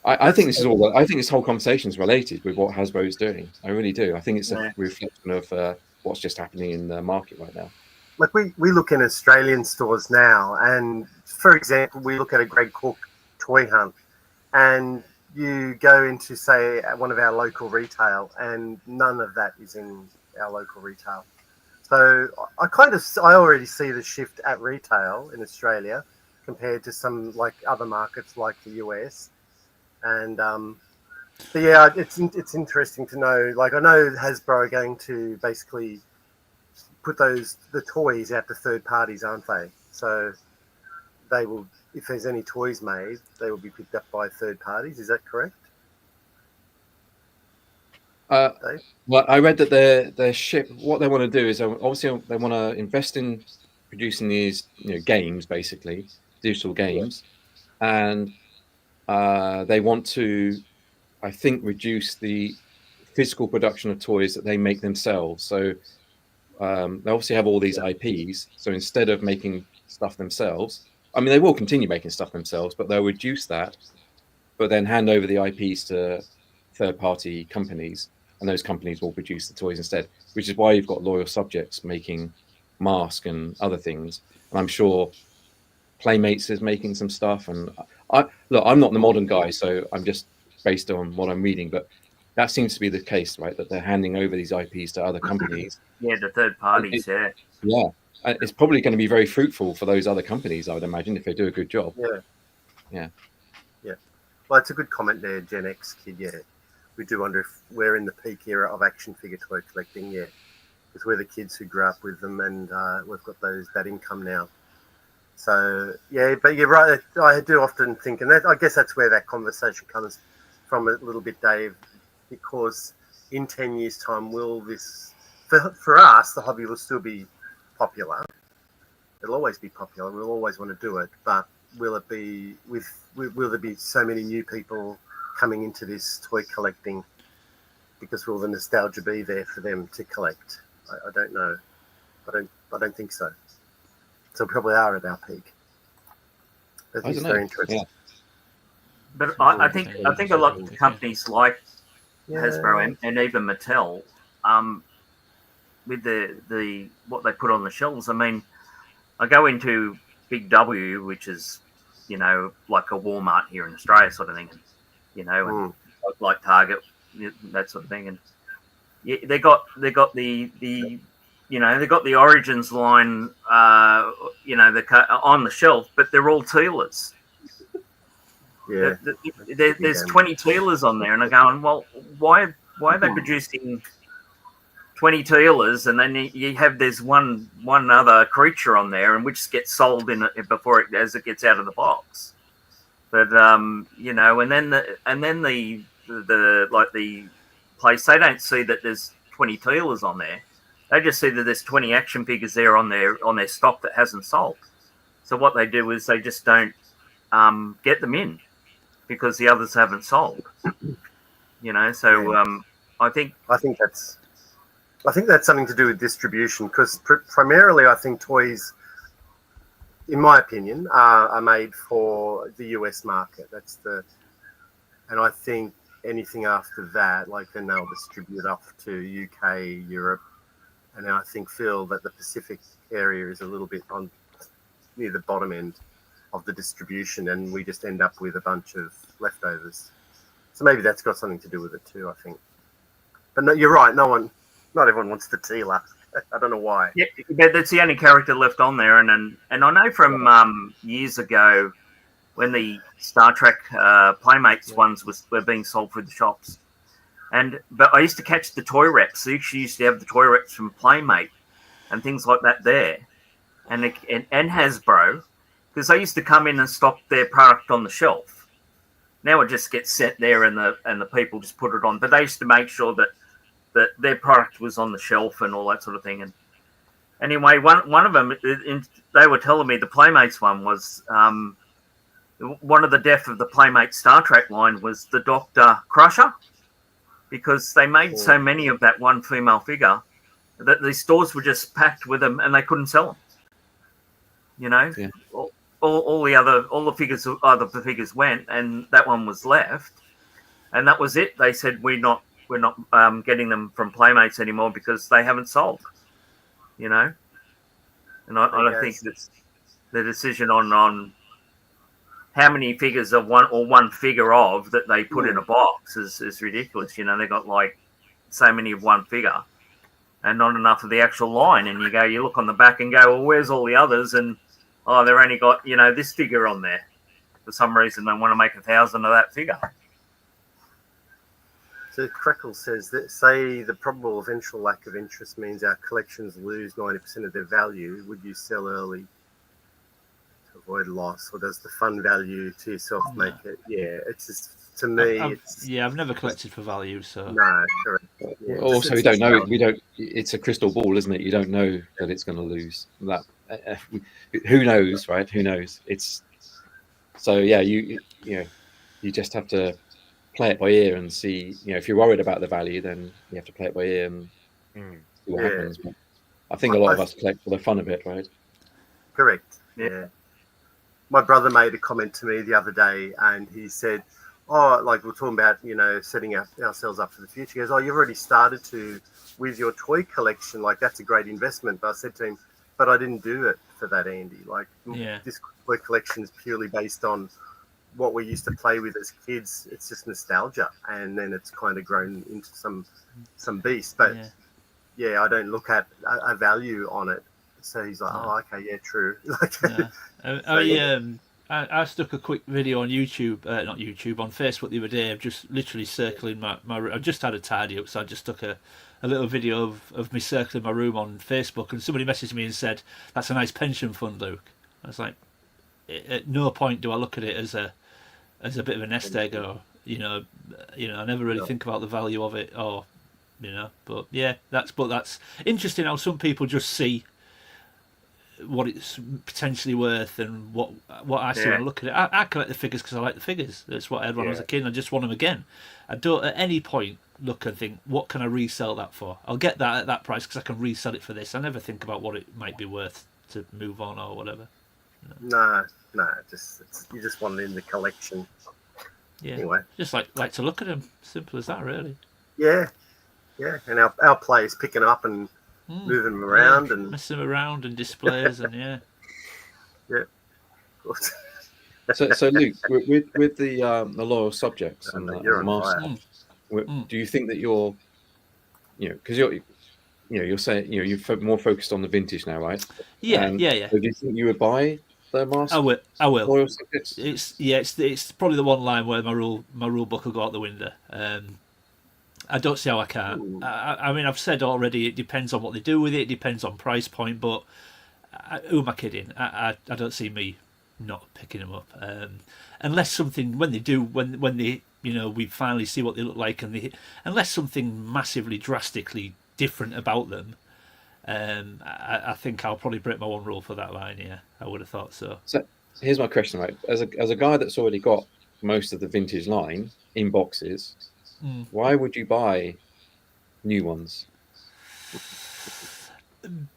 I think this whole conversation is related with what Hasbro is doing. I really do. I think it's a reflection of what's just happening in the market right now. Like we look in Australian stores now, and for example, we look at a Greg Cook toy hunt, and you go into, say, one of our local retail, and none of that is in our local retail. So I already see the shift at retail in Australia compared to some like other markets like the US. And but yeah, it's interesting to know. Like, I know Hasbro are going to basically put the toys out to third parties, aren't they? So they will, if there's any toys made, they will be picked up by third parties. Is that correct? Well, I read that what they want to do is obviously they want to invest in producing these, you know, games, basically digital games, and they want to, I think, reduce the physical production of toys that they make themselves. So they obviously have all these IPs. So instead of making stuff themselves, I mean, they will continue making stuff themselves, but they'll reduce that, but then hand over the IPs to third-party companies, and those companies will produce the toys instead, which is why you've got Loyal Subjects making Mask and other things. And I'm sure Playmates is making some stuff. And I'm not the modern guy, so I'm just based on what I'm reading, but that seems to be the case, right? That they're handing over these IPs to other companies. Yeah, the third parties, Yeah. It's probably going to be very fruitful for those other companies, I would imagine, if they do a good job. Yeah. Well, it's a good comment there, Gen X kid. Yeah, we do wonder if we're in the peak era of action figure toy collecting. Yeah, because we're the kids who grew up with them, and we've got that income now. So yeah, but you're right. I do often think, and I guess that's where that conversation comes from a little bit, Dave, because in 10 years' time, will this, for us, the hobby will still be popular. It'll always be popular. We'll always want to do it, but will it be will there be so many new people coming into this toy collecting? Because will the nostalgia be there for them to collect? I don't know. I don't think so. So we probably are at our peak. It's very interesting. Yeah. But I think a lot of companies like Hasbro and even Mattel, with the what they put on the shelves. I mean, I go into Big W, which is, you know, like a Walmart here in Australia, sort of thing, and, you know, and like Target, that sort of thing, and they got the they got the Origins line, on the shelf, but they're all Tealers. Yeah. There's 20 Tealers on there, and I'm going, well, why are they producing 20 Tealers, and then you have there's one other creature on there, and which gets sold before as it gets out of the box. But and then the place, they don't see that there's 20 Tealers on there. They just see that there's 20 action figures there on their stock that hasn't sold. So what they do is they just don't get them in because the others haven't sold. So I think that's something to do with distribution, because primarily I think toys, in my opinion, are made for the US market. And I think anything after that, like, then they'll distribute up to UK, Europe, and then I feel that the Pacific area is a little bit near the bottom end of the distribution, and we just end up with a bunch of leftovers. So maybe that's got something to do with it too, I think. But no, you're right. Not everyone wants the Teela. I don't know why. Yeah, but that's the only character left on there, and I know from years ago when the Star Trek Playmates ones were being sold through the shops, but I used to catch the toy reps. So she used to have the toy reps from Playmate and things like that there, and Hasbro, because they used to come in and stock their product on the shelf. Now it just gets set there, and the people just put it on. But they used to make sure that their product was on the shelf and all that sort of thing. And anyway, one of them, they were telling me the Playmates one was one of the death of the Playmate Star Trek line was the Dr. Crusher, because they made so many of that one female figure that the stores were just packed with them and they couldn't sell them. Yeah. All the figures went, and that one was left, and that was it. They said we're not getting them from Playmates anymore because they haven't sold. And I think that's the decision on how many figures of one figure of that they put in a box is ridiculous. They got like so many of one figure and not enough of the actual line. And you look on the back and go, well, where's all the others? And they've only got this figure on there. For some reason, they want to make 1,000 of that figure. So Crackle says that, say the probable eventual lack of interest means our collections lose 90% of their value. Would you sell early to avoid loss, or does the fun value to yourself make it? Yeah, it's just, to me, I've never collected for value, so no, correct. Yeah, also, we don't know. We don't. It's a crystal ball, isn't it? You don't know that it's going to lose. That who knows, right? Who knows? It's so yeah. You just have to play it by ear and see. If you're worried about the value, then you have to play it by ear and see what happens. But I think a lot of us collect for the fun of it, right? Correct. Yeah. My brother made a comment to me the other day, and he said, like we're talking about, setting ourselves up for the future. He goes, you've already started with your toy collection. Like, that's a great investment. But I said to him, but I didn't do it for that, Andy. Like, this toy collection is purely based on what we used to play with as kids. It's just nostalgia, and then it's kind of grown into some beast. But I don't look at a value on it. So he's like, okay, yeah, true. I stuck a quick video on YouTube, not YouTube, on Facebook the other day of just literally circling my room. I just had a tidy up, so I just took a little video of me circling my room on Facebook, and somebody messaged me and said, "That's a nice pension fund, Luke." I was like, at no point do I look at it as a bit of a nest egg, or I never really think about the value of it, or but yeah, that's interesting how some people just see what it's potentially worth and what I see when I look at it. I collect the figures because I like the figures. That's what I had when I was a kid, and I just want them again. I don't at any point look and think, what can I resell that for? I'll get that at that price because I can resell it for this. I never think about what it might be worth to move on or whatever. No, you just want it in the collection. Yeah, anyway, just like to look at them. Simple as that, really. Yeah, and our players picking up and moving them around and messing them around and displays and yeah. So Luke, with the loyal subjects and the master, do you think that you're, because you're saying you're more focused on the vintage now, right? Yeah. So do you think you would buy the mask? I will. Loyal subjects? It's probably the one line where my rule book will go out the window. I don't see how I can't. I mean, I've said already, it depends on what they do with it. It depends on price point, but who am I kidding? I don't see me not picking them up, unless something when they we finally see what they look like, and unless something massively drastically different about them. I think I'll probably break my one rule for that line. Yeah, I would have thought so. So here's my question, right? As a guy that's already got most of the vintage line in boxes, why would you buy new ones?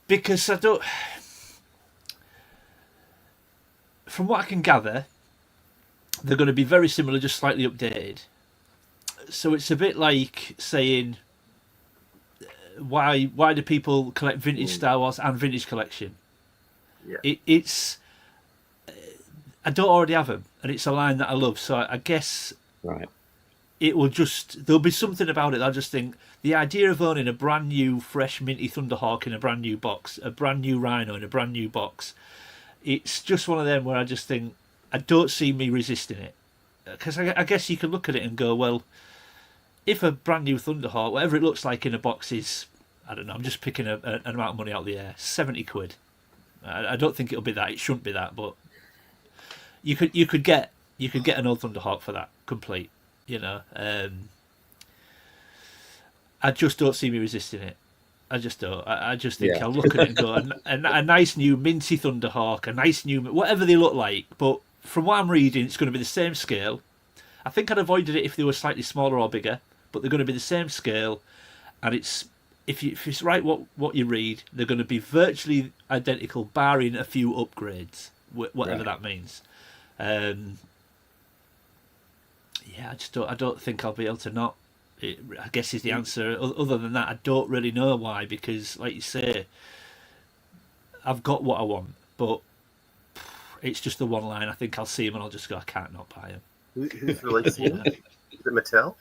Because I don't. From what I can gather, they're going to be very similar, just slightly updated. So it's a bit like saying, why do people collect vintage Star Wars and vintage collection? Yeah. It's I don't already have them, and it's a line that I love. So I guess Right. it will there'll be something about it. I just think the idea of owning a brand new, fresh, minty Thunderhawk in a brand new box, a brand new Rhino in a brand new box, it's just one of them where I just think I don't see me resisting it. Because I guess you can look at it and go, well, if a brand new Thunderhawk, whatever it looks like in a box is, I don't know, I'm just picking an amount of money out of the air, 70 quid. I don't think it'll be that. It shouldn't be that, but you could get an old Thunderhawk for that complete. I just don't see me resisting it. I just don't. I just think I'll look at it and go, a nice new minty Thunderhawk, a nice new whatever they look like. But from what I'm reading, it's going to be the same scale. I think I'd avoided it if they were slightly smaller or bigger, but they're going to be the same scale. And it's if it's right what you read, they're going to be virtually identical, barring a few upgrades, whatever that means. I don't think I'll be able to not. I guess is the answer. Other than that, I don't really know why, because, like you say, I've got what I want, but it's just the one line. I think I'll see him and I'll just go, I can't not buy him. Who's releasing it? Is it Mattel?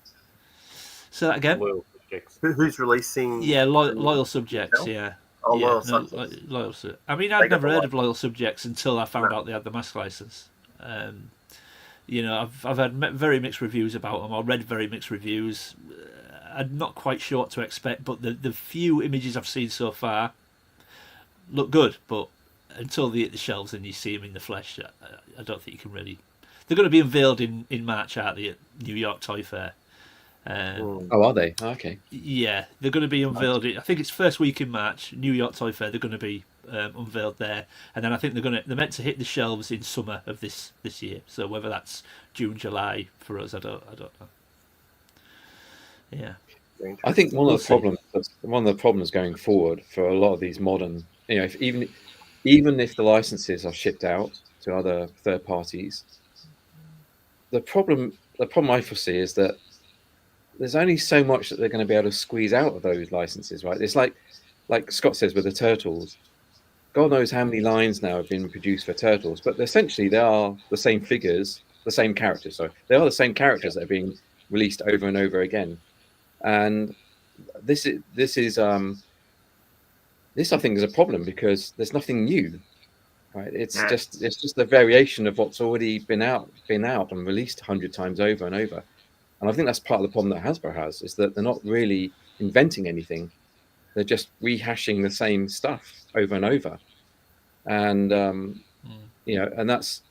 Say that again. Loyal subjects. Who's releasing? Yeah, loyal subjects. Yeah. Oh, yeah, loyal subjects. Loyal. I mean, I'd never heard of loyal subjects until I found out they had the mask license. I've had very mixed reviews about them. I read very mixed reviews. I'm not quite sure what to expect, but the few images I've seen so far look good. But until they hit the shelves and you see them in the flesh, I don't think you can really. They're going to be unveiled in March, aren't they, at New York Toy Fair? Are they? Okay. Yeah, they're going to be unveiled. I think it's first week in March, New York Toy Fair. They're going to be unveiled there, and then I think they're meant to hit the shelves in summer of this year. So whether that's June, July for us, I don't know. Yeah, I think one of the problems going forward for a lot of these modern, even if the licenses are shipped out to other third parties, the problem I foresee is that there's only so much that they're going to be able to squeeze out of those licenses, right? It's like Scott says with the Turtles. God knows how many lines now have been produced for Turtles, but essentially they are the same figures, the same characters. So they are the same characters that are being released over and over again. And this I think is a problem because there's nothing new, right? It's just a variation of what's already been out and released 100 times over and over. And I think that's part of the problem that Hasbro has, is that they're not really inventing anything. They're just rehashing the same stuff over and over. And, and that's,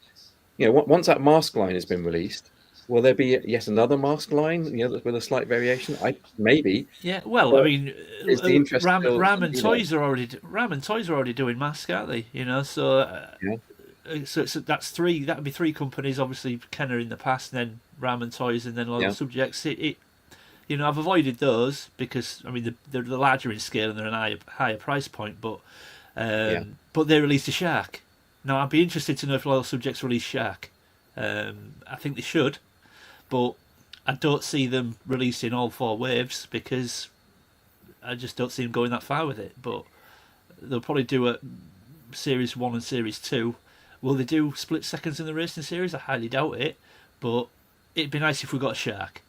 once that mask line has been released, will there be yet another mask line, with a slight variation? Maybe. Yeah, well, but I mean, is the interest Ram and Toys are already doing masks, aren't they? So that's three. That would be three companies. Obviously, Kenner in the past, and then Ram and Toys, and then Loyal Subjects. I've avoided those because I mean they're larger in scale and they're a higher price point, but they released a Shark. Now I'd be interested to know if Loyal Subjects release Shark. I think they should, but I don't see them releasing all four waves because I just don't see them going that far with it. But they'll probably do a Series 1 and Series 2. Will they do split seconds in the racing series? I highly doubt it, but it'd be nice if we got a Shark.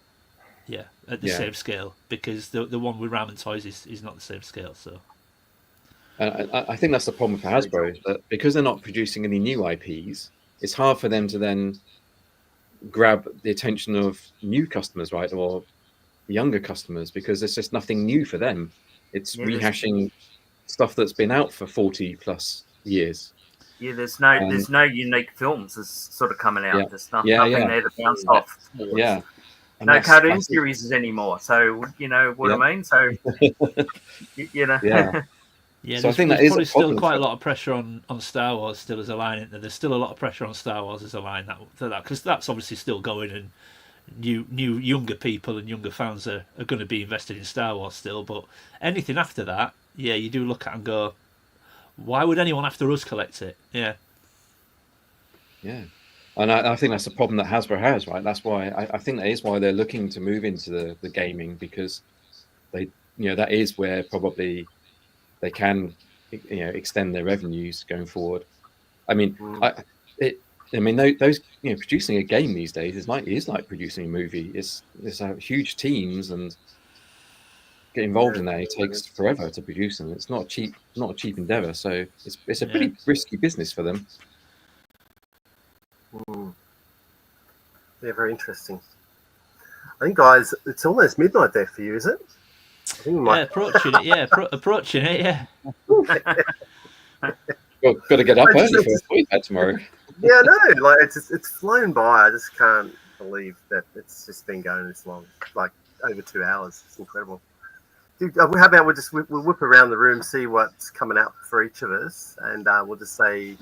Yeah, at the same scale, because the one with Ram and Toys is not the same scale. So I think that's the problem for Hasbro, is that because they're not producing any new IPs, it's hard for them to then grab the attention of new customers, right, or younger customers, because there's just nothing new for them. It's rehashing stuff that's been out for 40 plus years. Yeah, there's And no unique films that's sort of coming out. yeah, There's yeah, nothing yeah, there to bounce off. yeah. And No cartoon that's series anymore. So you know what I mean. So you know. yeah. yeah, So I think there's that is probably a still problem. quite a lot of pressure on Star Wars still as a line. Isn't there? There's still a lot of pressure on Star Wars as a line that because that's obviously still going, and new younger people and younger fans are going to be invested in Star Wars still. But anything after that, yeah, you do look at and go, why would anyone after us collect it? Yeah. Yeah. And I think that's the problem that Hasbro has, right? That's why I think that is why they're looking to move into the gaming, because they, that is where probably they can, extend their revenues going forward. I mean, those producing a game these days is like producing a movie. It's huge teams and get involved in that. It takes forever to produce them. It's not a cheap endeavor. So it's a pretty risky business for them. Yeah, very interesting. I think, guys, it's almost midnight there for you, is it? I think we might... approaching it. Yeah, approaching it. Yeah. Well, got to get up early for that tomorrow. Yeah, no, like it's flown by. I just can't believe that it's just been going this long, like over 2 hours. It's incredible. Dude, how about we'll whip around the room, see what's coming out for each of us, and we'll just say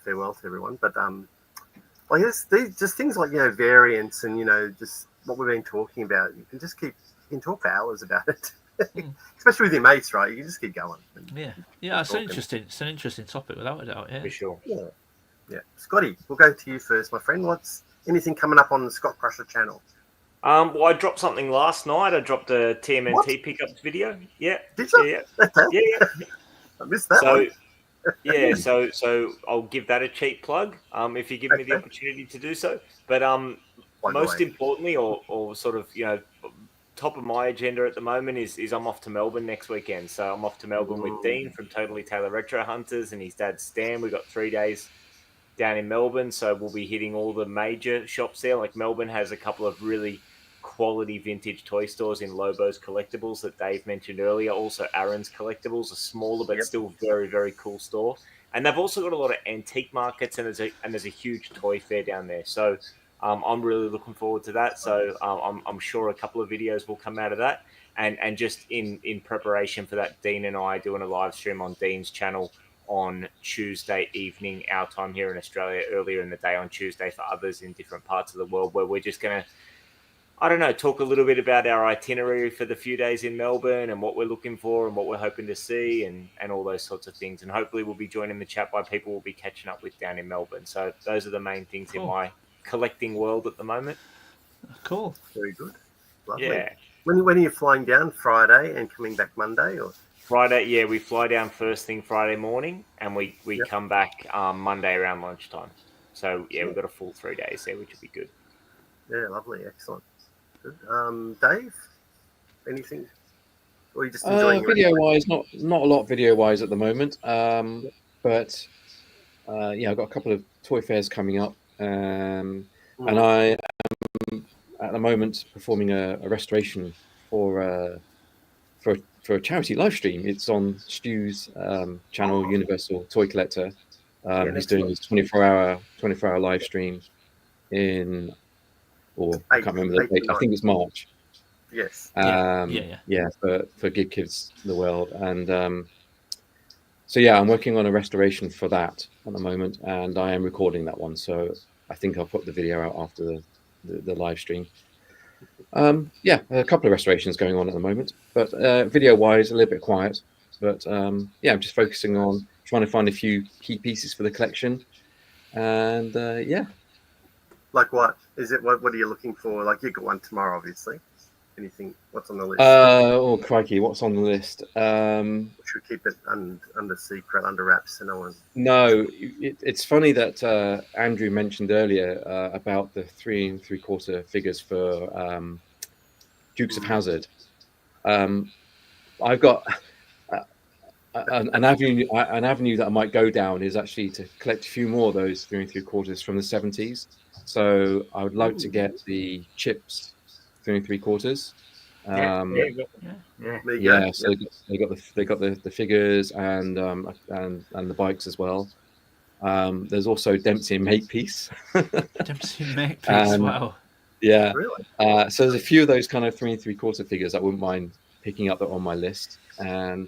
farewell to everyone. But like just things like variants and just what we've been talking about. You can talk for hours about it. Especially with your mates, right? You can just keep going. Yeah, it's an interesting topic without a doubt. Yeah, for sure. Yeah. Scotty, we'll go to you first, my friend. What's anything coming up on the Scott Crusher channel? Well, I dropped something last night. I dropped a TMNT pickups video. Yeah. Did you? Yeah. I missed that one. Yeah, so I'll give that a cheap plug. If you give me the opportunity to do so. But most importantly, or sort of top of my agenda at the moment is I'm off to Melbourne next weekend. So I'm off to Melbourne with Dean from Totally Taylor Retro Hunters and his dad Stan. We've got 3 days down in Melbourne, so we'll be hitting all the major shops there. Like Melbourne has a couple of really quality vintage toy stores in Lobo's Collectibles that Dave mentioned earlier. Also Aaron's Collectibles, a smaller but still very, very cool store. And they've also got a lot of antique markets, and there's a huge toy fair down there. So I'm really looking forward to that. So I'm sure a couple of videos will come out of that. And just in preparation for that, Dean and I are doing a live stream on Dean's channel on Tuesday evening, our time here in Australia, earlier in the day on Tuesday for others in different parts of the world, where we're just going to, I don't know, talk a little bit about our itinerary for the few days in Melbourne and what we're looking for and what we're hoping to see and all those sorts of things. And hopefully we'll be joining the chat by people we'll be catching up with down in Melbourne. So those are the main things in my collecting world at the moment. Cool. Very good. Lovely. Yeah. When are you flying down? Friday and coming back Monday? Or Friday, yeah, we fly down first thing Friday morning and we come back Monday around lunchtime. So, yeah, we've got a full 3 days there, which will be good. Yeah, lovely. Excellent. Good. Dave, anything? Or are you just enjoying video-wise, not a lot video-wise at the moment. But, I've got a couple of toy fairs coming up. And I am, at the moment, performing a restoration for a charity live stream. It's on Stu's channel, Universal Toy Collector. He's doing his 24-hour live stream I can't remember the date. I think it's March. Yes. For Give Kids the World. And I'm working on a restoration for that at the moment, and I am recording that one. So I think I'll put the video out after the live stream. A couple of restorations going on at the moment, but video-wise, a little bit quiet. But I'm just focusing on trying to find a few key pieces for the collection, and Like what? Is it what are you looking for? Like you got one tomorrow, obviously. Anything? What's on the list? Oh crikey, what's on the list? Should we keep it under secret, under wraps, so no one? No, it's funny that Andrew mentioned earlier about the 3 3/4 figures for Dukes of Hazzard. I've got an avenue that I might go down is actually to collect a few more of those 3 3/4 from the 70s. So I would like to get the chips 3 3/4. Yeah. There you Yeah, go. so they got the figures and the bikes as well. There's also Dempsey and Makepeace. Dempsey Makepeace, And- wow. Yeah. Really? So there's a few of those kind of 3 3/4 figures I wouldn't mind picking up that are on my list, and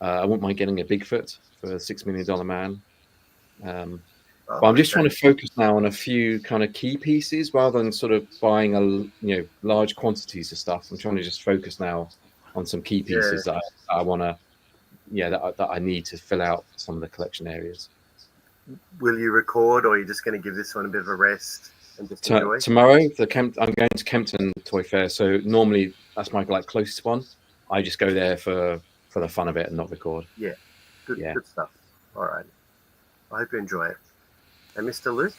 I wouldn't mind getting a Bigfoot for $6 Million Man. Oh, But I'm just okay. trying to focus now on a few kind of key pieces rather than sort of buying large quantities of stuff. I'm trying to just focus now on some key pieces that I want to, that I need to fill out some of the collection areas. Will you record, or are you just going to give this one a bit of a rest and just enjoy? Tomorrow, I'm going to Kempton Toy Fair, so normally that's my closest one. I just go there for the fun of it and not record. Good, Yeah. good stuff. All right. I hope you enjoy it. And Mr. Luke,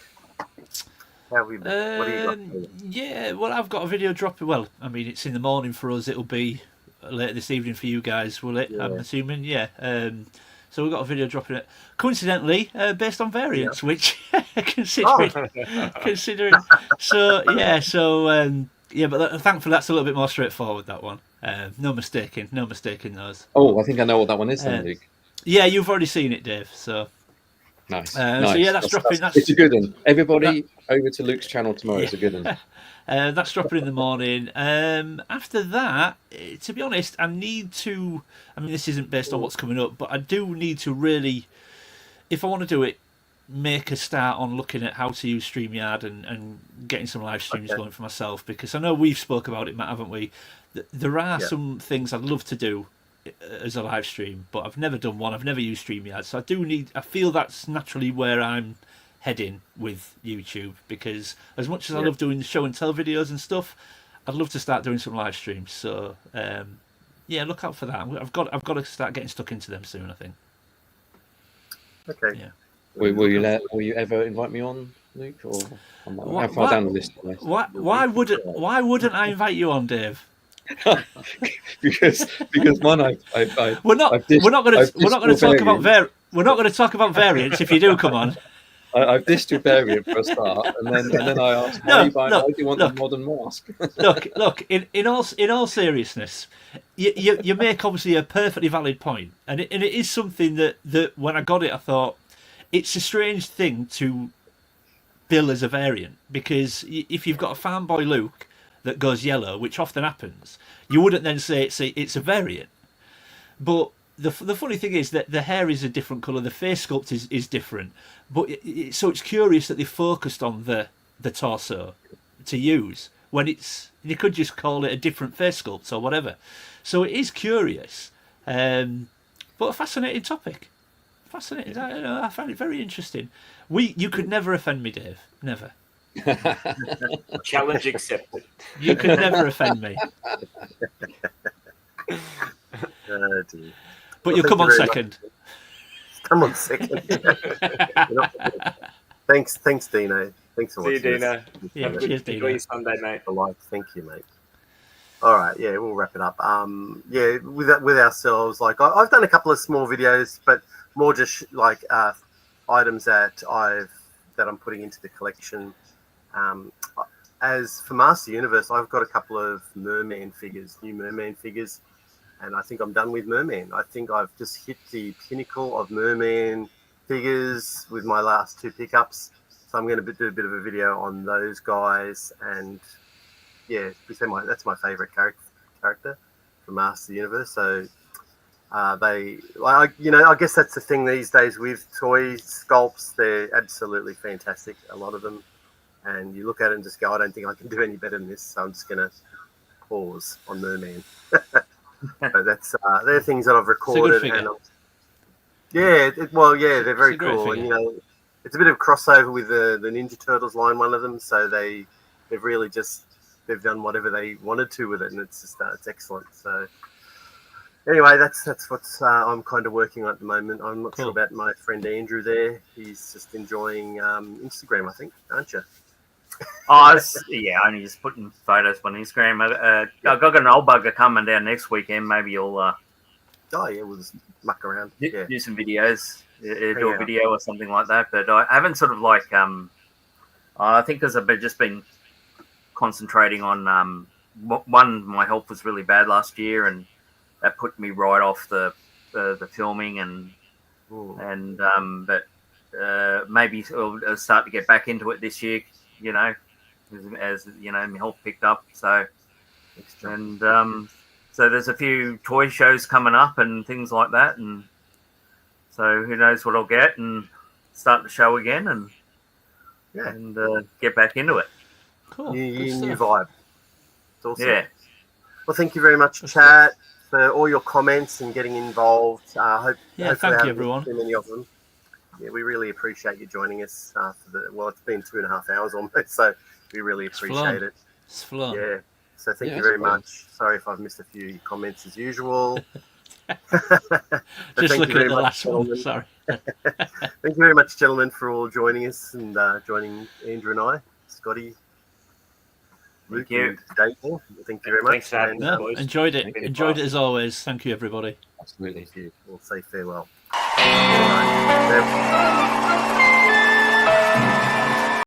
how have you been? What do you got? Yeah, well, I've got a video dropping. Well, I mean, it's in the morning for us. It'll be later this evening for you guys, will it? I'm Yeah. assuming, yeah. So we've got a video dropping it, coincidentally, based on variants, which considering. So yeah, but thankfully that's a little bit more straightforward. That one, no mistaking those. Oh, I think I know what that one is then, Luke. Yeah, you've already seen it, Dave. So Nice. so yeah, that's dropping. It's a good one. Everybody over to Luke's channel tomorrow. It's a good one. That's dropping in the morning. After that, to be honest, I need to. I mean, this isn't based on what's coming up, but I do need to really, if I want to do it, make a start on looking at how to use StreamYard and getting some live streams going for myself, because I know we've spoke about it, Matt, haven't we? There are some things I'd love to do as a live stream, but I've never done one. I've never used StreamYard, so I feel that's naturally where I'm heading with YouTube, because as much as I love doing show and tell videos and stuff, I'd love to start doing some live streams. So look out for that. I've got to start getting stuck into them soon, I think. Okay. Yeah. Will you ever invite me on, Luke? Or how far down the list? Why wouldn't I invite you on, Dave? because one, We're not going to talk about variants if you do come on. I've dissed your variant for a start, and then I asked, why do you want the modern mask? look. In all seriousness, you make obviously a perfectly valid point, and it is something that when I got it, I thought it's a strange thing to bill as a variant, because if you've got a fanboy Luke that goes yellow, which often happens, you wouldn't then say it's a variant. But the funny thing is that the hair is a different colour, the face sculpt is different. But so it's curious that they focused on the torso to use, when you could just call it a different face sculpt or whatever. So it is curious, but a fascinating topic. Fascinating. I find it very interesting. You could never offend me, Dave. Never. Challenge accepted. You could never offend me. Dear. But you'll come on second. Come on second. Thanks, Dino. Thanks for See you, watching. Dino. Yeah, cheers, Enjoy Dino. your Sunday, mate. Thank you, mate. All right, yeah, we'll wrap it up. With ourselves, like I've done a couple of small videos, but more just like items that I'm putting into the collection. As for Master Universe, I've got a couple of Merman figures, new Merman figures, and I think I'm done with Merman. I think I've just hit the pinnacle of Merman figures with my last two pickups. So I'm going to do a bit of a video on those guys, and yeah, that's my favourite character from Master Universe. So I guess that's the thing these days with toy sculpts. They're absolutely fantastic, a lot of them. And you look at it and just go, I don't think I can do any better than this. So I'm just going to pause on Merman. But they're things that I've recorded. They're very cool. Figure. And it's a bit of a crossover with the Ninja Turtles line, one of them. So they've really they've done whatever they wanted to with it, and it's just it's excellent. So anyway, that's what I'm kind of working on at the moment. I'm not sure about my friend Andrew there. He's just enjoying Instagram, I think, aren't you? Yeah, only just putting photos on Instagram. I've got an old bugger coming down next weekend. Maybe you'll Oh yeah, we'll just muck around. Yeah. do some videos, do Yeah. a video or something like that. But I haven't sort of like I think because I've just been concentrating on one. My health was really bad last year, and that put me right off the filming but maybe I'll start to get back into it this year. You know, as you know, my health picked up. So and so there's a few toy shows coming up and things like that, and so who knows what I'll get and start the show again and get back into it. Cool. New vibe. It's awesome. Yeah. Well, thank you very much, chat, for all your comments and getting involved. Hopefully thank you, everyone. Too many of them. Yeah, we really appreciate you joining us. It's been 2.5 hours almost, so we really appreciate it. It's fun. Yeah. So thank you very much. Sorry if I've missed a few comments as usual. Just looking at the last one. Sorry. Thank you very much, gentlemen, for all joining us and joining Andrew and I, Scotty, Luke, and Dave. Thank you very much. Thanks for having us, boys. Enjoyed it. Enjoyed it as always. Thank you, everybody. Absolutely. Thank you. We'll say farewell. All right.